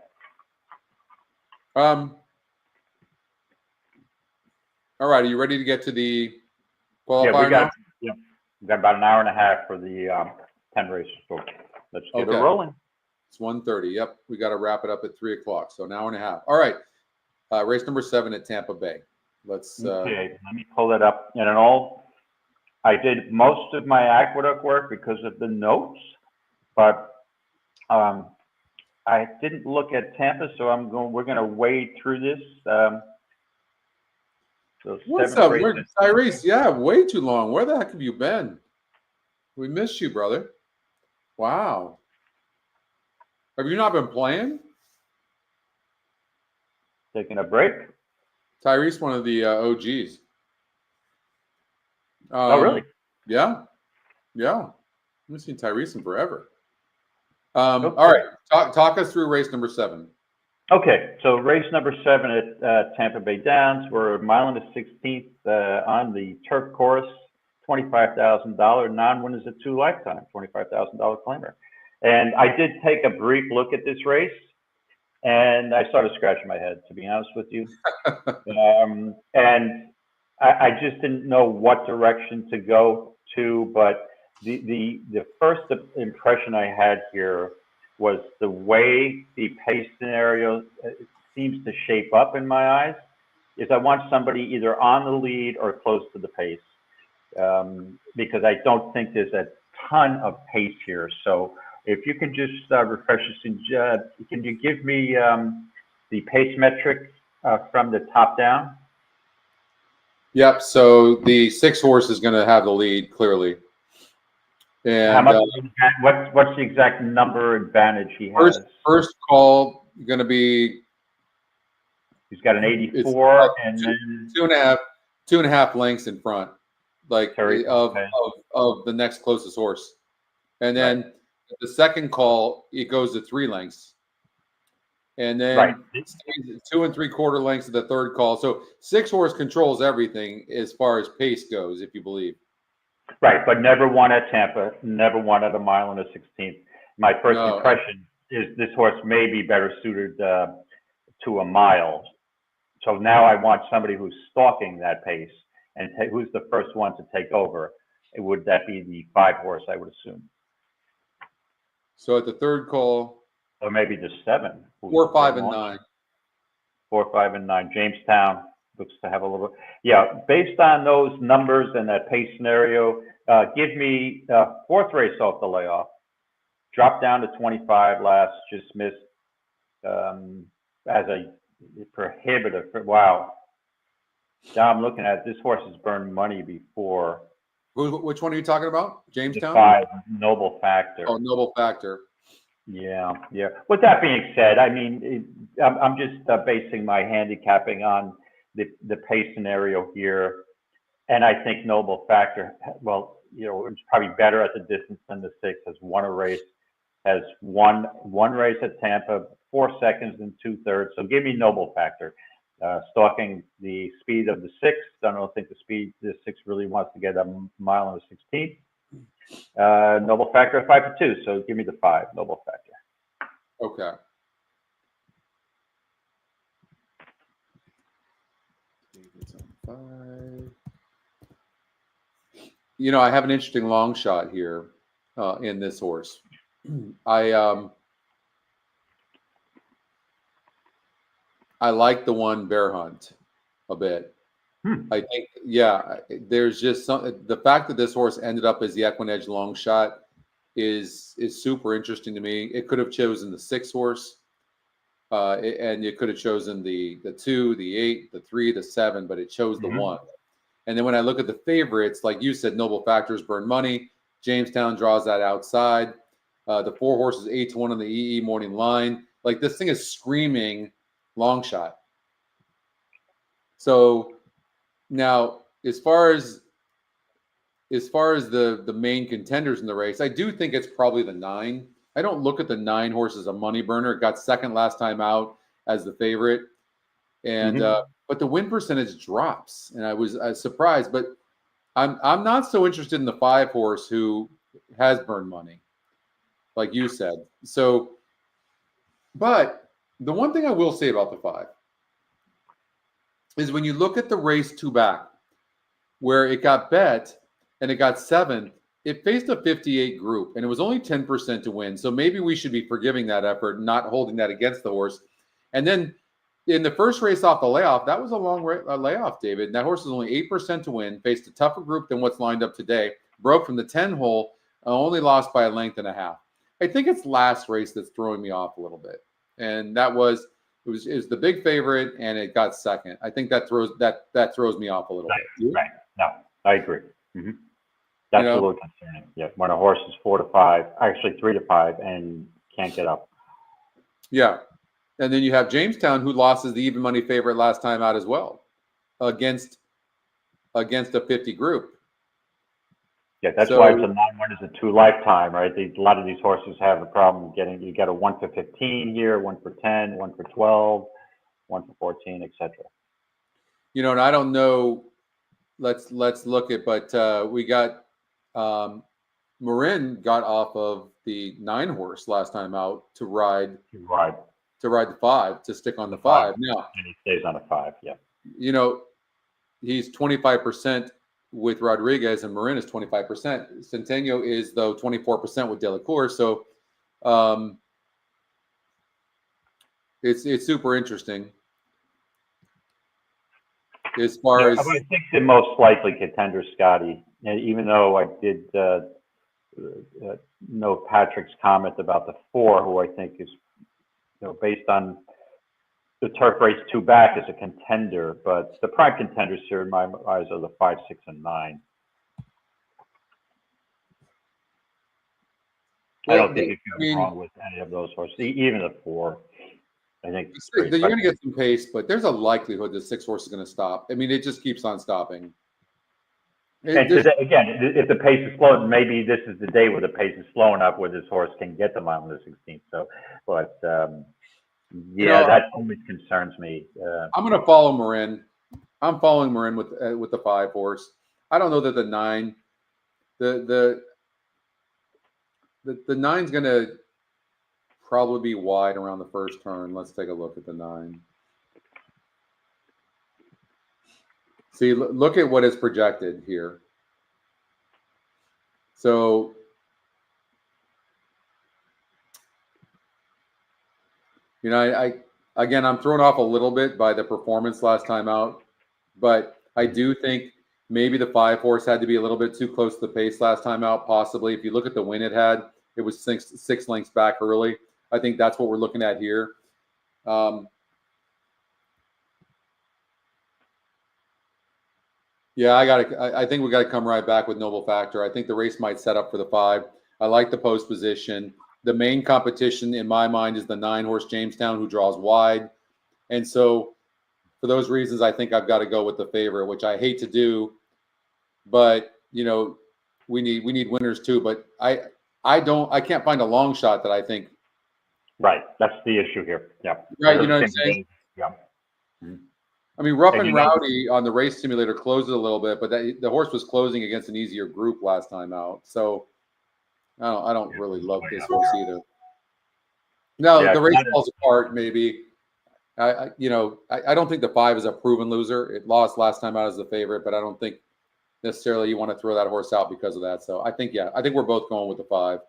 All right. Are you ready to get to the qualifier now? We got about an hour and a half for the 10 races. Let's get Okay. it rolling. It's 1:30. Yep, we got to wrap it up at 3 o'clock. So an hour and a half. All right. Race number 7 at Tampa Bay. Let's. Okay, let me pull it up. And in all, I did most of my aqueduct work because of the notes, but I didn't look at Tampa, so we're going to wade through this. So What's 7th up, race. Tyrese? Yeah, way too long. Where the heck have you been? We missed you, brother. Wow. Have you not been playing? Taking a break. Tyrese, one of the OGs. Oh, really? Yeah. I haven't seen Tyrese in forever. Okay. All right. Talk us through race number 7. Okay, so race number 7 at Tampa Bay Downs. We're a mile and a 16th on the turf course, $25,000. Non-winners at 2 lifetime, $25,000 claimer. And I did take a brief look at this race, and I started scratching my head, to be honest with you. And I just didn't know what direction to go to, but the first impression I had here was the way the pace scenario seems to shape up in my eyes is I want somebody either on the lead or close to the pace, because I don't think there's a ton of pace here. So if you can just refresh us, can you give me the pace metric from the top down? Yep. So the 6 horse is going to have the lead clearly. And how much? What's the exact number advantage he has? First call going to be. He's got an 84 like and then 2.5 lengths in front, like of the next closest horse, and then the second call it goes to 3 lengths, and then 2 3/4 lengths of the third call. So 6 horse controls everything as far as pace goes, if you believe. Right, but never won at Tampa, never won at a mile and a 16th. My first impression is this horse may be better suited to a mile. So now I want somebody who's stalking that pace and who's the first one to take over. Would that be the 5 horse, I would assume? So at the third call, or maybe the 7. 4, 5, and 9. 4, 5, and 9. Jamestown looks to have a little. Yeah, based on those numbers and that pace scenario, give me 4th race off the layoff. Dropped down to 25 last, just missed as a prohibitive. Wow. Now I'm looking at this horse has burned money before. Which one are you talking about? Jamestown? The 5, Noble Factor. Oh, Noble Factor. Yeah. With that being said, I mean, I'm just basing my handicapping on the pace scenario here, and I think Noble Factor. Well, it's probably better at the distance than the 6. Has won a race, has won one race at Tampa, 4 seconds and 2/3. So give me Noble Factor. Stalking the speed of the 6. I don't think the 6 really wants to get a mile and a 16th. Noble Factor 5-2. So give me the 5 Noble Factor. Okay. I have an interesting long shot here in this horse. I like the one Bear Hunt a bit. I think, there's just the fact that this horse ended up as the Equinedge long shot is super interesting to me. It could have chosen the 6 horse, and it could have chosen the 2, the 8, the 3, the 7, but it chose the 1. And then when I look at the favorites, like you said, Noble Factors burn money. Jamestown draws that outside. The 4 horses 8-1 on the EE morning line. Like this thing is screaming long shot. So now, as far as the main contenders in the race, I do think it's probably the 9. I don't look at the 9 horse as a money burner. It got second last time out as the favorite, and but the win percentage drops, and I was surprised. But I'm not so interested in the 5 horse who has burned money, like you said. So, but the one thing I will say about the 5 is when you look at the race 2 back, where it got bet and it got 7th, it faced a 58 group, and it was only 10% to win. So maybe we should be forgiving that effort, not holding that against the horse. And then in the first race off the layoff, that was a long layoff, David. And that horse was only 8% to win, faced a tougher group than what's lined up today, broke from the 10 hole, only lost by a length and a half. I think it's last race that's throwing me off a little bit. And it was the big favorite, and it got second. I think that throws me off a little bit. Right. No, I agree. Mm-hmm. That's a little concerning. Yeah, when a horse is 4 to 5, actually 3 to 5, and can't get up. Yeah, and then you have Jamestown, who lost as the even money favorite last time out as well, against a 50 group. Yeah, that's why it's a 9-1 is a 2 lifetime, right? A lot of these horses have a problem getting. You got a 1 for 15 here, 1 for 10, 1 for 12, 1 for 14, etc. And I don't know. Let's look at, but we got Marin got off of the 9 horse last time out to ride the 5, to stick on the 5. Now, and he stays on a 5. Yeah. He's 25% with Rodriguez, and Marin is 25%. Centennial is, though, 24% with Delacour. So it's super interesting. As far as I think the most likely contender, Scotty, even though I did note Patrick's comment about the 4, who I think is, based on the turf race 2 back, is a contender, but the prime contenders here in my eyes are the 5, 6, and 9. I don't think you can go wrong with any of those horses, even the 4. I think you're going to get some pace, but there's a likelihood the 6 horse is going to stop. I mean, it just keeps on stopping. And today, again, if the pace is slow, maybe this is the day where the pace is slow enough where this horse can get the mile in the 16th. So, but that always concerns me. I'm going to follow Marin. I'm following Marin with the 5 horse. I don't know that the 9, the 9's going to probably be wide around the first turn. Let's take a look at the 9. See, look at what is projected here. So, I'm thrown off a little bit by the performance last time out, but I do think maybe the 5 horse had to be a little bit too close to the pace last time out. Possibly, if you look at the win it had, it was 6 lengths back early. I think that's what we're looking at here. I think we got to come right back with Noble Factor. I think the race might set up for the 5. I like the post position. The main competition in my mind is the 9 horse Jamestown, who draws wide. And so for those reasons, I think I've got to go with the favorite, which I hate to do, but we need winners too. But I can't find a long shot that I think. Right. That's the issue here. Yeah. Right. You know what I'm saying? Yeah. Mm-hmm. I mean, Rough and Rowdy on the race simulator closed it a little bit, but the horse was closing against an easier group last time out. So I don't really love this horse either. No, the race falls apart. Maybe I don't think the 5 is a proven loser. It lost last time out as the favorite, but I don't think necessarily you want to throw that horse out because of that. So I think we're both going with the 5.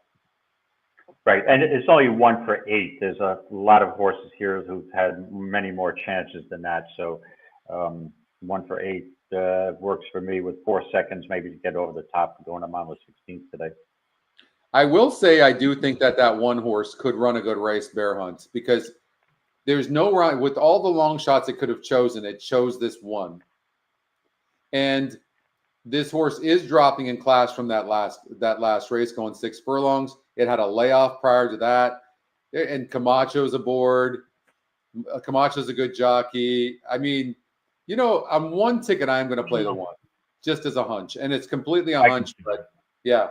Right, and it's only 1 for 8. There's a lot of horses here who've had many more chances than that. So 1 for 8 works for me with 4 seconds, maybe to get over the top, going on the 16th today. I will say I do think that 1 horse could run a good race, Bear Hunt, because there's no run with all the long shots it could have chosen. It chose this 1, and this horse is dropping in class from that last race, going 6 furlongs. It had a layoff prior to that, and Camacho's aboard. Camacho's a good jockey. I mean, I'm 1 ticket. I'm going to play the 1, just as a hunch, and it's completely a hunch. But yeah,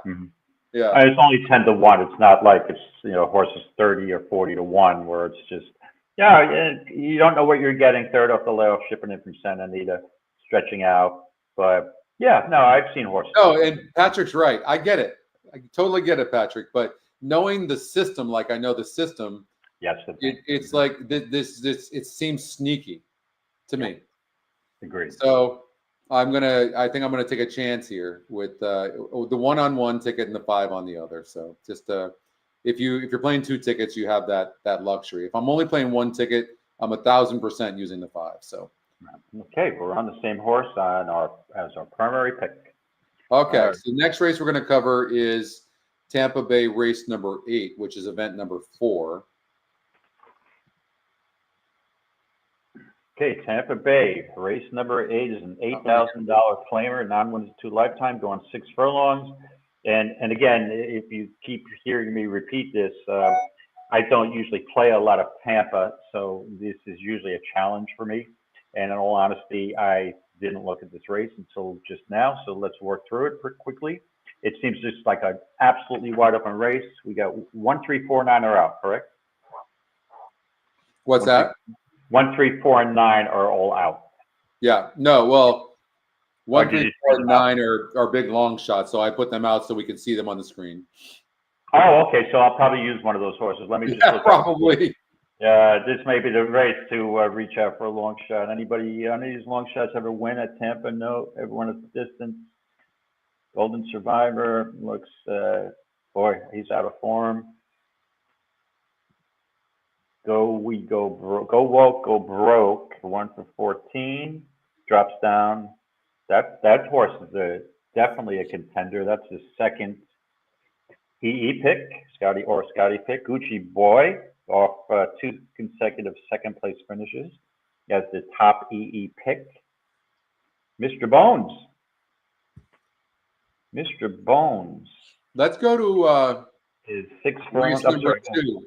yeah. It's only 10 to 1. It's not like it's horses 30 or 40 to 1, where it's just you don't know what you're getting. Third off the layoff, shipping in from Santa Anita, stretching out, but. Yeah, no, I've seen horses. No, and Patrick's right. I get it. I totally get it, Patrick. But knowing the system, like I know the system, yes, it's like this. It seems sneaky to me. Agreed. So I think I'm gonna take a chance here with the 1-on-1 ticket and the 5 on the other. So just if you're playing 2 tickets, you have that luxury. If I'm only playing 1 ticket, I'm 1,000% using the 5. So Okay, we're on the same horse as our primary pick. okay, so the next race we're gonna cover is Tampa Bay race number 8, which is event number 4. Okay, Tampa Bay, race number 8 is an $8,000 flamer, non-winners 2 lifetime, going 6 furlongs. And again, if you keep hearing me repeat this, I don't usually play a lot of Tampa, so this is usually a challenge for me. And in all honesty, I didn't look at this race until just now, so let's work through it pretty quickly. It seems just like an absolutely wide open race. We got 1, 3, 4, 9 are out, correct? What's that? 1, 3, 4, and 9 are all out. Yeah, no, well, 1, did 3, you 4, take and them out? 9 are big long shots, so I put them out so we can see them on the screen. Oh, okay, so I'll probably use one of those horses. Let me just Yeah, look up. probably. This may be the race to reach out for a long shot. Anybody on these long shots ever win at Tampa? No, everyone at the distance. Golden Survivor looks, boy, he's out of form. Go woke, go broke. 1 for 14, drops down. That horse is definitely a contender. That's his second EE pick, Scotty pick. Gucci Boy off 2 consecutive second place finishes as the top EE pick. Mr. Bones. Let's go to Is 6 race furlongs. I'm number sorry. 2.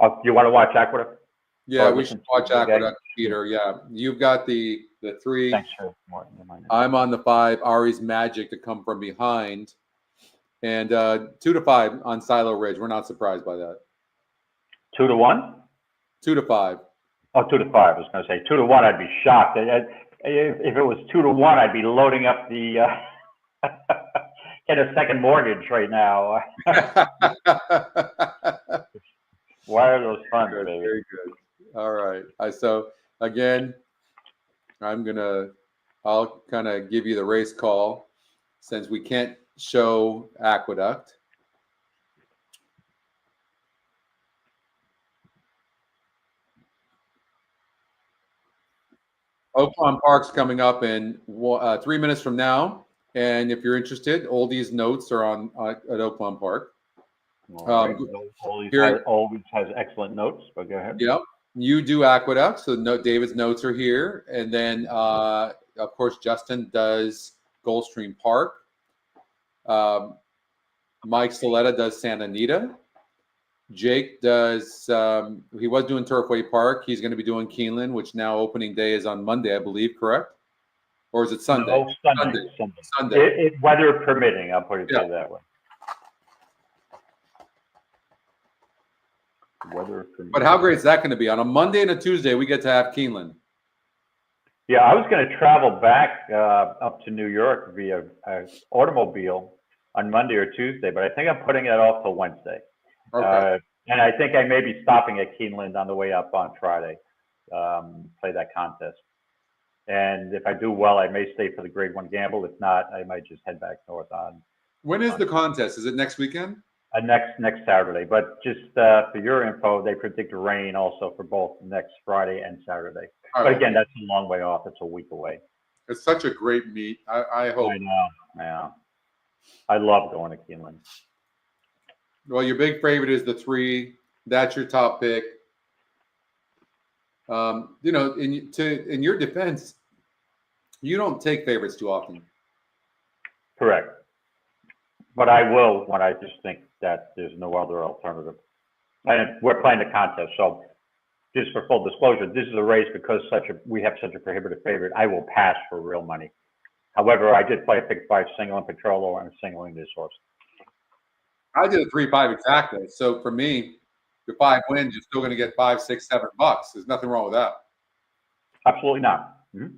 Oh, you want to watch Aqueduct? Yeah, Or we listen should watch to the game? Aqueduct, Peter. Yeah, you've got the 3. Thanks for more. I'm on the 5. Ari's Magic to come from behind, and 2 to 5 on Silo Ridge. We're not surprised by that. 2 to 1? 2 to 5. Oh, 2 to 5. I was going to say 2 to 1. I'd be shocked. If it was 2 to 1, I'd be loading up the get a second mortgage right now. Why are those funds, Good, baby? very good. All right. So again, I'll kind of give you the race call since we can't show Aqueduct. Oakland Park's coming up in 3 minutes from now. And if you're interested, Oldie's notes are on at Oakland Park. Right. Always has excellent notes, but go ahead. Yep. You do Aqueduct, so David's notes are here. And then, of course, Justin does Gulfstream Park. Mike Saletta does Santa Anita. Jake does, he was doing Turfway Park. He's going to be doing Keeneland, which now opening day is on Monday, I believe, correct? Or is it Sunday? No, Sunday. Weather permitting, I'll put it that way. Weather permitting. But how great is that going to be? On a Monday and a Tuesday, we get to have Keeneland. Yeah, I was going to travel back up to New York via automobile on Monday or Tuesday, but I think I'm putting it off till Wednesday. Okay. And I think I may be stopping at Keeneland on the way up on Friday, play that contest. And if I do well, I may stay for the Grade 1 gamble. If not, I might just head back north on. When is the contest? Is it next weekend? Next Saturday. But just for your info, they predict rain also for both next Friday and Saturday. But again, that's a long way off. It's a week away. It's such a great meet. I hope. I know. Yeah. I love going to Keeneland. Well, your big favorite is the 3. That's your top pick. You know, in your defense, you don't take favorites too often. Correct. But I will when I just think that there's no other alternative. And we're playing the contest, so just for full disclosure, this is a race because we have such a prohibitive favorite. I will pass for real money. However, I did play a pick 5 single and Petrolo, and I'm singling this horse. I did a 3-5 exactly. So for me, your 5 wins, you're still going to get $5, $6, $7. There's nothing wrong with that. Absolutely not. Mm-hmm.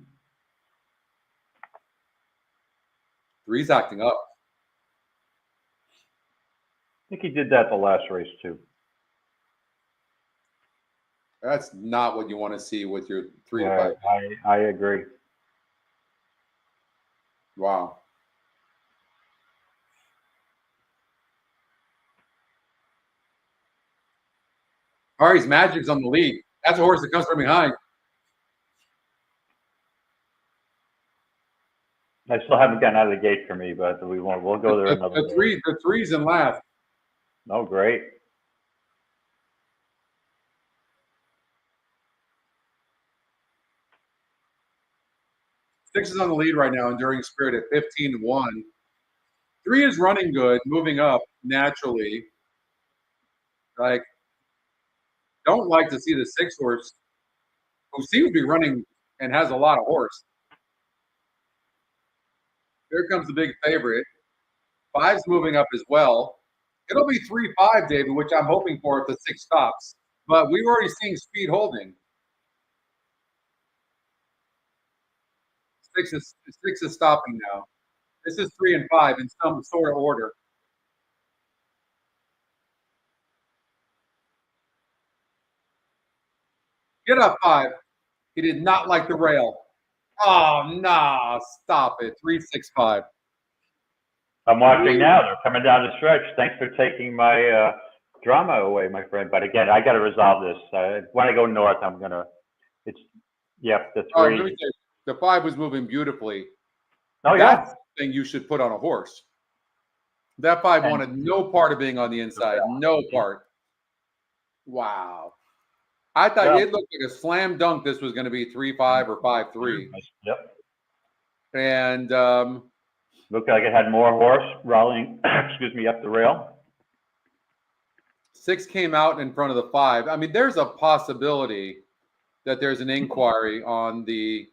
3's acting up. I think he did that the last race too. That's not what you want to see with your 3 to 5. I agree. Wow. Ari's Magic's on the lead. That's a horse that comes from behind. I still haven't gotten out of the gate for me, but we won't. We'll go there another day. The three's in last. Oh, great. Six is on the lead right now, Enduring Spirit at 15-1. Three is running good, moving up naturally. Like, don't like to see the six horse, who seems to be running and has a lot of horse. Here comes the big favorite. Five's moving up as well. It'll be 3-5, David, which I'm hoping for if the six stops. But we've already seen speed holding. Six is stopping now. This is 3 and 5 in some sort of order. Get up, 5. He did not like the rail. Oh, nah, stop it. 3-6-5. I'm watching now. They're coming down the stretch. Thanks for taking my drama away, my friend. But again, I got to resolve this. When I go north, I'm going to, the 3. The 5 was moving beautifully. Oh, That's the thing you should put on a horse. That 5 wanted no part of being on the inside. No part. Wow. I thought it looked like a slam dunk. This was going to be 3-5 or 5-3. Yep. And looked like it had more horse rolling, excuse me, up the rail. 6 came out in front of the 5. I mean, there's a possibility that there's an inquiry on the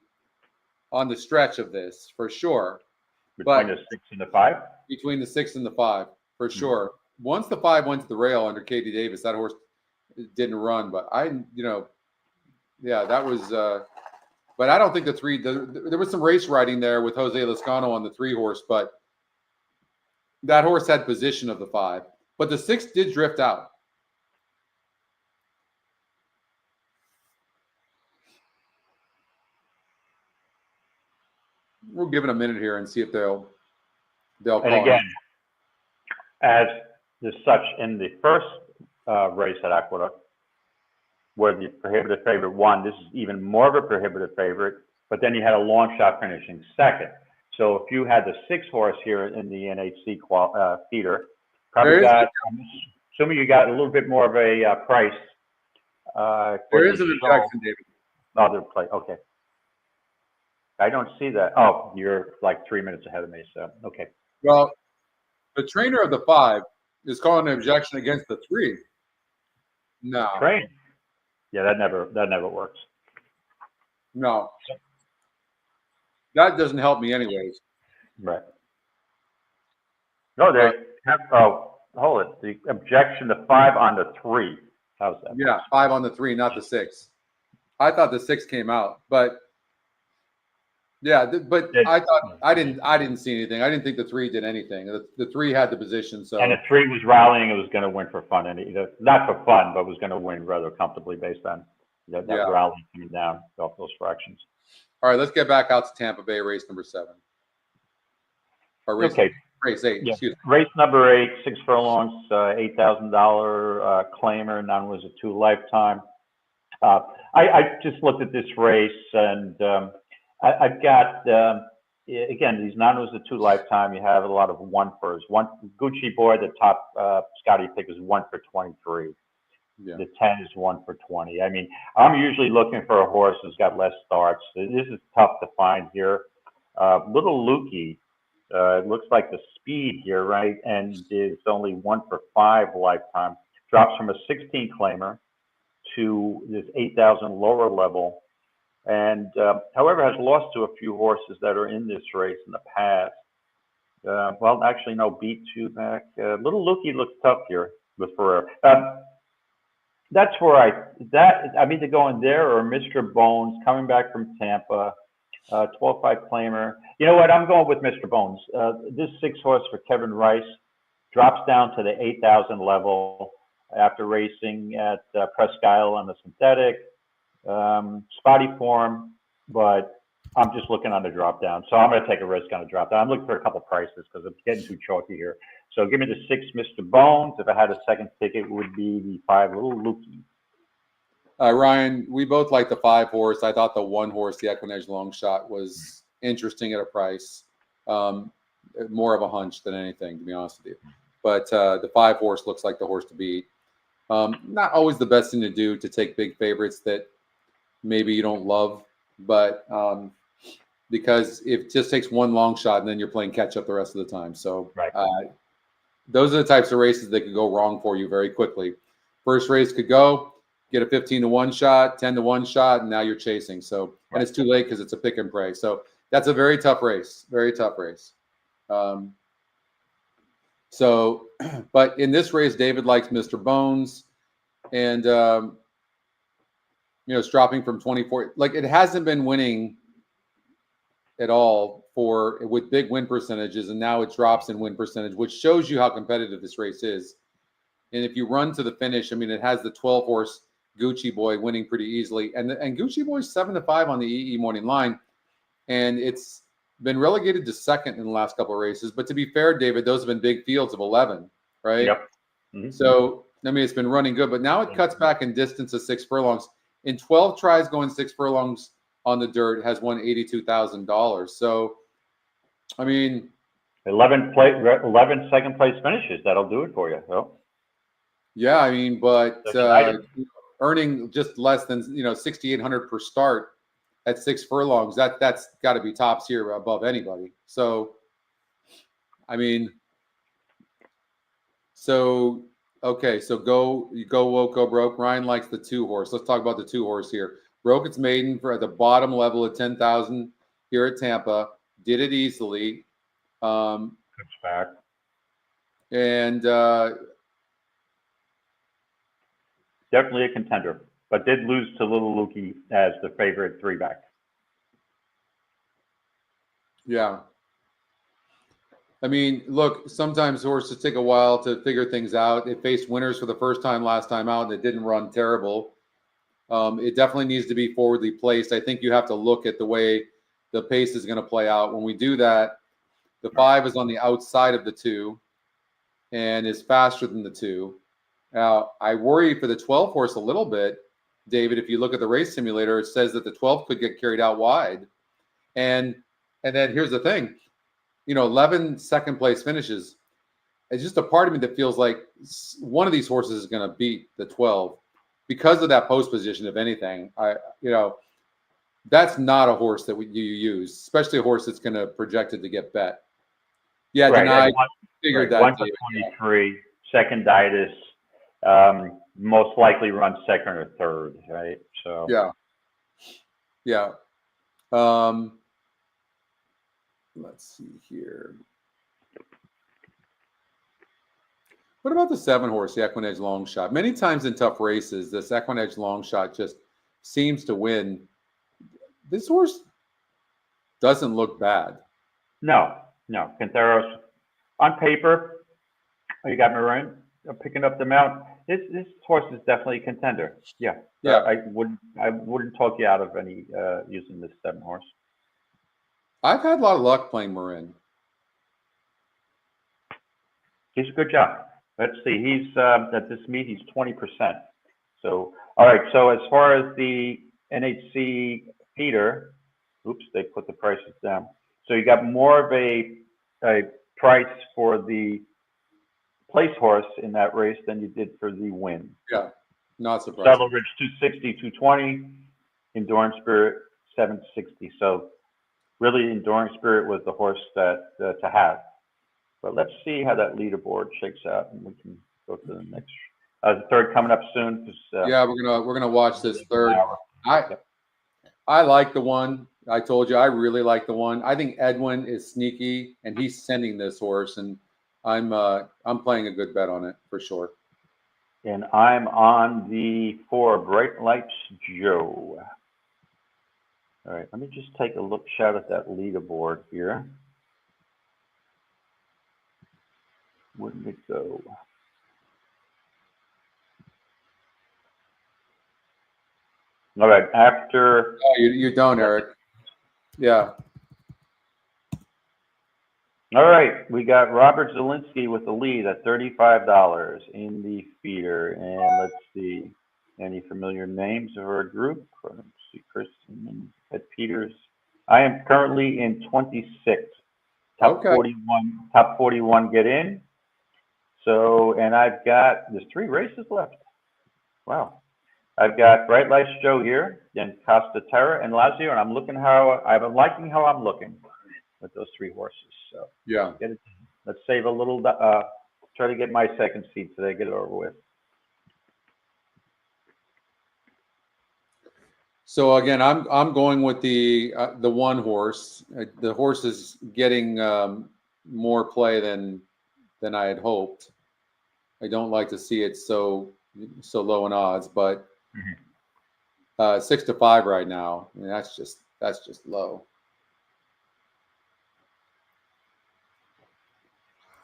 stretch of this for sure. Between the 6 and the 5? Between the 6 and the 5, for sure. Once the 5 went to the rail under Katie Davis, that horse didn't run. But that was. But I don't think the 3. There was some race riding there with Jose Lascano on the 3 horse, but that horse had position of the 5. But the 6 did drift out. We'll give it a minute here and see if they'll call. And again, as is such in the first race at Aqueduct, where the prohibitive favorite won, this is even more of a prohibitive favorite, but then you had a long shot finishing second. So if you had the 6 horse here in the NHC feeder, probably assuming you got a little bit more of a price. There is an objection, David. Other play, okay. I don't see that. Oh, you're like 3 minutes ahead of me, so okay. Well, the trainer of the 5 is calling an objection against the 3. No. Train. Yeah, that never works. No. That doesn't help me anyways. Right. No, hold it. The objection to 5 on the 3. How's that? Yeah, 5 on the 3, not the 6. I thought the 6 came out, but I didn't see anything. I didn't think the 3 did anything. The 3 had the position. So and the 3 was rallying. It was going to win for fun, and not for fun, but was going to win rather comfortably based on that rally coming down off those fractions. All right, let's get back out to Tampa Bay, race number 7. Or race 8. Yeah. Excuse me. Race number 8, 6 furlongs, $8,000 claimer. None was a 2 lifetime. I just looked at this race, and I've got again, these none was a 2 lifetime. You have a lot of 1-fers. One Gucci Boy, the top Scotty pick is 1 for 23. Yeah. The 10 is 1 for 20. I mean, I'm usually looking for a horse who's got less starts. This is tough to find here. Little Lukey, it looks like the speed here, right? And is only 1 for 5 lifetime. Drops from a 16 claimer to this 8,000 lower level. And however, has lost to a few horses that are in this race in the past. Well, actually, no, beat 2 back. Little Lukey looks tough here with Ferrer. That's where I mean to go in there, or Mr. Bones coming back from Tampa, 12-5 claimer. You know what? I'm going with Mr. Bones. This 6 horse for Kevin Rice drops down to the 8,000 level after racing at Presque Isle on the synthetic. Spotty form, but I'm just looking on the drop down. So I'm going to take a risk on a drop down. I'm looking for a couple prices because it's getting too chalky here. So give me the 6, Mr. Bones. If I had a second ticket, it would be the 5, Little Lukey. Ryan, we both like the 5 horse. I thought the 1 horse, the Equinedge Long Shot, was interesting at a price. More of a hunch than anything, to be honest with you. But the 5 horse looks like the horse to beat. Not always the best thing to do to take big favorites that maybe you don't love, but because it just takes 1 long shot and then you're playing catch up the rest of the time. So Right. Those are the types of races that could go wrong for you very quickly. First race could go, get a 15-1 shot, 10-1 shot, and now you're chasing. So, and it's too late because it's a pick and pray. So that's a very tough race, very tough race. But in this race, David likes Mr. Bones, and it's dropping from 24. Like, it hasn't been winning at all with big win percentages, and now it drops in win percentage, which shows you how competitive this race is. And if you run to the finish, I mean, it has the 12 horse Gucci Boy winning pretty easily, and Gucci Boy's 7-5 on the EE morning line, and it's been relegated to second in the last couple of races. But to be fair, David, those have been big fields of 11, right? Yep. Mm-hmm. So I mean, it's been running good, but now it cuts back in distance to 6 furlongs. In 12 tries going 6 furlongs on the dirt, has won $82,000. So, I mean, 11 second place finishes. That'll do it for you. So. Yeah, I mean, but earning just less than 6,800 per start at 6 furlongs, that's got to be tops here above anybody. So, I mean, okay, so go woke, go broke. Ryan likes the 2 horse. Let's talk about the 2 horse here. Broke its maiden for at the bottom level of 10,000 here at Tampa. Did it easily. Good back. And definitely a contender, but did lose to Little Lukey as the favorite 3 back. Yeah. I mean, look, sometimes horses take a while to figure things out. It faced winners for the first time last time out, and it didn't run terrible. It definitely needs to be forwardly placed. I think you have to look at the way the pace is going to play out. When we do that, the 5 is on the outside of the 2 and is faster than the 2. Now, I worry for the 12 horse a little bit, David. If you look at the race simulator, it says that the 12 could get carried out wide. And then here's the thing, 11 second place finishes. It's just a part of me that feels like one of these horses is going to beat the 12 because of that post position. If anything, that's not a horse that you use, especially a horse that's going to project it to get bet. Yeah, right. Denied. Figured that. 1 for 23, seconditis, most likely runs second or third, right? So yeah. Let's see here. What about the 7 horse, the Equinedge Long Shot? Many times in tough races, this Equinedge Long Shot just seems to win. This horse doesn't look bad. No. Quinteros, on paper, you got me right. I'm picking up the mount. This horse is definitely a contender. Yeah. I wouldn't talk you out of any using this 7 horse. I've had a lot of luck playing Marin. He's a good job. Let's see. He's at this meet. He's 20%. So all right. So as far as the NHC feeder, oops, they put the prices down. So you got more of a price for the place horse in that race than you did for the win. Yeah, not surprising. Saddle Ridge 260, 220, Enduring Spirit 760. So really, Enduring Spirit was the horse that to have. But let's see how that leaderboard shakes out, and we can go to the next. The third coming up soon. Yeah, we're gonna watch this third. I like the one. I told you I really like the one. I think Edwin is sneaky, and he's sending this horse, and I'm playing a good bet on it for sure. And I'm on the 4 Bright Lights Joe. All right, let me just take a look, shout at that leaderboard here. Where did it go? All right, after... Oh, you don't, Eric. Yeah. All right, we got Robert Zielinski with the lead at $35 in the feeder. And let's see, any familiar names of our group? Let's see, Kristen at Peters. I am currently in 26. Top Okay. 41 get in. So, and there's 3 races left. Wow. I've got Bright Lights Joe here, then Costa Terra and Lazio, and I'm liking how I'm looking with those 3 horses. So Yeah. let's save a little, try to get my second seat today, get it over with. So again, I'm going with the 1 horse. The horse is getting more play than I had hoped. I don't like to see it so low in odds, but 6 to 5 right now. I mean, that's just low.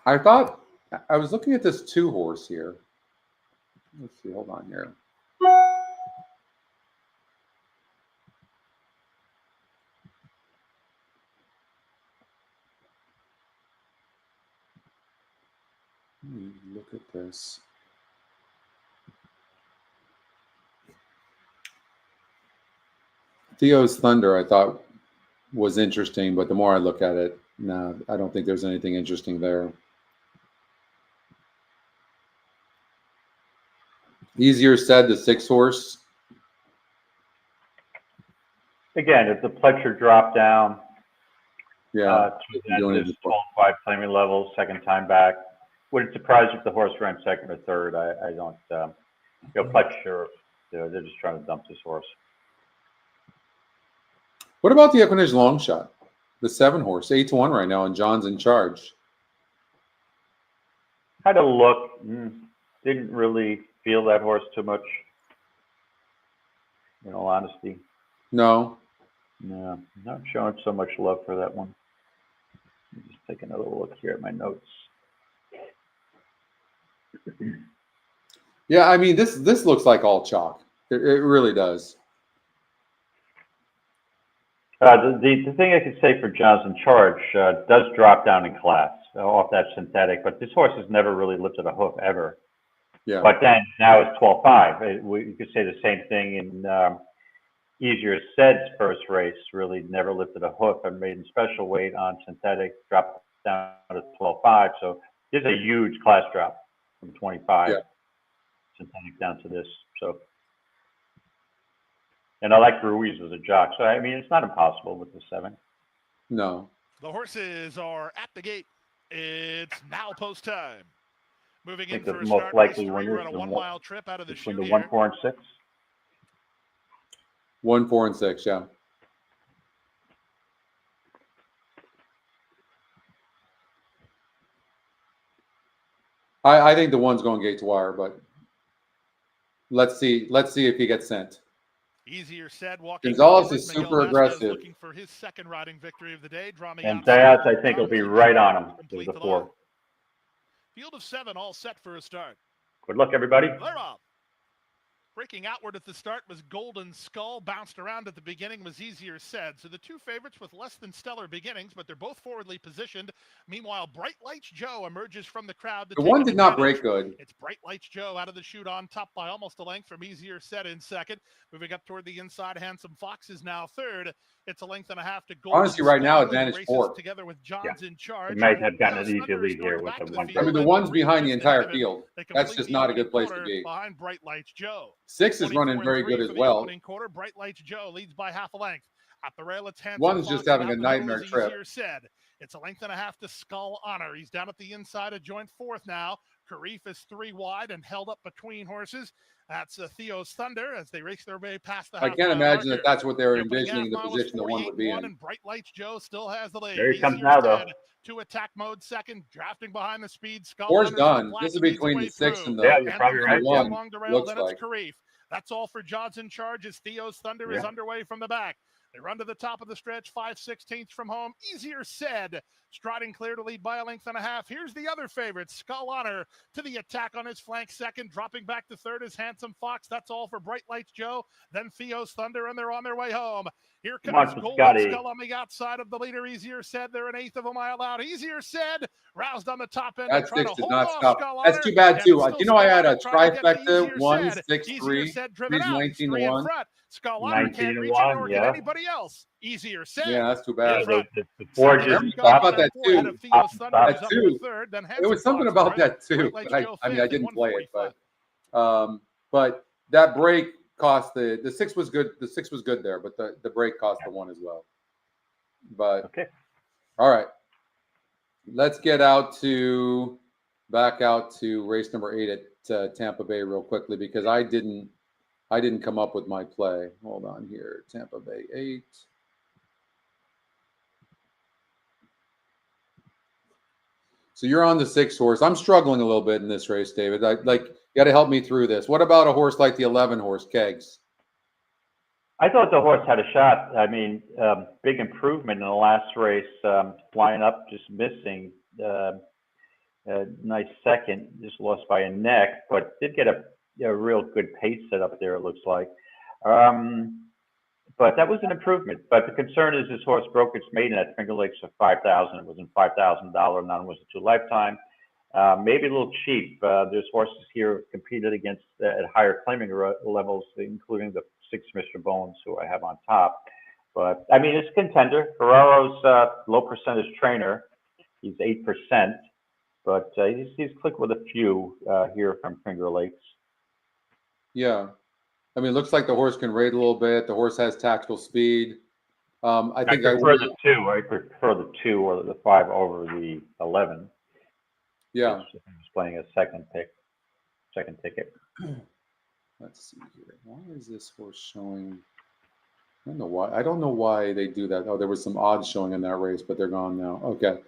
I thought I was looking at this 2 horse here. Let's see. Hold on here. Look at this. Theo's Thunder, I thought was interesting, but the more I look at it, no, I don't think there's anything interesting there. Easier Said, the 6 horse. Again, it's a Pletcher drop down. Yeah. This 12-5 claiming level, second time back. Wouldn't surprise you if the horse ran second or third. I don't, Pletcher, they're just trying to dump this horse. What about the Equinage Long Shot? The 7 horse, 8 to 1 right now, and John's in charge. Had a look, didn't really feel that horse too much, in all honesty. No. No, not showing so much love for that one. Let me just take another look here at my notes. Yeah, I mean, this looks like all chalk. It really does. The thing I could say for John's in charge does drop down in class off that synthetic, but this horse has never really lifted a hoof ever. Yeah. But then now it's 12-5. You could say the same thing in Easier Said's first race. Really never lifted a hoof and made in special weight on synthetic, dropped down to 12-5. So there's a huge class drop from 25 synthetic down to this. So. And I like Ruiz as a jock. So, I mean, it's not impossible with the 7. No. The horses are at the gate. It's now post time. Moving in for a most start. likely We're winners on a 1 mile trip out of the between chute the 1, 4, and 6. 1, 4, and 6, yeah. I think the 1's going gate to wire, but let's see if he gets sent. Easier Said walking. Gonzalez is super aggressive. Looking for his second riding victory of the day. And Diaz, I think, will be right on him with the 4. Field of 7 all set for a start. Good luck, everybody. They're off. Breaking outward at the start was Golden Skull. Bounced around at the beginning was Easier Said. So the 2 favorites with less than stellar beginnings, but they're both forwardly positioned. Meanwhile, Bright Lights Joe emerges from the crowd. The 1 did not break good. It's Bright Lights Joe out of the chute on top by almost a length from Easier Said in second. Moving up toward the inside, Handsome Fox is now third. It's a length and a half to Golden Honestly, right now, Skull. advantage 4. Together with John's in charge. He might have gotten an easy lead here with the 1. I mean, the 1's behind the entire field. That's just not a good place to be. Behind Bright Lights Joe. 6 is running very good as well. Quarter, Bright Lights Joe leads by half a length. At the rail, it's Handsome 1's just having a nightmare trip. Said. It's a length and a half to Skull Honor. He's down at the inside of joint 4th now. Karif is 3 wide and held up between horses. That's Theo's Thunder as they race their way past the I can't imagine that that's what they were envisioning the position the 1 would be in. And Bright Lights Joe still has the lead. There he comes now, though. To attack mode second, drafting behind the speed. Four's done. This is between the 6 and the, you're probably right. 1. Along the rail, Looks then like. it's Karif. That's all for John's in charge as Theo's Thunder is underway from the back. They run to the top of the stretch, 5/16 from home. Easier Said, striding clear to lead by a length and a half. Here's the other favorite, Skull Honor, to the attack on his flank second. Dropping back to third is Handsome Fox. That's all for Bright Lights Joe. Then Theo's Thunder, and they're on their way home. Here Come on, comes Golden Scotty. Skull on the outside of the leader. Easier Said, they're an eighth of a mile out. Easier Said, roused on the top end. That Trying six to did hold not off stop. Skull on That's her, too bad and too. it's still You know, I had a Skull Honor trying to get to trifecta, Easier 1, Said. 6, Easier 3, Said driven 3's out. 19 to Three in 1. front. Skull Honor 19 can't to reach it, 1, nor can yeah. anybody else. Easier Said. Yeah, that's too In bad. front. The four Second just is Remember Skull about Honor, that four ahead too. of Theo's Thunder, Stop. who's That up too. for third. Then There was something about that too. Great Lakes But Joe I fifth I at didn't play it, 145. but that break cost the 6 was good. The 6 was good there, but the break cost the 1 as well. But Okay. all right, let's get back out to race number 8 at Tampa Bay real quickly because I didn't come up with my play. Hold on here, Tampa Bay 8. So you're on the 6 horse. I'm struggling a little bit in this race, David. You got to help me through this. What about a horse like the 11 horse, Kegs? I thought the horse had a shot. I mean, big improvement in the last race. Flying up, just missing. A nice second, just lost by a neck, but did get a real good pace set up there, it looks like. But that was an improvement. But the concern is this horse broke its maiden at Finger Lakes for $5,000. It was in $5,000. None was a 2 lifetime. Maybe a little cheap. There's horses here competed against at higher claiming levels, including the 6 Mr. Bones, who I have on top. But I mean, it's a contender. Ferraro's low percentage trainer. He's 8%, but he's clicked with a few here from Finger Lakes. Yeah. I mean, it looks like the horse can rate a little bit. The horse has tactical speed. I prefer the 2. I prefer the 2 or the 5 over the 11. Yeah. He's playing a second ticket. Let's see here. Why is this horse showing? I don't know why. I don't know why they do that. Oh, there was some odds showing in that race, but they're gone now. Okay.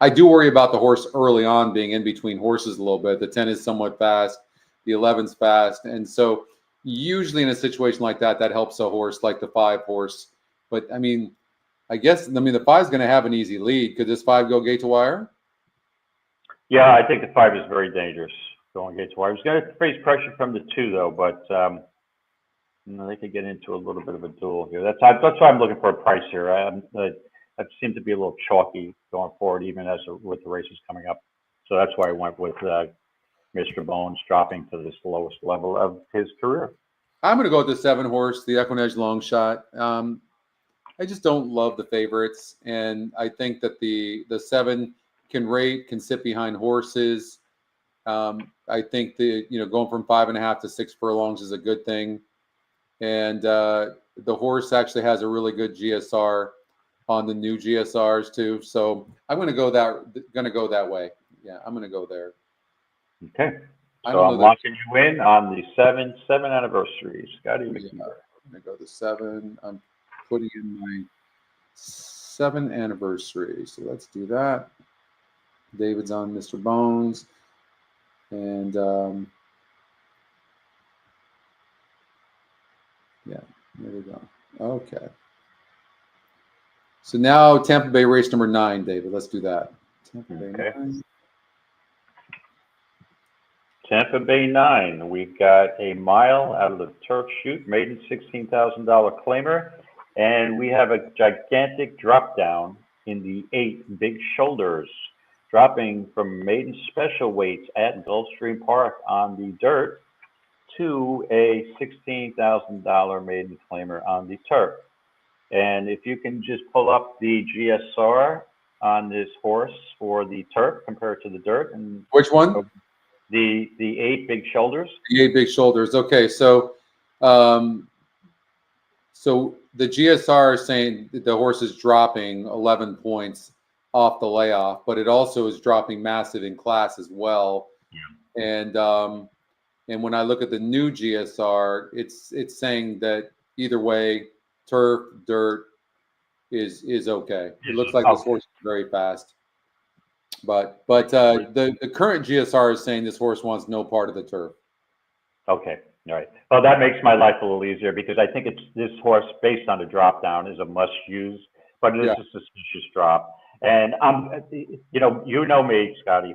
I do worry about the horse early on being in between horses a little bit. The 10 is somewhat fast. The 11's fast. And so usually in a situation like that, that helps a horse like the 5 horse. But I mean, the 5 is going to have an easy lead. Could this 5 go gate to wire? Yeah, I think the 5 is very dangerous going gate to wire. He's going to face pressure from the 2 though, but they could get into a little bit of a duel here. That's why I'm looking for a price here. That seemed to be a little chalky going forward, even with the races coming up. So that's why I went with Mr. Bones dropping to this lowest level of his career. I'm going to go with the 7 horse, the Equinedge long shot. I just don't love the favorites, and I think that the 7 can sit behind horses. I think going from 5.5 to 6 furlongs is a good thing, and the horse actually has a really good GSR on the new GSRs too. So I'm going to go that way. Yeah, I'm going to go there. Okay. So I'm locking you in on the 7 anniversary, Scotty. I'm going to go the 7. I'm putting in my 7 anniversary. So let's do that. David's on Mr. Bones. And yeah, there we go. Okay. So now Tampa Bay race number 9, David. Let's do that. Tampa Bay 9. Tampa Bay 9. We've got a mile out of the turf chute, maiden $16,000 claimer, and we have a gigantic drop down in the 8 Big Shoulders, dropping from maiden special weights at Gulfstream Park on the dirt to a $16,000 maiden claimer on the turf. And if you can just pull up the GSR on this horse for the turf compared to the dirt. And which one? The 8 Big Shoulders. The 8 Big Shoulders. Okay, so the GSR is saying that the horse is dropping 11 points off the layoff, but it also is dropping massive in class as well. Yeah. And when I look at the new GSR, it's saying that either way, turf, dirt is okay. It looks like this horse is very fast. But the current GSR is saying this horse wants no part of the turf. Okay, all right. Well, that makes my life a little easier because I think this horse, based on the drop down, is a must use, but it is a suspicious drop. And you know me, Scotty.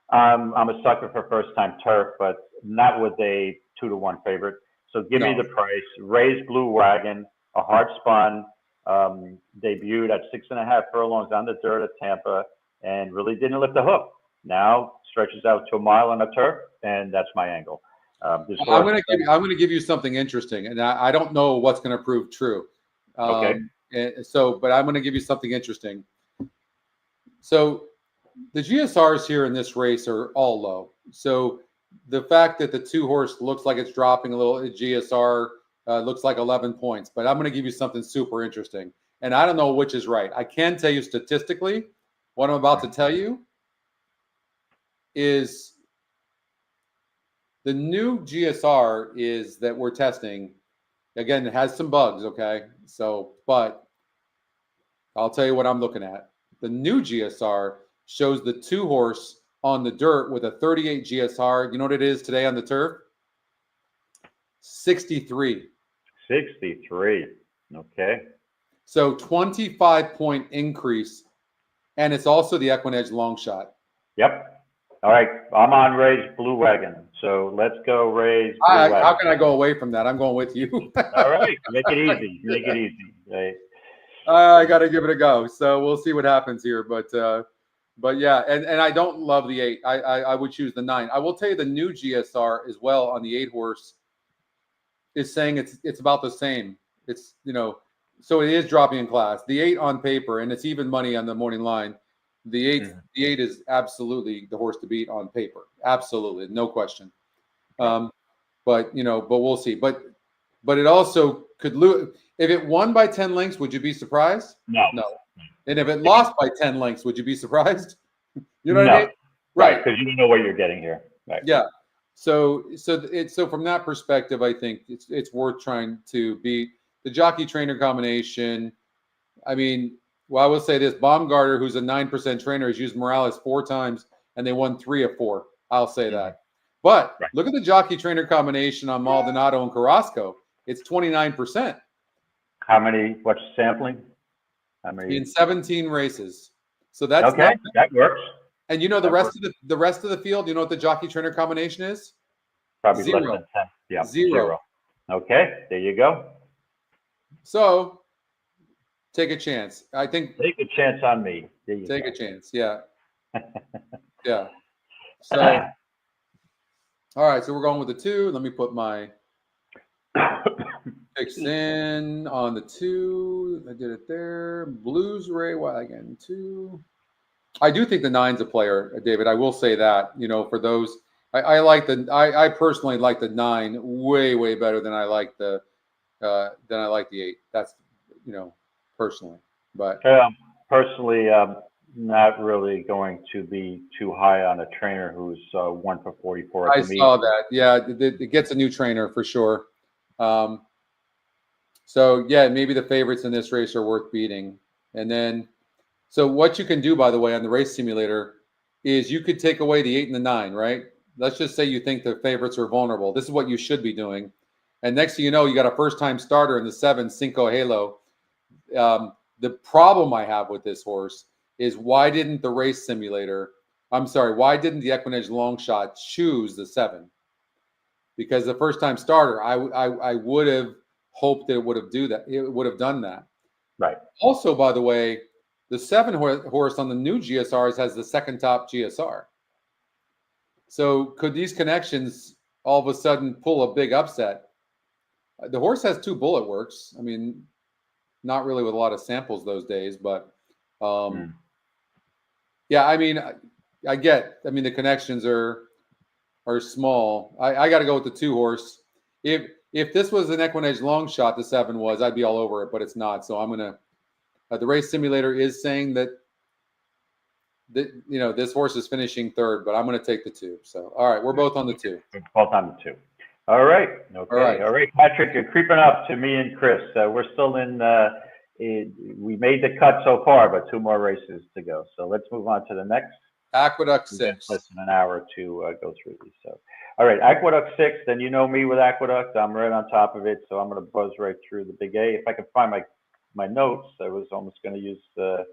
I'm a sucker for first time turf, but not with a 2-to-1 favorite. So give me the price. Raise Blue Wagon a hard spun, debuted at 6.5 furlongs on the dirt at Tampa, and really didn't lift the hook. Now stretches out to a mile on the turf, and that's my angle. I'm going to give you something interesting, and I don't know what's going to prove true. Okay. But I'm going to give you something interesting. So the GSRs here in this race are all low. So the fact that the 2-horse looks like it's dropping a little, GSR looks like 11 points. But I'm going to give you something super interesting. And I don't know which is right. I can tell you statistically, what I'm about to tell you is the new GSR is that we're testing. Again, it has some bugs, okay? So, but I'll tell you what I'm looking at. The new GSR shows the 2-horse on the dirt with a 38 GSR. You know what it is today on the turf? 63. 63. Okay. So 25-point increase, and it's also the Equinedge long shot. Yep. All right. I'm on Ray's Blue Wagon. So let's go, Ray's Blue Wagon. How can I go away from that? I'm going with you. All right. Make it easy. Make it easy. Right. I got to give it a go. So we'll see what happens here. But yeah, and I don't love the 8. I would choose the 9. I will tell you the new GSR as well on the 8-horse is saying it's about the same. It's, so it is dropping in class. The 8 on paper, and it's even money on the morning line. The 8 is absolutely the horse to beat on paper. Absolutely, no question. But we'll see. But it also could lose. If it won by 10 lengths, would you be surprised? No. And if it lost by 10 lengths, would you be surprised? You know what I mean? Right, because you don't know what you're getting here. Right. Yeah. So from that perspective, I think it's worth trying to beat the jockey trainer combination. I mean, well, I will say this: Baumgartner, who's a 9% trainer, has used Morales 4 times, and they won 3 of 4. I'll say that. But look at the jockey trainer combination on Maldonado and Carrasco. It's 29%. How many? What's sampling? How many? In 17 races. So that's okay. That works. And the rest of the field, you know what the jockey trainer combination is? Probably 0. less than 10. Yeah. 0. Okay. There you go. So take a chance. I think take a chance on me. Take a chance. Yeah. Yeah. So all right. So we're going with the 2. Let me put my picks in on the 2. I did it there. Blues Ray Wagon 2. I do think the 9's a player, David. I will say that, for those, I personally like the 9 way better than I like the 8. That's, personally, but personally, not really going to be too high on a trainer who's 1 for 44. I saw that. Yeah, it gets a new trainer for sure. So yeah, maybe the favorites in this race are worth beating. And then, so what you can do, by the way, on the race simulator is you could take away the 8 and the 9, right? Let's just say you think the favorites are vulnerable. This is what you should be doing. And next thing you know, you got a first-time starter in the 7, Cinco Halo. The problem I have with this horse is why didn't the Equinedge long shot choose the 7? Because the first-time starter, I would have hoped that it would have done that. Right. Also, by the way, the 7 horse on the new GSRs has the second top GSR. So could these connections all of a sudden pull a big upset? The horse has 2 bullet works. I mean, not really with a lot of samples those days, but yeah, I mean, the connections are small. I got to go with the 2 horse. If this was an Equinedge long shot, the 7 was, I'd be all over it, but it's not. So I'm gonna. The race simulator is saying that this horse is finishing 3rd, but I'm going to take the 2. So all right, we're both on the 2. We're both on the 2. All right. Okay. All right, Patrick, you're creeping up to me and Chris. We're still in. We made the cut so far, but 2 more races to go. So let's move on to the next. Aqueduct 6. Less than an hour to go through these. So, all right, Aqueduct 6. Then you know me with Aqueduct. I'm right on top of it, so I'm going to buzz right through the big A. If I can find my notes, I was almost going to use a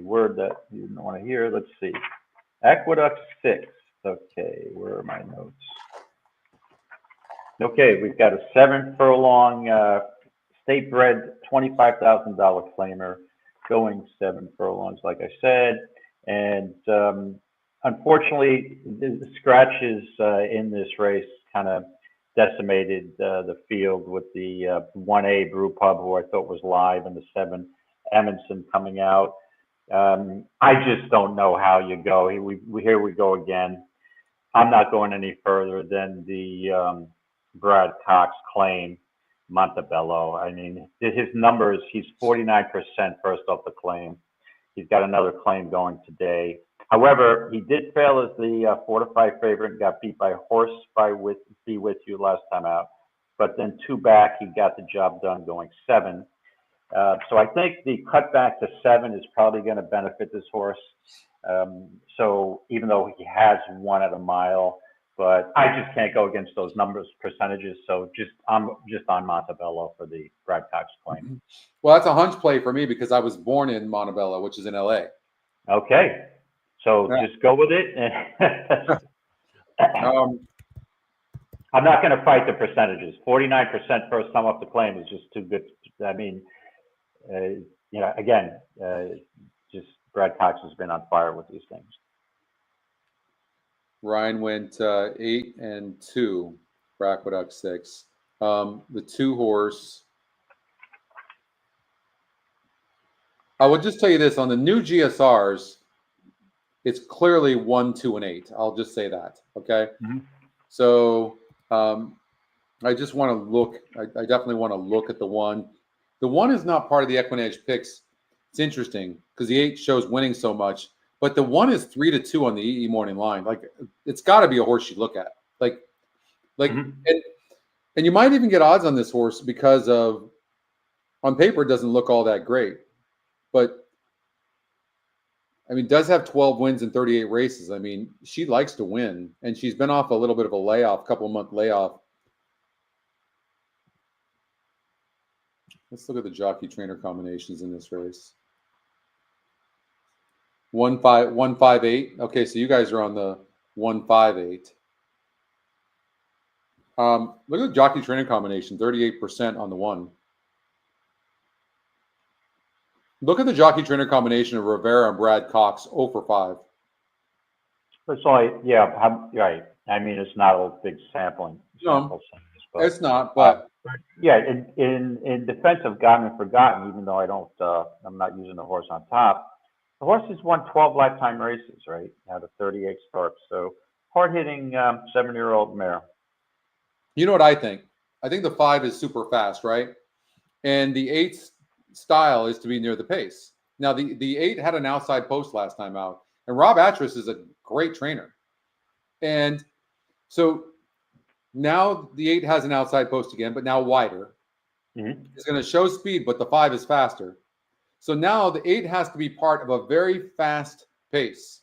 word that you didn't want to hear. Let's see. Aqueduct 6. Okay, where are my notes? Okay, we've got a 7 furlong state bred, $25,000 claimer, going 7 furlongs, like I said. And unfortunately, the scratches in this race kind of decimated the field with the 1A Brew Pub, who I thought was live, and the 7 Emerson coming out. I just don't know how you go. Here we go again. I'm not going any further than the Brad Cox claim, Montebello. I mean, his numbers, he's 49% first off the claim. He's got another claim going today. However, he did fail as the 4-5 favorite and got beat by Horse Be With You last time out. But then 2 back, he got the job done going 7. So I think the cutback to 7 is probably going to benefit this horse. So even though he has won at a mile, but I just can't go against those numbers, percentages. So I'm just on Montebello for the Brad Cox claim. Well, that's a hunch play for me because I was born in Montebello, which is in LA. Okay. So just go with it. I'm not going to fight the percentages. 49% first time off the claim is just too good. I mean, again, just Brad Cox has been on fire with these things. Ryan went 8 and 2 for Aqueduct 6. The 2 horse. I will just tell you this on the new GSRs, it's clearly 1, 2, and 8. I'll just say that. Okay. Mm-hmm. So I just want to look. I definitely want to look at the 1. The 1 is not part of the Equinedge picks. It's interesting because the 8 shows winning so much, but the 1 is 3-2 on the EE morning line. Like it's got to be a horse you look at. Mm-hmm. and you might even get odds on this horse because of on paper it doesn't look all that great, but I mean does have 12 wins in 38 races. I mean she likes to win, and she's been off a little bit of a layoff, couple of month layoff. Let's look at the jockey trainer combinations in this race. 1-5-1-5-8. Okay, so you guys are on the 1-5-8. Look at the jockey trainer combination, 38% on the 1. Look at the jockey trainer combination of Rivera and Brad Cox, 0 for 5. It's only, right. I mean, it's not a big sample size, but it's not, but yeah, in defense of Gotten and Forgotten, even though I'm not using the horse on top, the horse has won 12 lifetime races, right? Out of 38 starts. So hard-hitting 7-year-old mare. You know what I think? I think the 5 is super fast, right? And the 8's style is to be near the pace. Now, the 8 had an outside post last time out, and Rob Atras is a great trainer. And so now the 8 has an outside post again, but now wider. Mm-hmm. It's going to show speed, but the 5 is faster. So now the 8 has to be part of a very fast pace.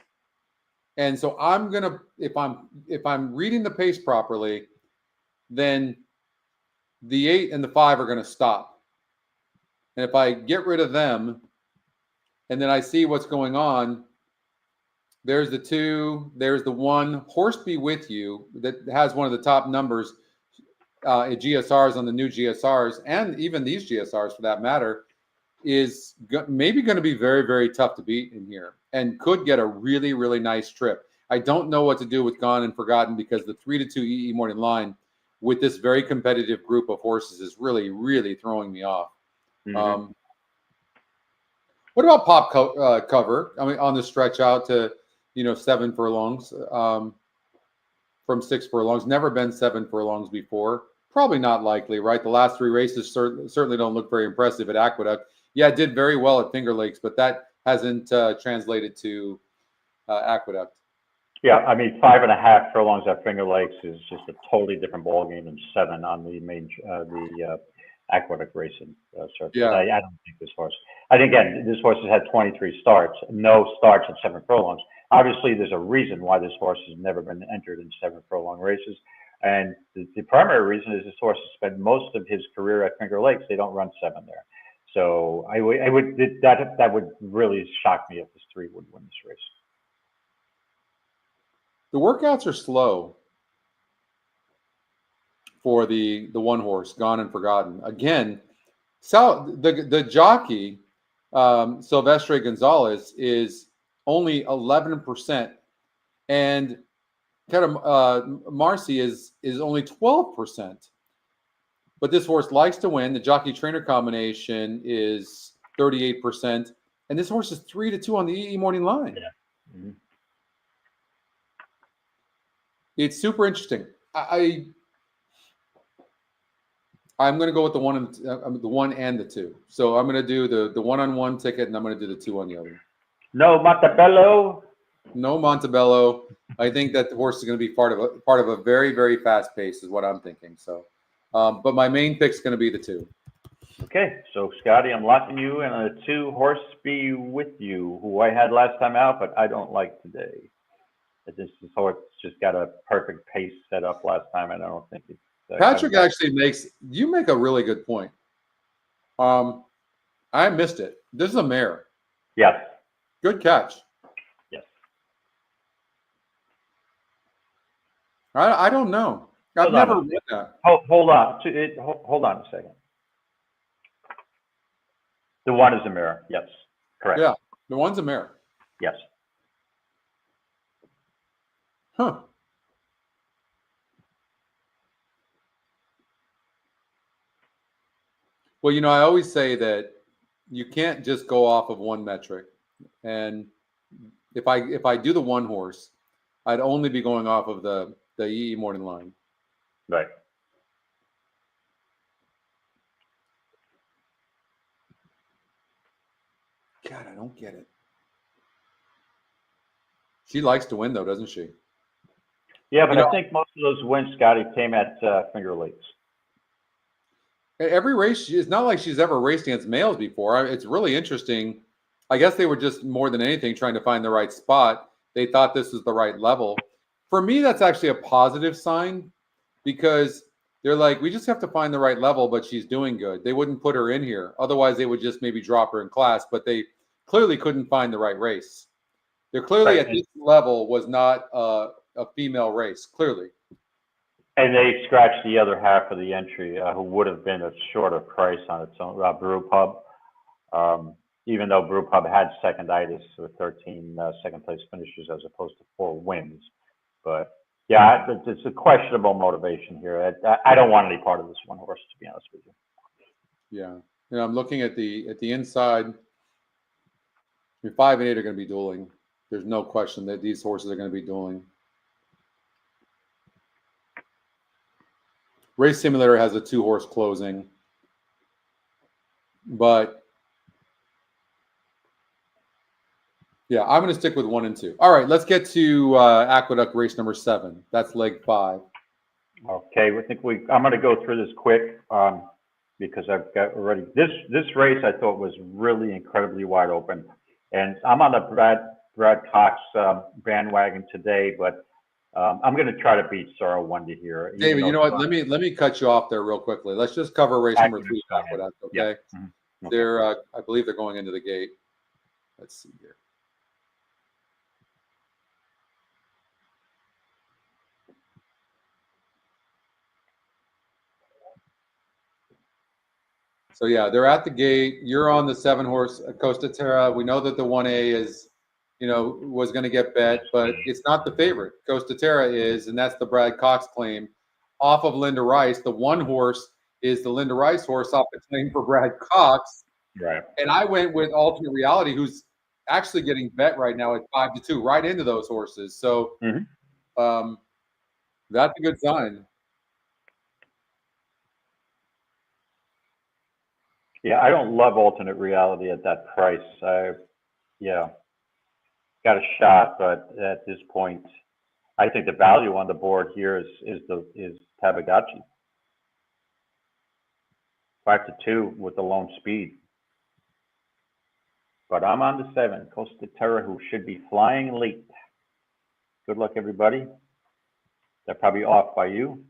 And so I'm going to, if I'm reading the pace properly, then the 8 and the 5 are going to stop. And if I get rid of them and then I see what's going on, there's the 2, there's the 1. Horse Be With You that has one of the top numbers at GSRs on the new GSRs, and even these GSRs for that matter, is maybe going to be very, very tough to beat in here and could get a really, really nice trip. I don't know what to do with Gone and Forgotten because the 3-2 EE morning line with this very competitive group of horses is really, really throwing me off. Mm-hmm. What about Pop Cover? I mean, on the stretch out to 7 furlongs from 6 furlongs. Never been 7 furlongs before. Probably not likely, right? The last 3 races certainly don't look very impressive at Aqueduct. Yeah, it did very well at Finger Lakes, but that hasn't translated to Aqueduct. Yeah, I mean, 5.5 furlongs at Finger Lakes is just a totally different ballgame than 7 on the main Aqueduct racing circuit. Yeah. I don't think this horse. I think again, this horse has had 23 starts, no starts at 7 furlongs. Obviously, there's a reason why this horse has never been entered in 7 furlong races, and the primary reason is this horse has spent most of his career at Finger Lakes. They don't run 7 there. So that would really shock me if this 3 would win this race. The workouts are slow for the 1 horse, Gone and Forgotten. Again, So the jockey, Silvestre Gonzalez, is only 11%, and kind of Marcy is only 12%. But this horse likes to win. The jockey trainer combination is 38%, and this horse is 3-2 on the EE morning line. Yeah. Mm-hmm. It's super interesting. I'm going to go with the one and the two. So I'm going to do the one-on-one ticket, and I'm going to do the two on the other. No Montebello. No Montebello. I think that the horse is going to be part of a very, very fast pace, is what I'm thinking. So, but my main pick is going to be the two. Okay, so Scotty, I'm locking you in on a 2 Horse Be With You, who I had last time out, but I don't like today. This horse just got a perfect pace set up last time, and I don't think it's. Patrick actually make a really good point. I missed it. This is a mare. Yes. Good catch. Yes. I don't know. I've never read that. Hold on. Hold on a second. The one is a mare. Yes. Correct. Yeah. The one's a mare. Yes. Huh. Well, I always say that you can't just go off of one metric. And if I do the one horse, I'd only be going off of the EE morning line. Right. God, I don't get it. She likes to win, though, doesn't she? Yeah, but I think most of those wins, Scotty, came at Finger Lakes. Every race, it's not like she's ever raced against males before. It's really interesting. I guess they were just more than anything trying to find the right spot. They thought this was the right level. For me, that's actually a positive sign, because they're like, we just have to find the right level, but she's doing good. They wouldn't put her in here. Otherwise, they would just maybe drop her in class, but they clearly couldn't find the right race. They're clearly at this level was not a female race, clearly. And they scratched the other half of the entry, who would have been a shorter price on its own, Brew Pub. Even though Brew Pub had seconditis with 13 second place finishes as opposed to 4 wins. But yeah, it's a questionable motivation here. I don't want any part of this one horse, to be honest with you. Yeah. I'm looking at the inside. Your 5 and 8 are going to be dueling. There's no question that these horses are going to be dueling. Race Simulator has a 2-horse closing, but yeah, I'm going to stick with 1 and 2. All right, let's get to Aqueduct race number 7. That's leg 5. Okay, I'm going to go through this quick because I've got already this race I thought was really incredibly wide open, and I'm on the Brad Cox bandwagon today, but I'm going to try to beat Sorrow Wonder here. David, you know what? Let me cut you off there real quickly. Let's just cover race number 3. Aqueduct, okay? Yeah. Mm-hmm. Okay. They're, I believe they're going into the gate. Let's see here. So yeah, they're at the gate. You're on the 7-horse Costa Terra. We know that the 1A is, was going to get bet, but it's not the favorite. Costa Terra is, and that's the Brad Cox claim off of Linda Rice. The 1 horse is the Linda Rice horse off the claim for Brad Cox. Right. And I went with Alternate Reality, who's actually getting bet right now at 5-2, right into those horses. So that's a good sign. Yeah, I don't love Alternate Reality at that price. Got a shot, but at this point, I think the value on the board here is Tabagachi. 5-2 with the lone speed. But I'm on the 7, Costa Terra, who should be flying late. Good luck, everybody. They're probably off by you.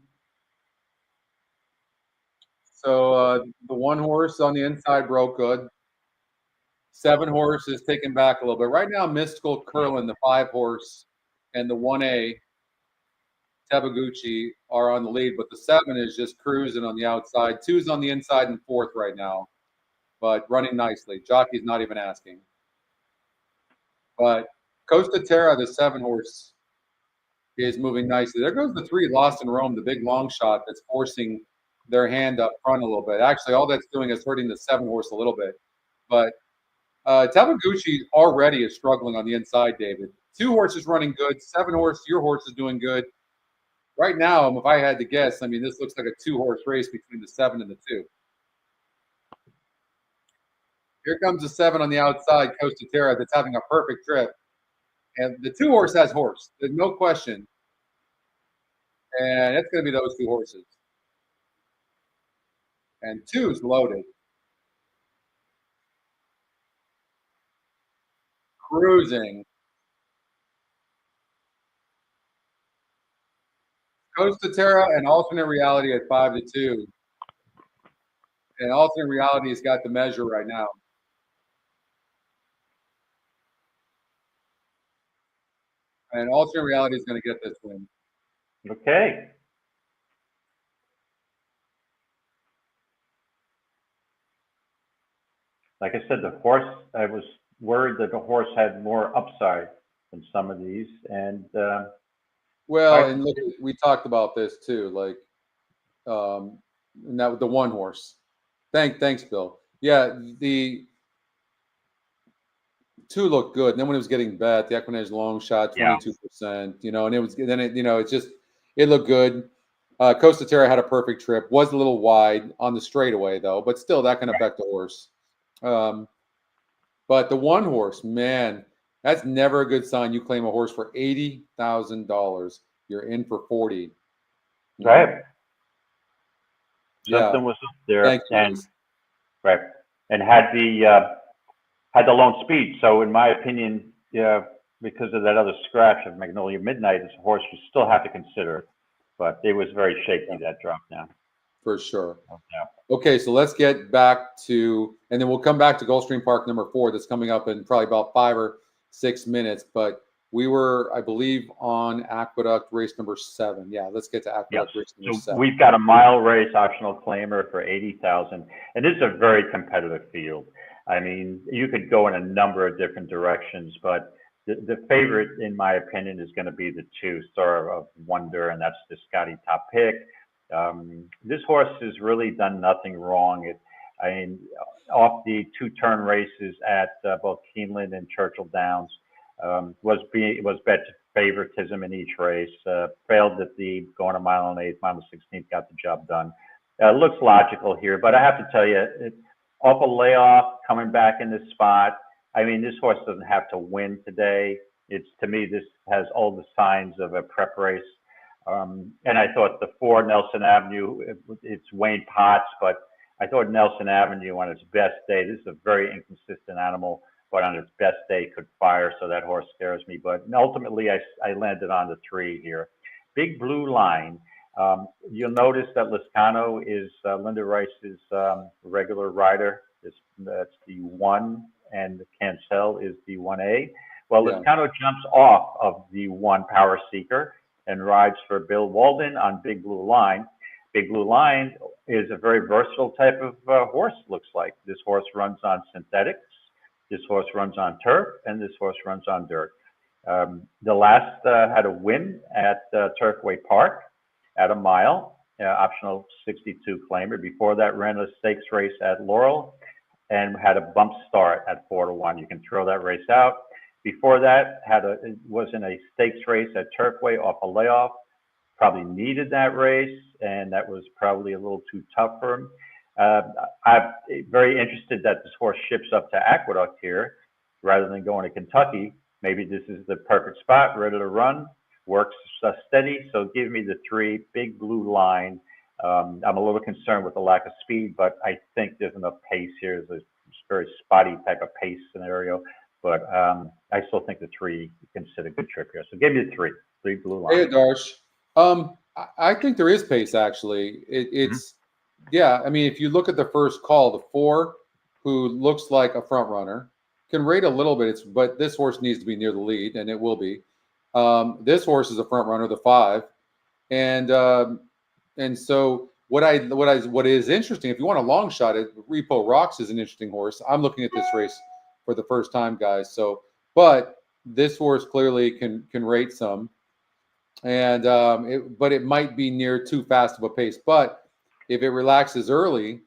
So the 1 horse on the inside broke good. 7 horse is taken back a little bit. Right now, Mystical Curlin, the 5 horse, and the 1A, Tabaguchi, are on the lead, but the 7 is just cruising on the outside. 2's on the inside and 4th right now. but running nicely. Jockey's not even asking. But Costa Terra, the 7-horse, is moving nicely. There goes the 3, Lost in Rome, the big long shot that's forcing their hand up front a little bit. Actually, all that's doing is hurting the 7-horse a little bit. But Tabaguchi already is struggling on the inside, David. 2 horses running good. 7-horse, your horse is doing good. Right now, if I had to guess, I mean, this looks like a 2-horse race between the 7 and the 2. Here comes the 7 on the outside, Costa Terra, that's having a perfect trip. And the 2-horse has horse. There's no question. And it's going to be those 2 horses. And 2's loaded. Cruising. Costa Terra and Alternate Reality at 5-2. And Alternate Reality has got the measure right now. And Alternate Reality is going to get this win. Okay. Like I said, the horse, I was worried that the horse had more upside than some of these. And well, and look, we talked about this too, like, and that with the 1 horse. Thanks, Bill. Yeah, the 2 looked good. And then when it was getting bet, the Equinage long shot, 22%, you know, and it was, then it, you know, it looked good. Costa Terra had a perfect trip, was a little wide on the straightaway though, but still that can affect the horse. But the 1 horse, man, that's never a good sign. You claim a horse for $80,000. You're in for 40. right. Yeah. Something was up there. Thank you. And right. And had the lone speed. So in my opinion, yeah, because of that other scratch of Magnolia Midnight, this horse you still have to consider. But it was very shaky, that drop down. For sure. Yeah. Okay, so let's get back to, and then we'll come back to Gulfstream Park number 4 that's coming up in probably about 5 or 6 minutes. But we were, I believe, on Aqueduct race number 7. Yeah, let's get to Aqueduct race number 7. We've got a mile race optional claimer for 80,000, and this is a very competitive field. I mean, you could go in a number of different directions, but the favorite, in my opinion, is going to be the 2, Star of Wonder, and that's the Scotty top pick. This horse has really done nothing wrong. I mean, off the 2-turn races at both Keeneland and Churchill Downs, was bet favoritism in each race. Failed at the going a mile and 1/8, mile and 16th, got the job done. Looks logical here, but I have to tell you, off a layoff, coming back in this spot. I mean, this horse doesn't have to win today. To me, this has all the signs of a prep race. And I thought the 4 Nelson Avenue, it's Wayne Potts, but I thought Nelson Avenue on its best day, this is a very inconsistent animal, but on its best day could fire, so that horse scares me. But ultimately, I landed on the 3 here. Big Blue Line. You'll notice that Liscano is Linda Rice's regular rider. That's the 1, and the Cancel is the 1A. Well, Liscano jumps off of the 1 Power Seeker and rides for Bill Walden on Big Blue Line. Big Blue Line is a very versatile type of horse, looks like. This horse runs on synthetics, this horse runs on turf, and this horse runs on dirt. The last had a win at Turfway Park at a mile, optional 62 claimer. Before that, ran a stakes race at Laurel and had a bump start at 4-1. You can throw that race out. Before that, was in a stakes race at Turfway off a layoff. Probably needed that race, and that was probably a little too tough for him. I'm very interested that this horse ships up to Aqueduct here rather than going to Kentucky. Maybe this is the perfect spot, ready to run, works steady. So give me the 3, Big Blue Line. I'm a little concerned with the lack of speed, but I think there's enough pace here. There's a very spotty type of pace scenario, but I still think the 3 can sit a good trip here. So give me the 3, Big Blue Line. Hey, Darsh. I think there is pace, actually. It's yeah, I mean, if you look at the first call, the 4, who looks like a front runner, can rate a little bit, but this horse needs to be near the lead, and it will be. This horse is a front runner, the 5. And so What is interesting, if you want a long shot, Repo Rocks is an interesting horse. I'm looking at this race for the first time, guys. So, but this horse clearly can rate some, and but it might be near too fast of a pace. But if it relaxes early,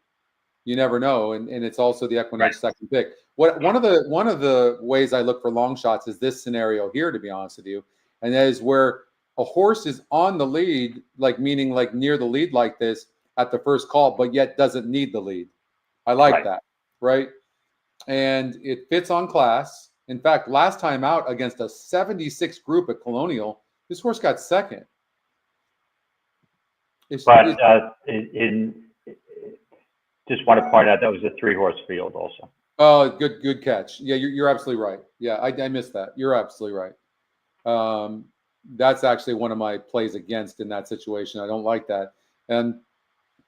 you never know, and it's also the Equinedge second pick. One of the ways I look for long shots is this scenario here, to be honest with you, and that is where a horse is on the lead, like meaning like near the lead like this at the first call, but yet doesn't need the lead. I like that, right? And it fits on class. In fact, last time out against a 76 group at Colonial, this horse got second. Just want to point out that was a 3-horse field also. Oh, good catch. Yeah, you're absolutely right. Yeah, I missed that. You're absolutely right. That's actually one of my plays against in that situation. I don't like that.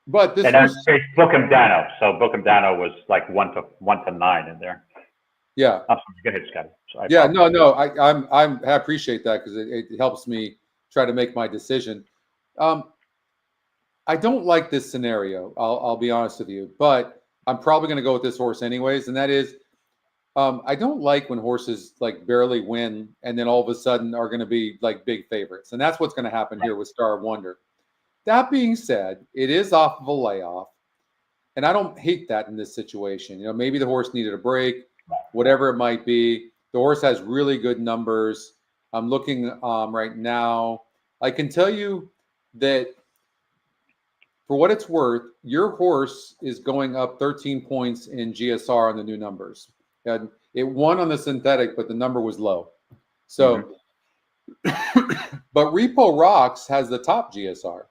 But this horse, Bookham Dano. So Bookham Dano was like 1 to 9 in there. Yeah. I'm sorry, go ahead, Scotty. So yeah, no. I appreciate that because it helps me try to make my decision. I don't like this scenario. I'll be honest with you, but I'm probably going to go with this horse anyways, and that is, I don't like when horses like barely win and then all of a sudden are going to be like big favorites, and that's what's going to happen here with Star of Wonder. That being said, it is off of a layoff, and I don't hate that in this situation. You know, maybe the horse needed a break, whatever it might be. The horse has really good numbers. I'm looking right now. I can tell you that for what it's worth, your horse is going up 13 points in GSR on the new numbers. And it won on the synthetic, but the number was low. So, but Repo Rocks has the top GSR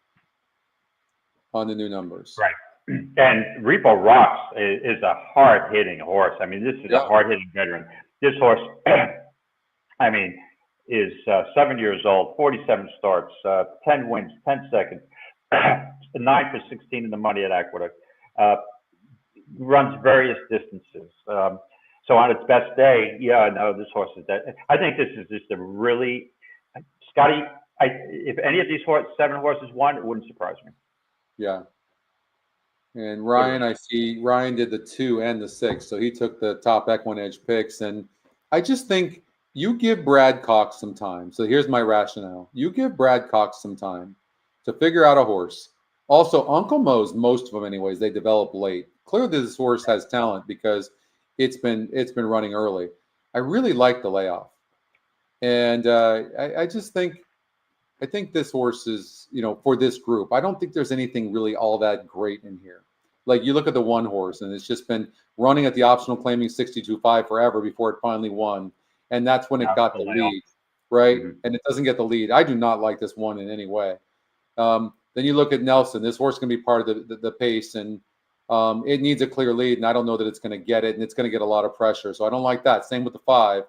on the new numbers. Right. And Repo Rocks is a hard-hitting horse. I mean, this is a hard-hitting veteran. This horse, I mean, is 7 years old, 47 starts, 10 wins, 10 seconds, 9 for 16 in the money at Aqueduct. Runs various distances. So on its best day, this horse is dead. I think this is just a really, Scotty, if any of these 7 horses won, it wouldn't surprise me. Yeah. And Ryan, I see Ryan did the 2 and the 6, so he took the top Equinedge picks. And I just think you give Brad Cox some time. So here's my rationale. You give Brad Cox some time to figure out a horse. Also, Uncle Mo's, most of them anyways, they develop late. Clearly this horse has talent because it's been running early. I really like the layoff. And I think this horse is, for this group, I don't think there's anything really all that great in here. Like you look at the 1 horse and it's just been running at the optional claiming 62.5 forever before it finally won. And that's when it got the lead, right? Mm-hmm. And it doesn't get the lead. I do not like this one in any way. Then you look at Nelson. This horse can be part of the pace, and it needs a clear lead, and I don't know that it's going to get it, and it's going to get a lot of pressure. So I don't like that. Same with the 5.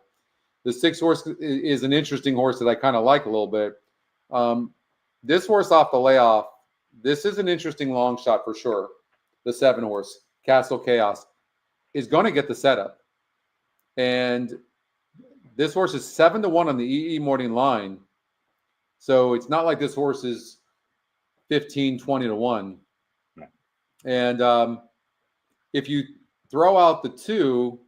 The 6 horse is an interesting horse that I kind of like a little bit. This horse off the layoff, this is an interesting long shot for sure. The 7 horse, Castle Chaos, is going to get the setup. And this horse is 7-1 on the EE morning line. So it's not like this horse is 15, 20-1. And if you throw out the 2,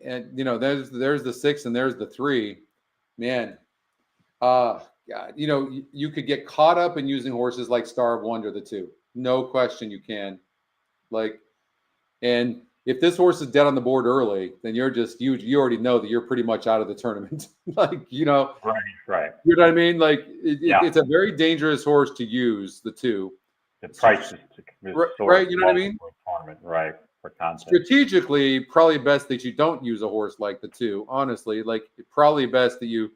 and there's the 6 and there's the 3, man, God, you could get caught up in using horses like Star of Wonder, the 2. No question you can. And if this horse is dead on the board early, then you're just you already know that you're pretty much out of the tournament. Right. You know what I mean? It's a very dangerous horse to use, the 2. The price is right. You know what I mean? Right. For content. Strategically, probably best that you don't use a horse like the 2. Honestly, probably best that you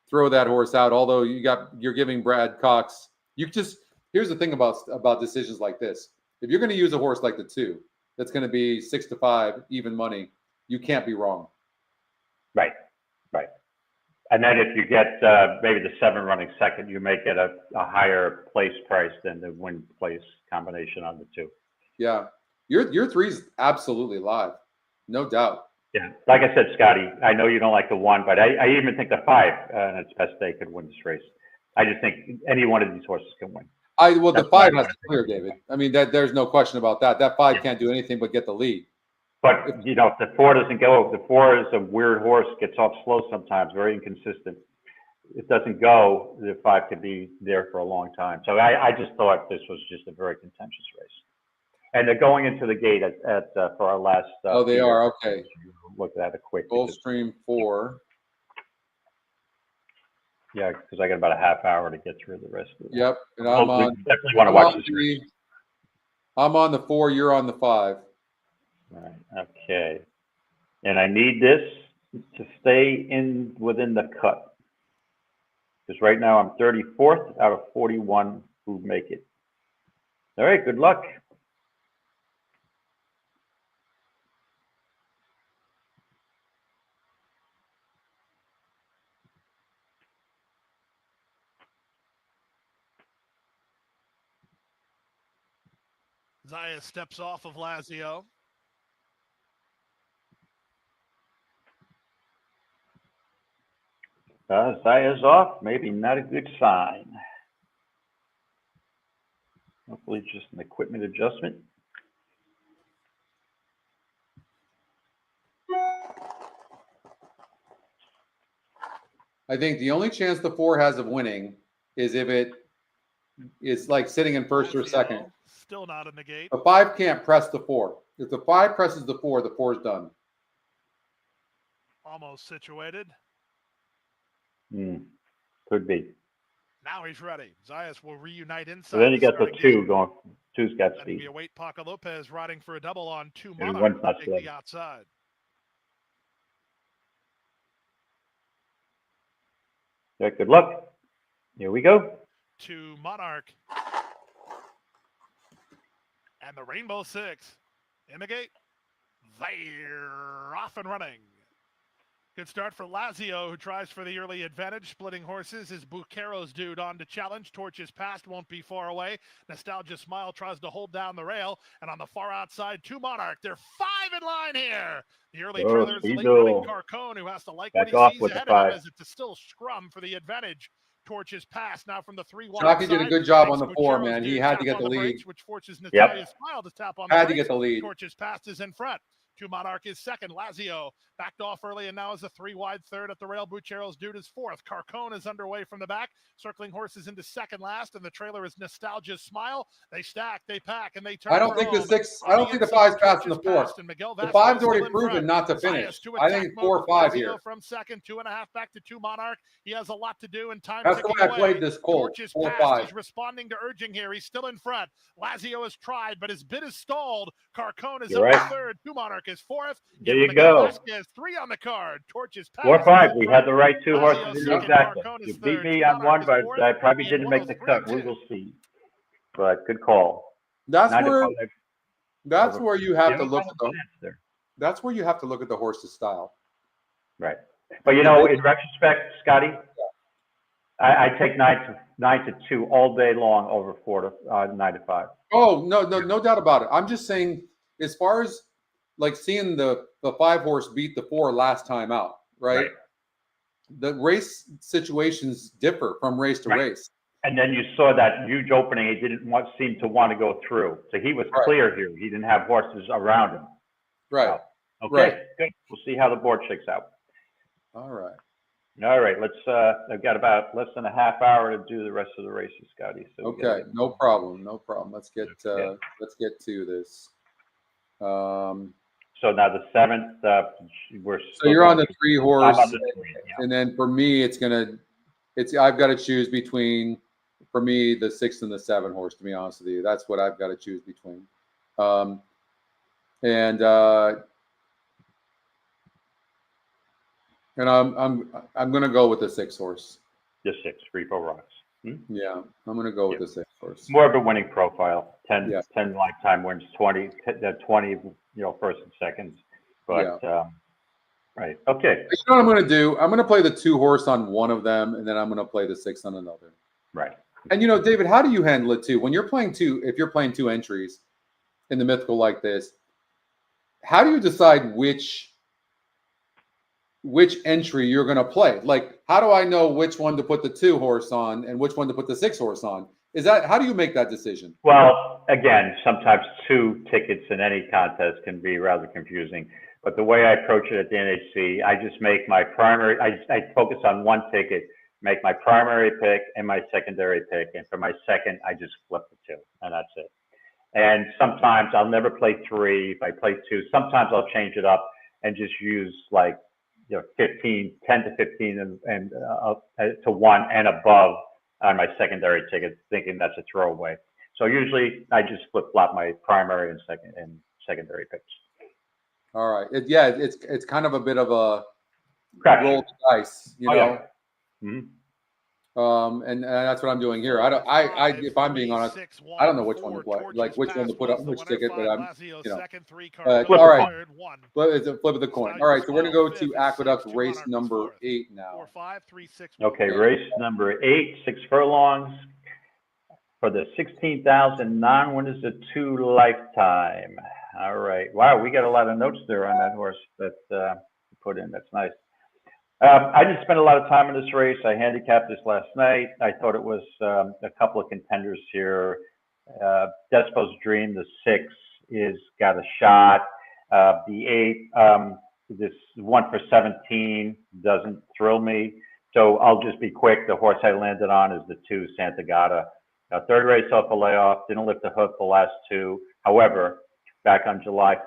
throw that horse out. Although you're giving Brad Cox. Here's the thing about decisions like this. If you're going to use a horse like the 2, that's going to be 6-5 even money, you can't be wrong. Right. And then if you get maybe the 7 running second, you may get a higher place price than the win place combination on the 2. Yeah, your 3 is absolutely live, no doubt. Yeah, like I said, Scotty, I know you don't like the 1, but I even think the 5 on its best day could win this race. I just think any one of these horses can win. The That's 5 what has to clear, David. I mean, there's no question about that. That 5 can't do anything but get the lead. But, you know, if the 4 doesn't go, the 4 is a weird horse, gets off slow sometimes, very inconsistent. It doesn't go, the 5 could be there for a long time. So I just thought this was just a very contentious race. And they're going into the gate for our last. Oh, they are, okay. Look at a quick. Gulfstream 4. Yeah, because I got about a half hour to get through the rest of it. Yep, and We I'm on. definitely want to watch this race. I'm on the 4. You're on the 5. All right. Okay. And I need this to stay within the cut. Because right now I'm 34th out of 41 who make it. All right. Good luck. Zaya steps off of Lazio. Zaya's off. Maybe not a good sign. Hopefully just an equipment adjustment. I think the only chance the 4 has of winning is if it's like sitting in first or second. Still not in the gate. The 5 can't press the 4. If the 5 presses the 4, the 4 is done. Almost situated. Could be. Now he's ready. Zayas will reunite inside. So then you got the 2 going. 2's got Then speed. we await Paco Lopez riding for a double on 2 And Monarch. one's not Take slow. the outside. Yeah, good luck. Here we go. 2 Monarch. And the Rainbow 6 in the gate. They're off and running. Good start for Lazio, who tries for the early advantage. Splitting horses is Buquero's dude on to challenge. Torches past, won't be far away. Nostalgia Smile tries to hold down the rail. And on the far outside, 2 Monarch. They're 5 in line here. The early trailer is the late running Carcone, who has to like what he sees ahead of him as it's still scrum for the advantage. Torches pass now from the 3 wide. Scotty did a good job on the 4, man. He had to get the lead. Brakes, which forces Natalia Smile to tap on the had brakes. to get the lead. Torches past is in front. 2 Monarch is second. Lazio backed off early and now is a 3 wide third at the rail. Buchero's dude is fourth. Carcone is underway from the back. Circling horses into second last, and the trailer is Nostalgia Smile. They stack, they pack, and they turn. I don't think the 6. I don't think the 5's passing the 4. The 5's already proven not to finish. I think 4 or 5 here. From second, 2.5 back to 2 Monarch. He has a lot to do, and time. That's the way I played this colt. 4 or 5. He's responding to urging here. He's still in front. Lazio has tried, but his bid is stalled. Carcone is up to third. 2 Monarch is fourth. There you go. Vasquez, 3 on the card. Torches pass. 4 or 5. We had the right 2 horses exactly. You beat me on one, but I probably didn't make the cut. We will see. But good call. That's where you have to look at that's where you have to look at the horse's style. Right. But you know, in retrospect, Scotty, I take 9 to 2 all day long over 4 to 9 to 5. Oh, no doubt about it. I'm just saying, as far as like seeing the 5 horse beat the 4 last time out, right? The race situations differ from race to race. And then you saw that huge opening. He didn't seem to want to go through. So he was clear here. He didn't have horses around him. Right. Okay. Good. We'll see how the board shakes out. All right. All right. Let's. I've got about less than a half hour to do the rest of the races, Scotty. So okay. No problem. No problem. Let's get to this. So now the 7th, we're. So you're on the 3 horse, I'm on the 3, and then for me, I've got to choose between, for me, the 6 and the 7 horse. To be honest with you, that's what I've got to choose between. And I'm going to go with the 6 horse. The 6, Repo Rocks. Yeah, I'm going to go with the 6 horse. More of a winning profile. 10 lifetime wins, 20, first and seconds. But right, okay. You know what I'm going to do? I'm going to play the 2 horse on one of them, and then I'm going to play the 6 on another. Right. And David, how do you handle it too when you're playing 2? If you're playing 2 entries in the mythical like this, how do you decide which entry you're going to play? Like, how do I know which one to put the 2 horse on and which one to put the 6 horse on? how do you make that decision? Well, again, sometimes 2 tickets in any contest can be rather confusing. But the way I approach it at the NHC, I just make my primary, I focus on 1 ticket, make my primary pick and my secondary pick. And for my second, I just flip the 2, and that's it. And sometimes I'll never play 3. If I play 2, sometimes I'll change it up and just use like, 10 to 15 and to 1 and above on my secondary ticket, thinking that's a throwaway. So usually I just flip flop my primary and secondary picks. All right. It's kind of a bit of a Crap. roll the dice, you know. Yeah. Mm-hmm. And that's what I'm doing here. If I'm being honest, I don't know which one to play, like which one to put up, which ticket, but I'm, all right. But it's a flip of the coin. All right, so we're gonna go to Aqueduct race number 8 now. Okay, race number 8, 6 furlongs for the 16,000 non-winners of 2 lifetime. All right. Wow, we got a lot of notes there on that horse that put in. That's nice. I didn't spend a lot of time in this race. I handicapped this last night. I thought it was a couple of contenders here. Despo's Dream, the 6, is got a shot. The 8, this 1 for 17 doesn't thrill me. So I'll just be quick. The horse I landed on is the 2, Santa Gata. Third race off a layoff, didn't lift the hoof the last 2. However, back on July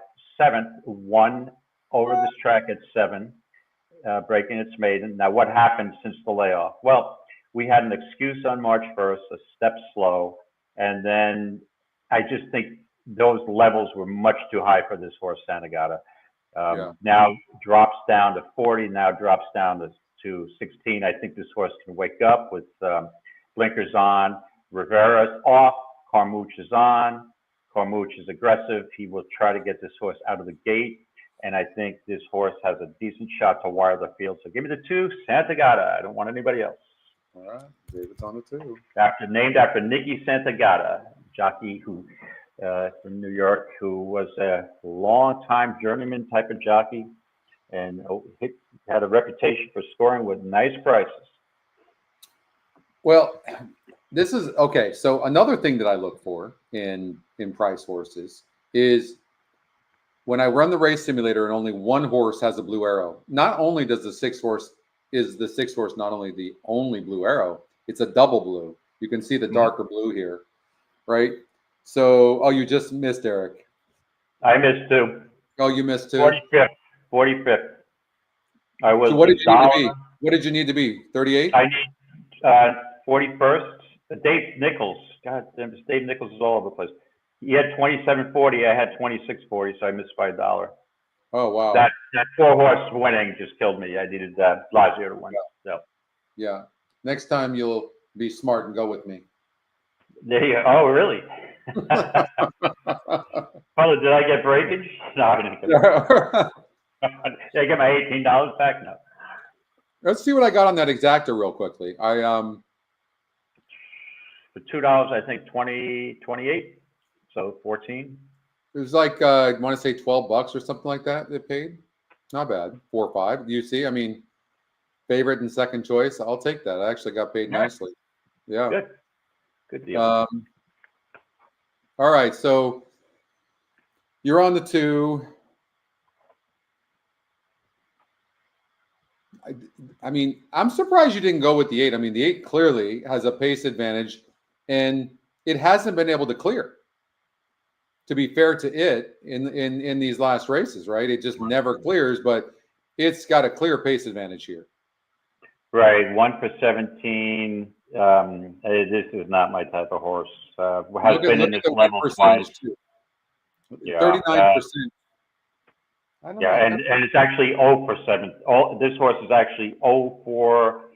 7th, won over this track at 7. Breaking its maiden. Now, what happened since the layoff? Well, we had an excuse on March 1st, a step slow, and then I just think those levels were much too high for this horse, Santa Gata. Now drops down to 40, now drops down to 16. I think this horse can wake up with blinkers on. Rivera's off, Carmouche is on. Carmouche is aggressive. He will try to get this horse out of the gate. And I think this horse has a decent shot to wire the field. So give me the 2, Santa Gata. I don't want anybody else. All right, David's on the 2. Named after Nicky Santa Gata, jockey who from New York, who was a long-time journeyman type of jockey, and had a reputation for scoring with nice prices. Well, this is okay. So another thing that I look for in price horses is when I run the race simulator and only 1 horse has a blue arrow. Not only does the 6th horse not only the only blue arrow, it's a double blue. You can see the darker blue here, right? So, you just missed, Eric. I missed 2. Oh, you missed 2. 45th. I was. So what did you need to be? What did you need to be? 38. I need 41st. Dave Nichols. God damn, Dave Nichols is all over the place. He had 27.40. I had 26.40, so I missed by $1. Oh wow! That 4-horse winning just killed me. I needed Lazio to win. Yeah. So. Yeah. Next time you'll be smart and go with me. There you go. Oh really? Oh, did I get breakage? No, I didn't get breakage. Did I get my $18 back? No. Let's see what I got on that exacta real quickly. For $2, I think 28. So 14. It was like I want to say $12 or something like that. They paid. Not bad. 4 or 5. You see, I mean, favorite and second choice. I'll take that. I actually got paid nicely. Yeah. Good deal. All right. So you're on the 2. I mean, I'm surprised you didn't go with the 8. I mean, the 8 clearly has a pace advantage, and it hasn't been able to clear. To be fair to it, in these last races, right? It just never clears, but it's got a clear pace advantage here. Right, 1 for 17. This is not my type of horse. Has been in this level twice. Yeah, 39%. Yeah, and it's actually 0 for 7. This horse is actually 0 for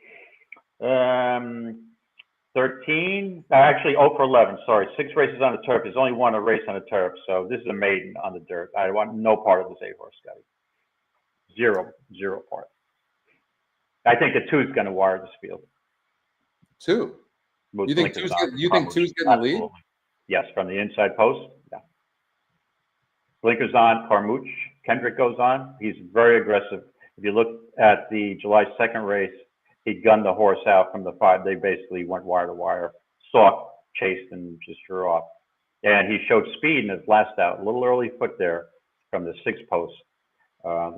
13. Actually 0 for 11. Sorry, 6 races on the turf. There's only 1 race on the turf. So this is a maiden on the dirt. I want no part of this 8-horse, Scotty. Zero part. I think the 2 is going to wire this field. 2. You think 2's getting the lead? Yes, from the inside post. Yeah. Blinkers on, Carmouche. Kendrick goes on. He's very aggressive. If you look at the July 2nd race, he gunned the horse out from the 5. They basically went wire to wire. Saw chased and just drew off. And he showed speed in his last out, a little early foot there from the 6 post.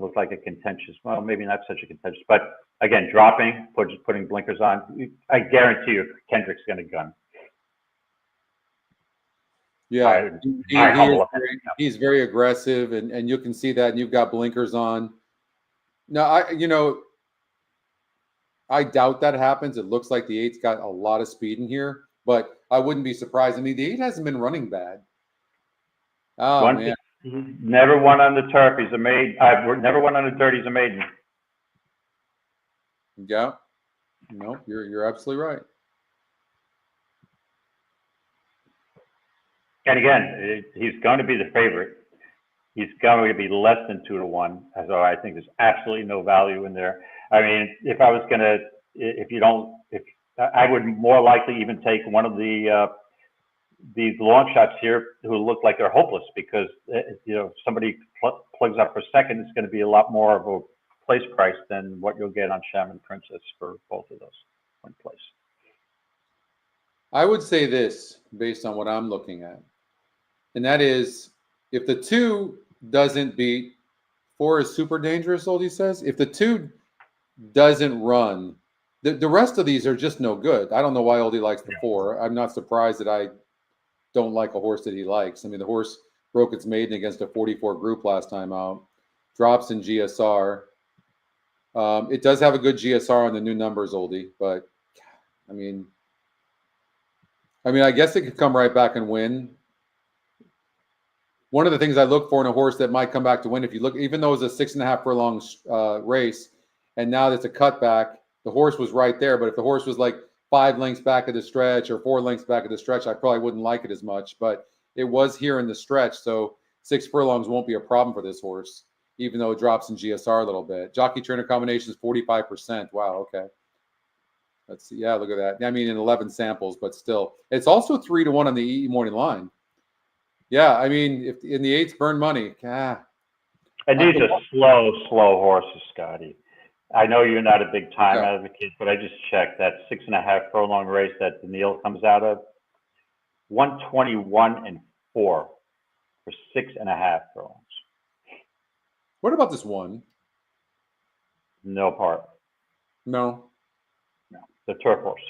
Looked like a contentious, well, maybe not such a contentious, but again, dropping, putting blinkers on. I guarantee you Kendrick's going to gun. Yeah, he's very aggressive, and you can see that, and you've got blinkers on. Now, I doubt that happens. It looks like the 8's got a lot of speed in here, but I wouldn't be surprised. I mean, the 8 hasn't been running bad. Oh, man. Never won on the turf. He's a maiden. Never won on the dirt. He's a maiden. Yeah. No, you're absolutely right. And again, he's going to be the favorite. He's going to be less than 2-1, so I think there's absolutely no value in there. I mean, if I was going to, I would more likely even take one of these long shots here who look like they're hopeless because, somebody plugs up for second, it's going to be a lot more of a place price than what you'll get on Shaman Princess for both of those one place. I would say this based on what I'm looking at, and that is if the 2 doesn't beat, 4 is super dangerous, Oldie says. If the 2 doesn't run, the rest of these are just no good. I don't know why Oldie likes the 4. I'm not surprised that I don't like a horse that he likes. I mean, the horse broke its maiden against a 44 group last time out, drops in GSR. It does have a good GSR on the new numbers, Oldie, but I mean, I guess it could come right back and win. One of the things I look for in a horse that might come back to win, if you look, even though it was a 6.5 furlong race, and now it's a cutback, the horse was right there. But if the horse was like 5 lengths back of the stretch or 4 lengths back of the stretch, I probably wouldn't like it as much. But it was here in the stretch, so 6 furlongs won't be a problem for this horse, even though it drops in GSR a little bit. Jockey trainer combination is 45%. Wow, okay. Let's see. Yeah, look at that. I mean, in 11 samples, but still. It's also 3-1 on the EE morning line. Yeah, I mean, if in the 8s burn money. And these are slow horses, Scotty. I know you're not a big time advocate, but I just checked that 6.5 furlong race that Daniil comes out of. 121-4 for 6.5 furlongs. What about this one? No part. No. The turf horse.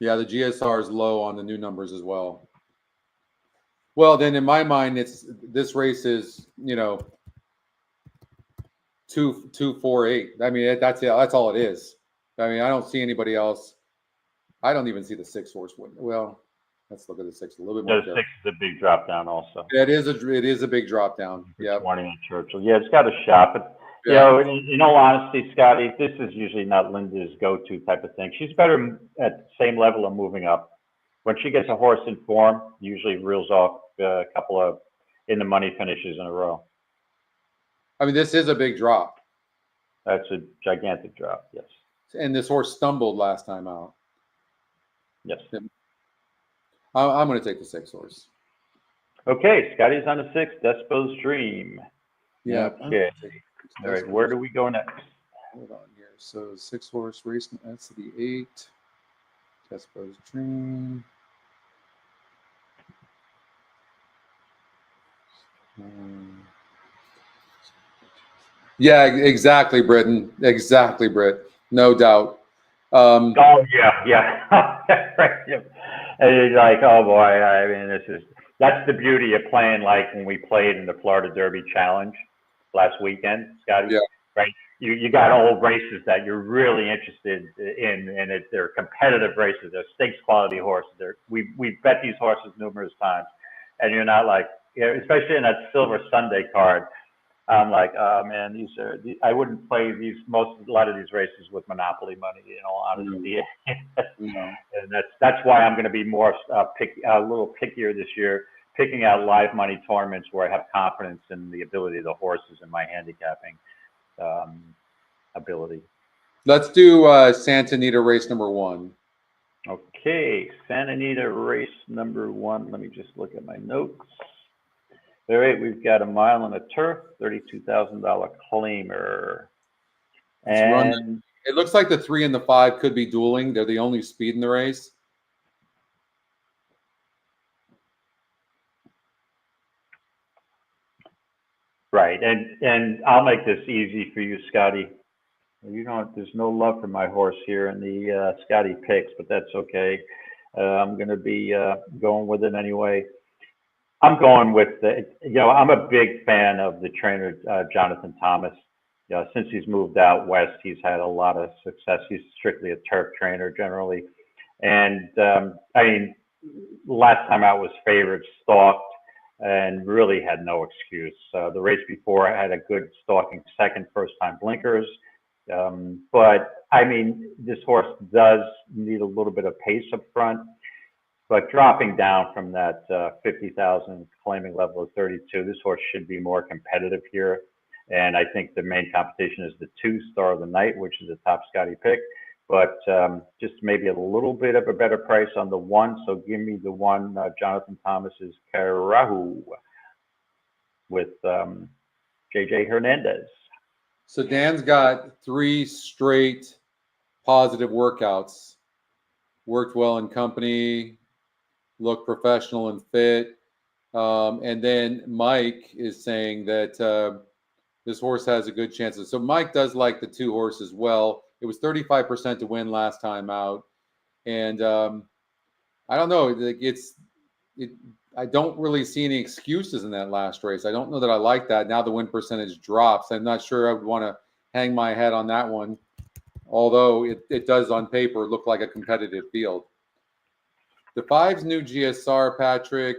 Yeah, the GSR is low on the new numbers as well. Well, then in my mind, this race is 2-4-8. I mean, that's all it is. I mean, I don't see anybody else. I don't even see the 6 horse win. Well, let's look at the 6 a little bit more. The 6 is a big drop down, also. It is a big drop down. Yeah. 20 on Churchill. Yeah, it's got a shot, but in all honesty, Scotty, this is usually not Linda's go-to type of thing. She's better at the same level of moving up. When she gets a horse in form, usually reels off a couple of in the money finishes in a row. I mean, this is a big drop. That's a gigantic drop, yes. And this horse stumbled last time out. Yes. I'm going to take the 6 horse. Okay, Scotty's on the 6, Despo's Dream. Yeah. Okay. All right, where do we go next? Hold on here. So 6 horse race, that's the 8. Despo's Dream. Yeah, exactly, Britton. Exactly, Britt. No doubt. Oh yeah. Right. And you're like, oh boy, I mean, that's the beauty of playing like when we played in the Florida Derby Challenge last weekend, Scotty. Yeah. Right. You got old races that you're really interested in, and they're competitive races. They're stakes quality horses. We bet these horses numerous times, and you're not like, especially in that Silver Sunday card. I'm like, oh man, I wouldn't play a lot of these races with monopoly money, in all honesty. And that's why I'm going to be more a little pickier this year, picking out live money tournaments where I have confidence in the ability of the horses and my handicapping ability. Let's do Santa Anita race number 1. Okay, Santa Anita race number 1. Let me just look at my notes. All right, we've got a mile on the turf, $32,000 claimer. And It looks like the 3 and the 5 could be dueling. They're the only speed in the race. Right, and I'll make this easy for you, Scotty. You know, there's no love for my horse here in the Scotty picks, but that's okay. I'm going to be going with it anyway. I'm going with I'm a big fan of the trainer, Jonathan Thomas. Since he's moved out west, he's had a lot of success. He's strictly a turf trainer generally. And I mean, last time out was favored, stalked, and really had no excuse. The race before I had a good stalking second, first time blinkers. But I mean, this horse does need a little bit of pace up front. But dropping down from that 50,000 claiming level of 32, this horse should be more competitive here. And I think the main competition is the 2 Star of the Night, which is a top Scotty pick. But just maybe a little bit of a better price on the 1. So give me the 1, Jonathan Thomas's Carahu with JJ Hernandez. So Dan's got 3 straight positive workouts. Worked well in company, looked professional and fit. And then Mike is saying that this horse has a good chance. So Mike does like the 2 horse as well. It was 35% to win last time out. And I don't know. I don't really see any excuses in that last race. I don't know that I like that. Now the win percentage drops. I'm not sure I would want to hang my head on that one, although it does on paper look like a competitive field. The 5's new GSR, Patrick,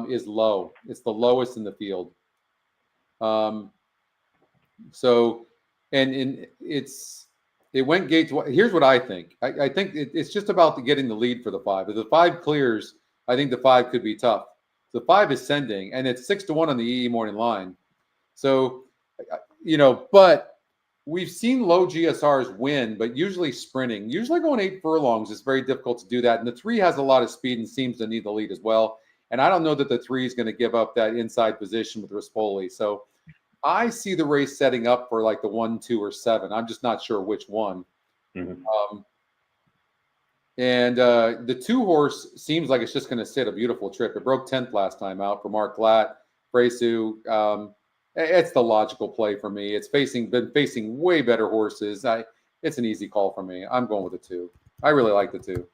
is low. It's the lowest in the field. It went gate to. Here's what I think. I think it's just about getting the lead for the 5. If the 5 clears, I think the 5 could be tough. The 5 is sending, and it's 6-1 on the EE morning line. So, but we've seen low GSRs win, but usually sprinting. Usually going 8 furlongs is very difficult to do that. And the 3 has a lot of speed and seems to need the lead as well. And I don't know that the 3 is going to give up that inside position with Rispoli. So I see the race setting up for like the 1, 2, or 7. I'm just not sure which one. Mm-hmm. And the 2 horse seems like it's just going to sit a beautiful trip. It broke 10th last time out for Mark Glatt. Fresu, it's the logical play for me. It's been facing way better horses. It's an easy call for me. I'm going with the 2. I really like the 2.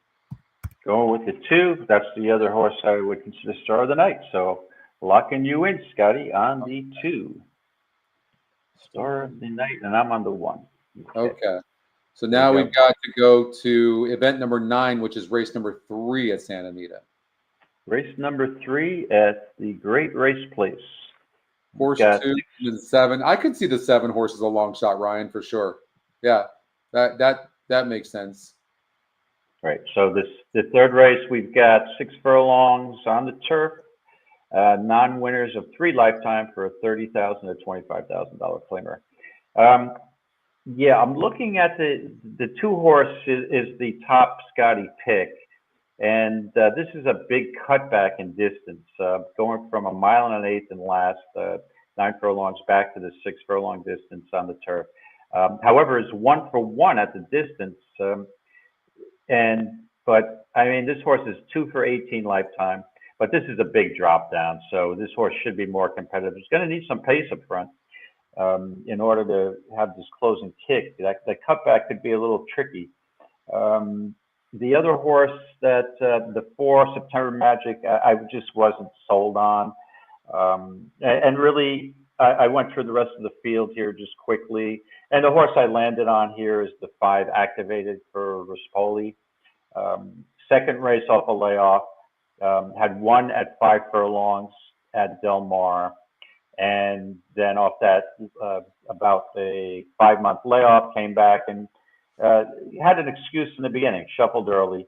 Going with the 2. That's the other horse I would consider Star of the Night. So locking you in, Scotty, on the 2. Star of the Night, and I'm on the 1. Okay. So now we've got to go to event number 9, which is race number 3 at Santa Anita. Race number 3 at the Great Race Place. Horse 2 and 7. I could see the 7 horse as a long shot, Ryan, for sure. Yeah, that makes sense. Right. So the 3rd race, we've got 6 furlongs on the turf. Non-winners of 3 lifetime for a $30,000 to $25,000 claimer. I'm looking at the 2 horse is the top Scotty pick, and this is a big cutback in distance, going from 1 mile and 1/8 in last 9 furlongs back to the 6 furlong distance on the turf. However, it's 1 for 1 at the distance, but I mean this horse is 2 for 18 lifetime. But this is a big drop down, so this horse should be more competitive. It's going to need some pace up front in order to have this closing kick. That cutback could be a little tricky. The other horse that the 4 September Magic, I just wasn't sold on. And really, I went through the rest of the field here just quickly. And the horse I landed on here is the 5 Activated for Rispoli. Second race off a layoff. Had won at 5 furlongs at Del Mar, and then off that about a 5-month layoff, came back and had an excuse in the beginning, shuffled early,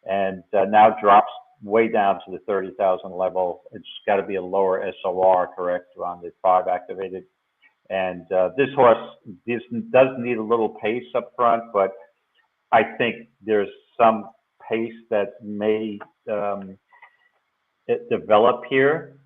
and now drops way down to the 30,000 level. It's got to be a lower SOR, correct, on the 5 Activated. And this horse does need a little pace up front, but I think there's some pace that may develop here.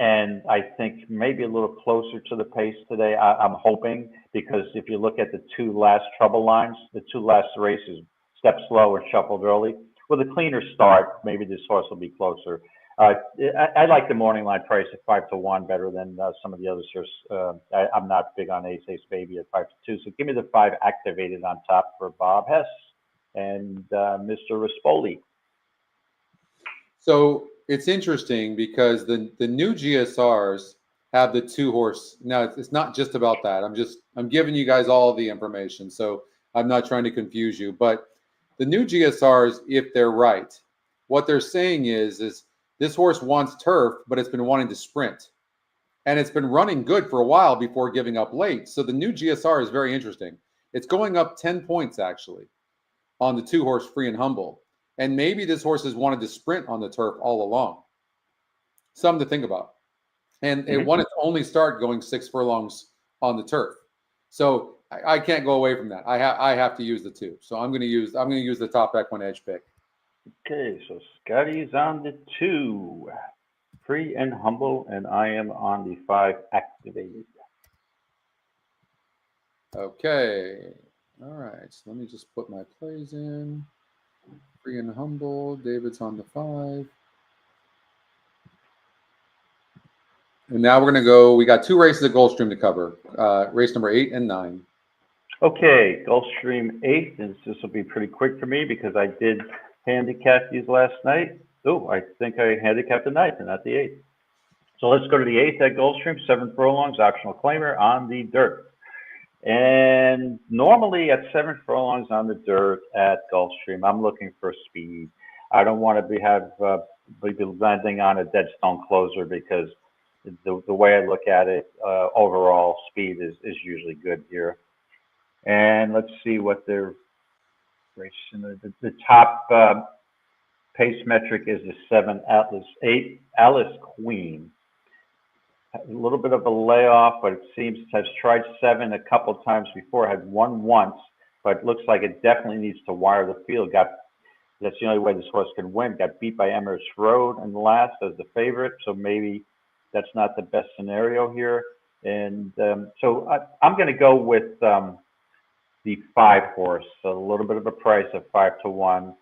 and I think maybe a little closer to the pace today. I'm hoping, because if you look at the two last trouble lines, the two last races, stepped slow and shuffled early. With a cleaner start, maybe this horse will be closer. I like the morning line price at 5-1 better than some of the others here. I'm not big on Ace Baby at 5-2, so give me the 5 activated on top for Bob Hess and Mr. Rispoli. So it's interesting because the new GSRs have the 2 horse. Now it's not just about that. I'm giving you guys all the information, so I'm not trying to confuse you. But the new GSRs, if they're right, what they're saying is this horse wants turf, but it's been wanting to sprint, and it's been running good for a while before giving up late. So the new GSR is very interesting. It's going up 10 points actually on the 2 horse Free and Humble. And maybe this horse has wanted to sprint on the turf all along. Something to think about. And it won its only start going 6 furlongs on the turf. So I can't go away from that. I have to use the 2. So I'm going to use the top equine edge pick. Okay, so Scotty's on the 2, Free and Humble, and I am on the 5 activated. Okay. All right. So let me just put my plays in. Free and Humble. David's on the 5. And now we're going to go. We got 2 races at Gulfstream to cover. Race number 8 and 9. Okay, Gulfstream 8. And this will be pretty quick for me because I did handicap these last night. Oh, I think I handicapped the 9th and not the 8th. So let's go to the 8th at Gulfstream. 7 furlongs, optional claimer on the dirt. And normally at 7 furlongs on the dirt at Gulfstream, I'm looking for speed. I don't want to be landing on a dead stone closer because the way I look at it, overall speed is usually good here. And let's see what their race. The top pace metric is the 7 Atlas, 8 Alice Queen. A little bit of a layoff, but it seems has tried 7 a couple times before, had won once, but it looks like it definitely needs to wire the field. That's the only way this horse can win. Got beat by Emirates Road in the last as the favorite, so maybe that's not the best scenario here. And so I'm going to go with the 5 horse, so a little bit of a price of 5-1.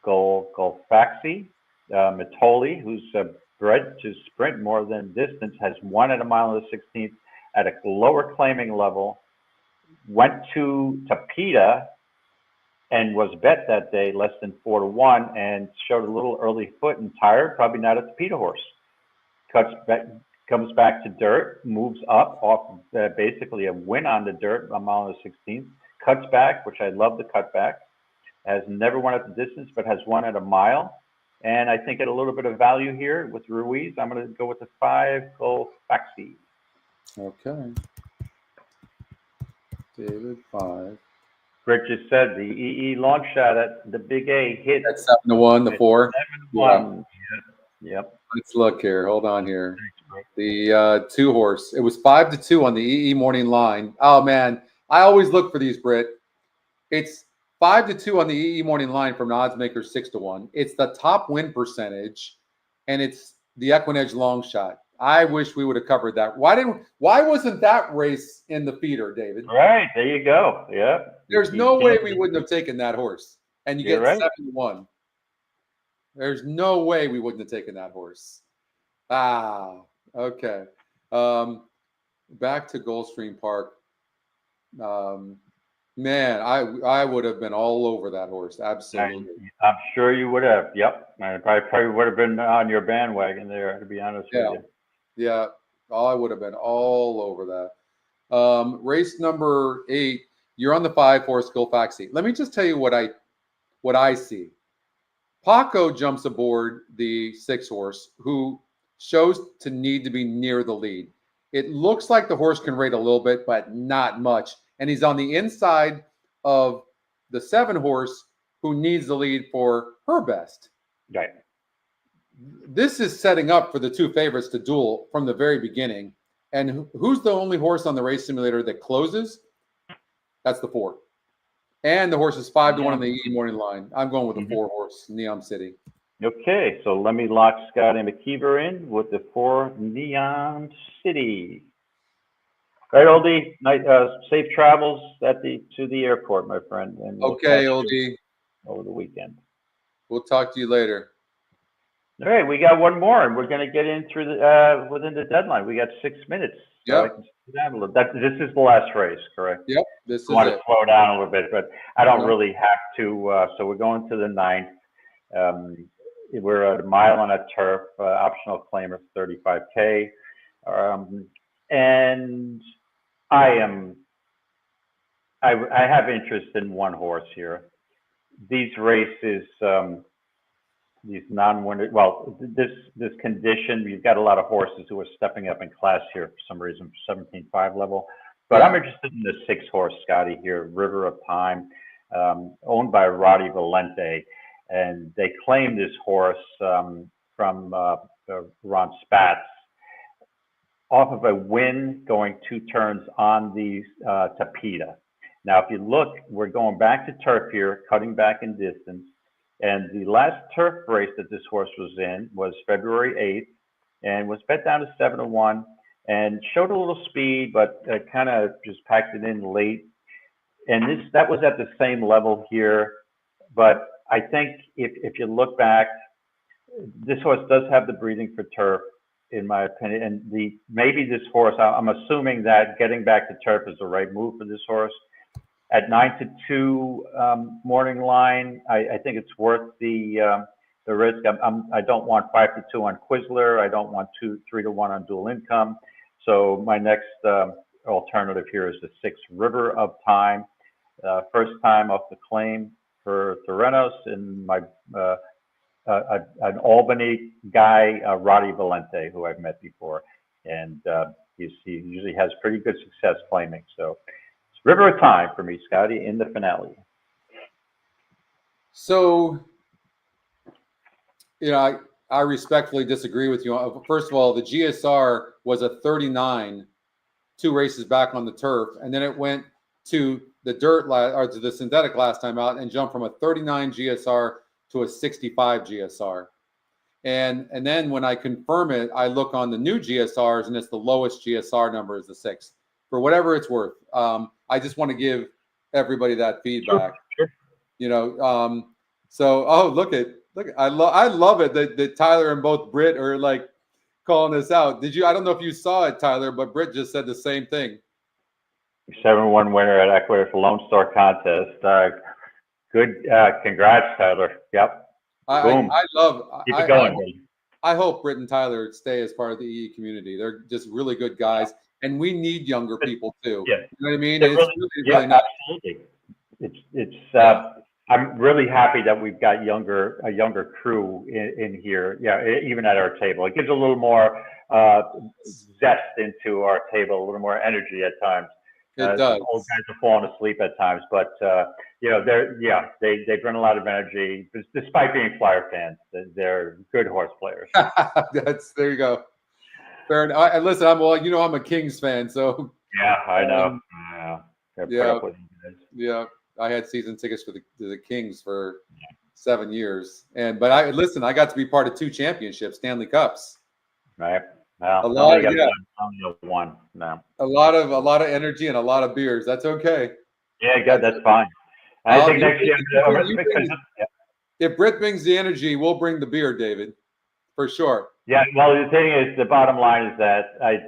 Gulfstream, Matoli, who's bred to sprint more than distance, has won at a mile and a 16th at a lower claiming level, went to Tapeta and was bet that day less than 4-1 and showed a little early foot and tired, probably not a Tapeta horse. Comes back to dirt, moves up off basically a win on the dirt, a mile and a 16th, cuts back, which I love the cutback, has never won at the distance, but has won at a mile. And I think at a little bit of value here with Ruiz, I'm going to go with the 5 Gulfstream. Okay. David 5. Rich just said the EE long shot at the Big A hit. That's 7-1, the 4. 7-1. Yeah. Yep. Let's look here. Hold on here. The 2 horse. It was 5-2 on the EE morning line. Oh man, I always look for these, Britt. It's 5-2 on the EE morning line from an odds maker 6-1. It's the top win percentage, and it's the Equinedge long shot. I wish we would have covered that. Why wasn't that race in the feeder, David? Right, there you go. Yeah. There's no way we wouldn't have taken that horse. And you get right. 7-1. There's no way we wouldn't have taken that horse. Ah, okay. Back to Gulfstream Park. Man, I would have been all over that horse. Absolutely. I'm sure you would have. Yep. I probably would have been on your bandwagon there, to be honest with you. Yeah. I would have been all over that. Race number 8, you're on the 5 horse Gulfstream. Let me just tell you what I see. Paco jumps aboard the 6 horse, who shows to need to be near the lead. It looks like the horse can rate a little bit, but not much. And he's on the inside of the 7 horse, who needs the lead for her best. Right. This is setting up for the 2 favorites to duel from the very beginning. And who's the only horse on the race simulator that closes? That's the 4. And the horse is 5-1 on the EE morning line. I'm going with the 4 horse, Neon City. Okay, so let me lock Scotty McKeever in with the 4 Neon City. All right, Oldie, safe travels to the airport, my friend. And we'll Okay, catch you Oldie. over the weekend. We'll talk to you later. All right, we got one more, and we're going to get in through the within the deadline. We got 6 minutes. So Yep. I can sit down a little. This is the last race, correct? Yep. This is I want it. to slow down a little bit, but I don't No. really have to. So we're going to the 9th. We're at a mile on a turf, optional claim of 35K. And I have interest in one horse here. These races, these non-winter, well, this condition, you've got a lot of horses who are stepping up in class here for some reason, 17.5 level. But Yeah. I'm interested in the 6 horse, Scotty, here, River of Time, owned by Roddy Valente. And they claimed this horse from Ron Spatz off of a win going 2 turns on the Tapeta. Now, if you look, we're going back to turf here, cutting back in distance. And the last turf race that this horse was in was February 8th and was bet down to 7-1 and showed a little speed, but kind of just packed it in late. And that was at the same level here. But I think if you look back, this horse does have the breeding for turf, in my opinion. And maybe this horse, I'm assuming that getting back to turf is the right move for this horse. At 9-2 morning line, I think it's worth the risk. I don't want 5-2 on Quizler. I don't want 3-1 on Dual Income. So my next alternative here is the 6 River of Time. First time off the claim for Theranos, and an Albany guy, Roddy Valente, who I've met before, and he usually has pretty good success claiming. So it's River of Time for me, Scotty, in the finale. So, I respectfully disagree with you. First of all, the GSR was a 39, 2 races back on the turf, and then it went to the to the synthetic last time out and jumped from a 39 GSR to a 65 GSR. And then when I confirm it, I look on the new GSRs, and it's the lowest GSR number is the 6. For whatever it's worth, I just want to give everybody that feedback. Sure. So look, I love it that Tyler and both Britt are like calling this out. I don't know if you saw it, Tyler, but Britt just said the same thing. 7-1 winner at Aqueduct Lone Star Contest. Good. Congrats, Tyler. Yep. Boom. Keep it going. I hope Britt and Tyler stay as part of the EE community. They're just really good guys, and we need younger people too. Yeah. You know what I mean? It's really nice. Absolutely. I'm really happy that we've got a younger crew in here. Yeah, even at our table, it gives a little more zest into our table, a little more energy at times. It does. Old guys are falling asleep at times, but they bring a lot of energy. Despite being Flyer fans, they're good horse players. There you go. Fair enough. Listen, I'm a Kings fan, so yeah, I know. Yeah. I had season tickets for the Kings for 7 years, but I got to be part of 2 championships, Stanley Cups. Right. Well, a lot of energy and a lot of beers. That's okay. Yeah, good. That's fine. I think next year, if Britt brings the energy, we'll bring the beer, David, for sure. Yeah. Well, the thing is, the bottom line is that I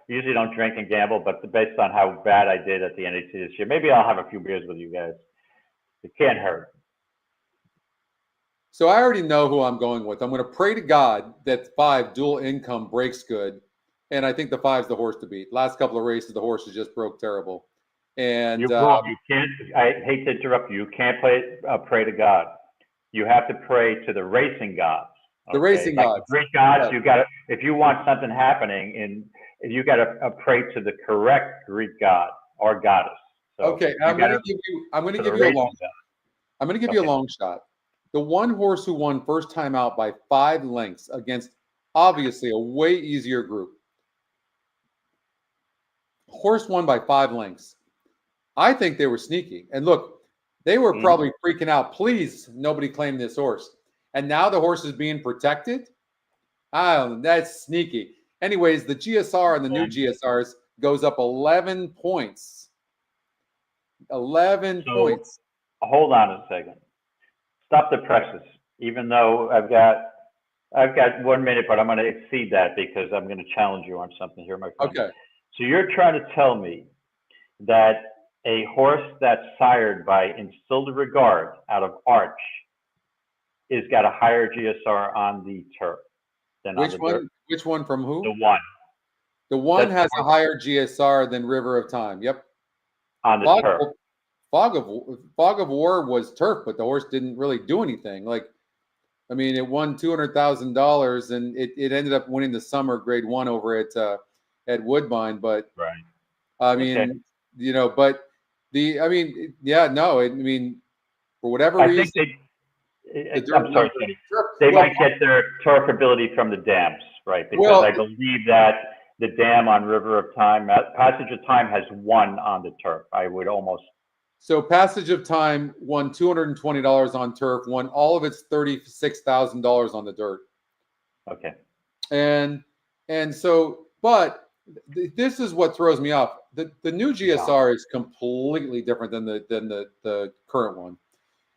usually don't drink and gamble, but based on how bad I did at the NHC this year, maybe I'll have a few beers with you guys. It can't hurt. So I already know who I'm going with. I'm going to pray to God that 5 Dual Income breaks good, and I think the 5's the horse to beat. Last couple of races, the horses just broke terrible. And you can't. I hate to interrupt you. You can't pray to God. You have to pray to the racing gods. Okay? The racing gods. The Greek gods. You got to. If you want something happening, you got to pray to the correct Greek god or goddess. So okay, I'm going to give you a long shot. I'm going to give you a long shot. The one horse who won first time out by 5 lengths against obviously a way easier group. Horse won by 5 lengths. I think they were sneaky. And look, they were probably freaking out. Please, nobody claim this horse. and now the horse is being protected. I don't know. That's sneaky. Anyways, the GSR and the new GSRs goes up 11 points. 11 points. Hold on a second. Stop the presses. Even though I've got 1 minute, but I'm going to exceed that because I'm going to challenge you on something here, my friend. Okay. So you're trying to tell me that a horse that's sired by Instilled Regard out of Arch is got a higher GSR on the turf than on the dirt? Which one from who? The one. The one has a higher GSR than River of Time. Yep. On the turf. Fog of War was turf, but the horse didn't really do anything. Like, I mean, it won $200,000, and it ended up winning the summer Grade 1 over at Woodbine. But right. I mean, you know, but I mean, yeah, no, I mean, for whatever reason, I'm sorry, they might get their turf ability from the dams, right? Because I believe that the dam on River of Time, Passage of Time, has won on the turf. I would almost. So Passage of Time won $220 on turf, won all of its $36,000 on the dirt. Okay. And so, but this is what throws me off. The new GSR is completely different than the current one.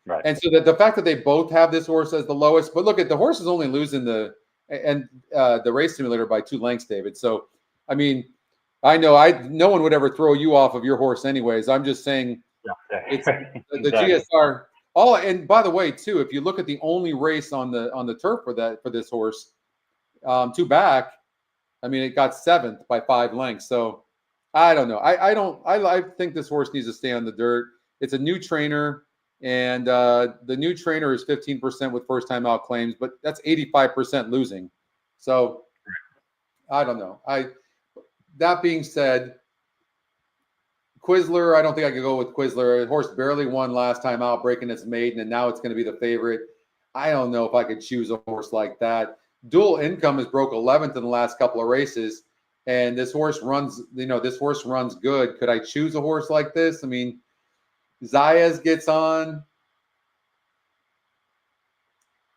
Right. And so the fact that they both have this horse as the lowest, but look at the horse is only losing the race simulator by 2 lengths, David. So, I mean, I know no one would ever throw you off of your horse anyways. I'm just saying it's the GSR. And by the way, too, if you look at the only race on the turf for this horse, 2 back, I mean, it got 7th by 5 lengths. So I don't know. I think this horse needs to stay on the dirt. It's a new trainer. And the new trainer is 15% with first time out claims, but that's 85% losing. So I don't know. That being said, Quizler, I don't think I could go with Quizler. The horse barely won last time out, breaking its maiden, and now it's going to be the favorite. I don't know if I could choose a horse like that. Dual Income has broke 11th in the last couple of races, and this horse runs. This horse runs good. Could I choose a horse like this? I mean, Zayas gets on.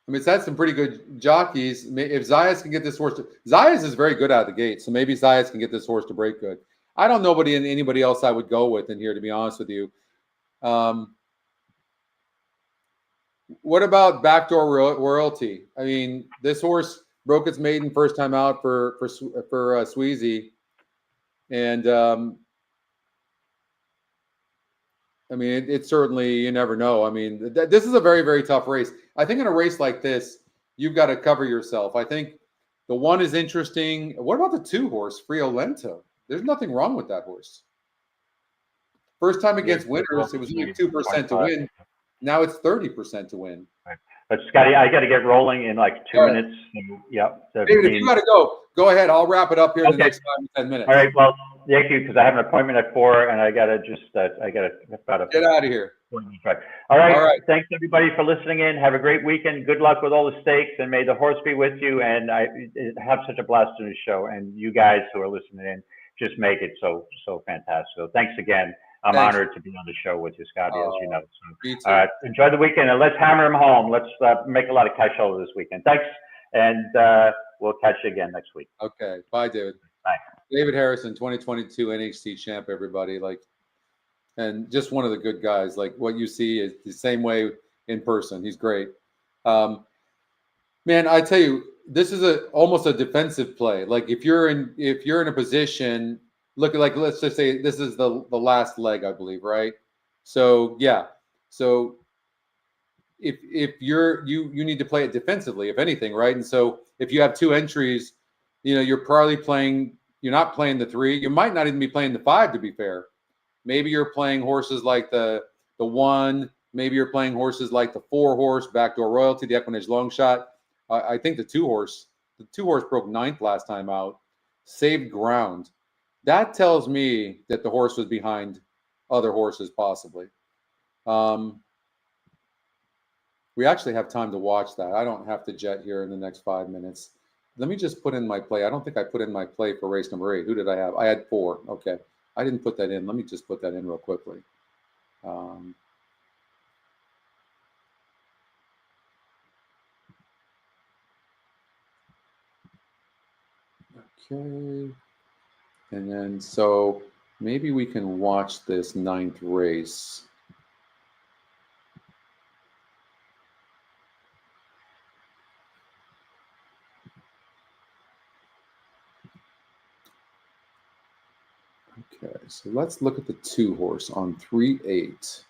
I mean, it's had some pretty good jockeys. If Zayas can get this horse Zayas is very good out of the gate, so maybe Zayas can get this horse to break good. I don't know anybody else I would go with in here, to be honest with you. What about Backdoor Royalty? I mean, this horse broke its maiden first time out for Sweezy, and I mean, it's certainly, you never know. I mean, this is a very, very tough race. I think in a race like this, you've got to cover yourself. I think the 1 is interesting. What about the 2 horse, Friolento? There's nothing wrong with that horse. First time against winners, it was only 2% to win. Now it's 30% to win. Right. But Scotty, I got to get rolling in like 2 minutes. Yep. David, if you got to go ahead. I'll wrap it up here in the next 5 to 10 minutes. All right. Well, thank you, because I have an appointment at 4, and I got to get out of here. All right. Thanks everybody for listening in. Have a great weekend. Good luck with all the stakes, and may the horse be with you. And I have such a blast in the show, and you guys who are listening in just make it so fantastic. So thanks again. I'm honored to be on the show with you, Scotty, as you know. So, enjoy the weekend, and let's hammer them home. Let's make a lot of cash over this weekend. Thanks, and we'll catch you again next week. Okay. Bye, David. Bye. David Harrison, 2022 NHC champ, everybody. And just one of the good guys. Like, what you see is the same way in person. He's great. Man, I tell you, this is almost a defensive play. Like, if you're in a position, let's just say this is the last leg, I believe, right? So yeah. So if you need to play it defensively, if anything, right? And so if you have 2 entries, you're probably playing. You're not playing the 3. You might not even be playing the 5, to be fair. Maybe you're playing horses like the 1. Maybe you're playing horses like the 4 horse, Backdoor Royalty, the Equinage Long Shot. I think the 2 horse broke 9th last time out, saved ground. That tells me that the horse was behind other horses, possibly. We actually have time to watch that. I don't have to jet here in the next 5 minutes. Let me just put in my play. I don't think I put in my play for race number 8. Who did I have? I had 4. Okay. I didn't put that in. Let me just put that in real quickly. Okay. And then, so maybe we can watch this 9th race. Okay, so let's look at the 2 horse on 3-8.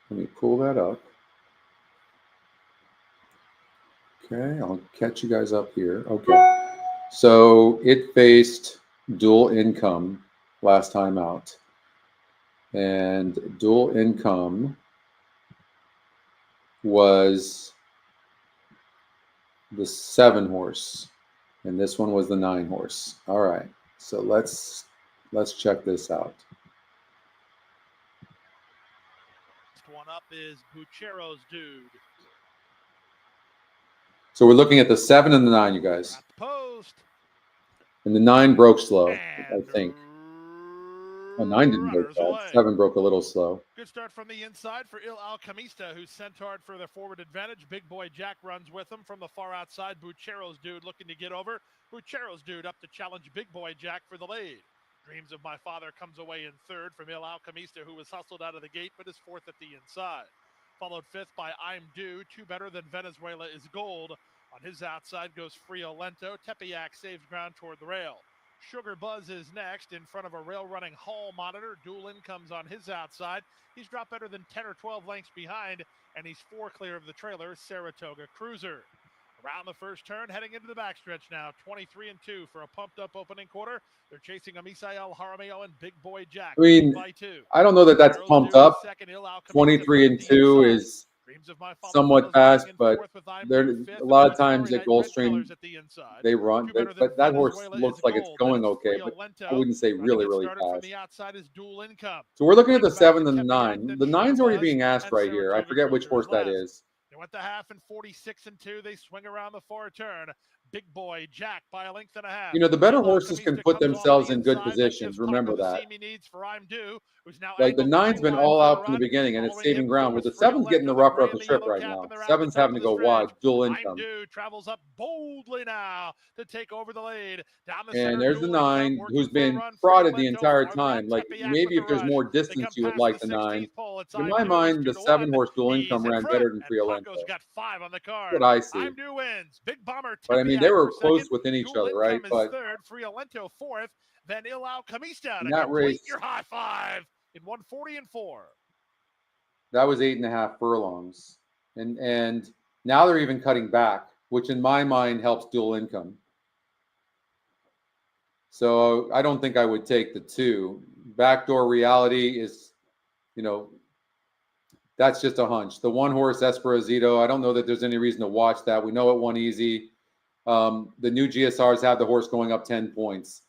Let me pull that up. Okay, I'll catch you guys up here. Okay, so it faced Dual Income last time out. And Dual Income was the 7 horse. And this one was the 9 horse. All right, so let's check this out. Next one up is Buchero's Dude. So we're looking at the 7 and the 9, you guys. At the post. And the 9 broke slow, And I think. Oh, 9 didn't break bad. 7 broke a little slow. Good start from the inside for Il Alchemista, who's centaured for the forward advantage. Big Boy Jack runs with him from the far outside. Buchero's Dude looking to get over. Buchero's Dude up to challenge Big Boy Jack for the lead. Dreams of My Father comes away in third from Il Alchemista, who was hustled out of the gate but is fourth at the inside. Followed fifth by I'm Due. 2 better than Venezuela is Gold. On his outside goes Frio Lento. Tepeyac saves ground toward the rail. Sugar Buzz is next in front of a rail-running Hall Monitor. Dual Income's on his outside. He's dropped better than 10 or 12 lengths behind, and he's 4 clear of the trailer, Saratoga Cruiser. Around the first turn, heading into the backstretch now, 23-2 for a pumped-up opening quarter. They're chasing Amisael Jaramillo and Big Boy Jack. I mean, by 2. I don't know that that's pumped up. 23-2 is somewhat fast, but there a lot of times at Gulfstream they run, but that horse looks like it's going okay, but I wouldn't say really fast. So we're looking at the 7 and the 9. The 9's already being asked right here. I forget which horse that is. They went the half in 46-2. They swing around the far turn. Big Boy Jack by a length and a half. You know, the better horses can put themselves in good positions. Remember that. Like the 9's been all out from the beginning, and it's saving ground. With the 7's getting the rougher of the trip right now. 7's having to go wide. Dual Income. Travels up boldly now to take over the lead. And there's the 9, who's been prodded the entire time. Like maybe if there's more distance, you would like the 9. In my mind, the 7 horse Dual Income ran better than Frio Lento. That's what I see. Big Bomber. But I mean, they were close within each other, right? But third, Frio Lento fourth, then Il Alchemista to that race, your high five in 140-4. That was 8.5 furlongs, and now they're even cutting back, which in my mind helps Dual Income. So I don't think I would take the 2. Backdoor Reality is, you know, that's just a hunch. The 1 horse Esperanzito, I don't know that there's any reason to watch that. We know it won easy. The new GSRs have the horse going up 10 points.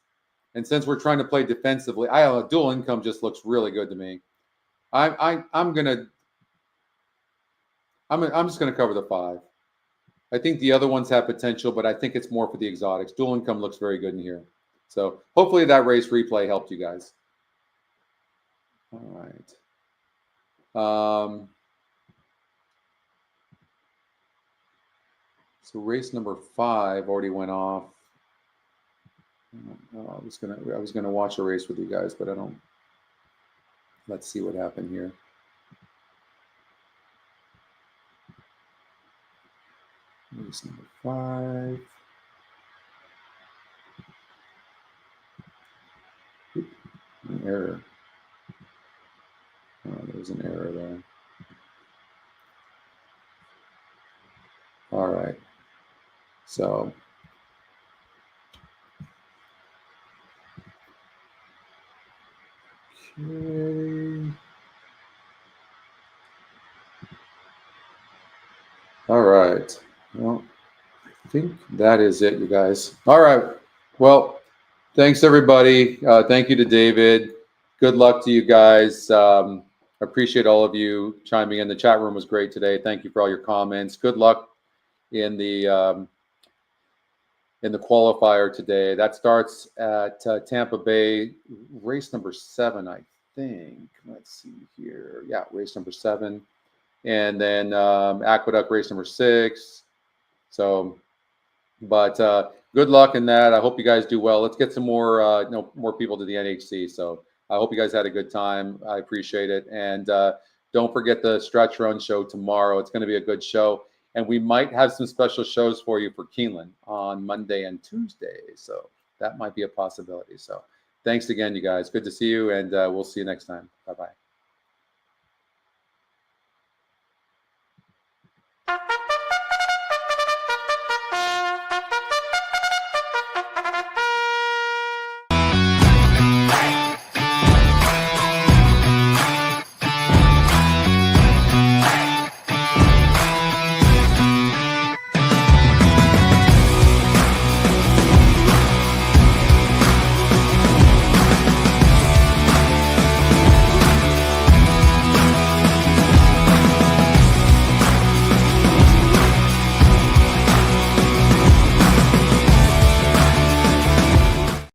And since we're trying to play defensively, I don't know, Dual Income just looks really good to me. I'm just gonna cover the 5. I think the other ones have potential, but I think it's more for the exotics. Dual Income looks very good in here. So hopefully that race replay helped you guys. All right. So race number 5 already went off. I was gonna watch a race with you guys, but I don't. Let's see what happened here. Race number 5. An error. Oh, there's an error there. All right. So okay. All right. Well, I think that is it, you guys. All right. Well, thanks everybody. Thank you to David. Good luck to you guys. Appreciate all of you chiming in. The chat room was great today. Thank you for all your comments. Good luck in the qualifier today. That starts at Tampa Bay, race number 7, I think. Let's see here. Yeah, race number 7. And then Aqueduct, race number 6. So, but good luck in that. I hope you guys do well. Let's get some more, more people to the NHC. So I hope you guys had a good time. I appreciate it. And don't forget the stretch run show tomorrow. It's going to be a good show. And we might have some special shows for you for Keeneland on Monday and Tuesday. So that might be a possibility. So thanks again, you guys. Good to see you. And we'll see you next time. Bye-bye.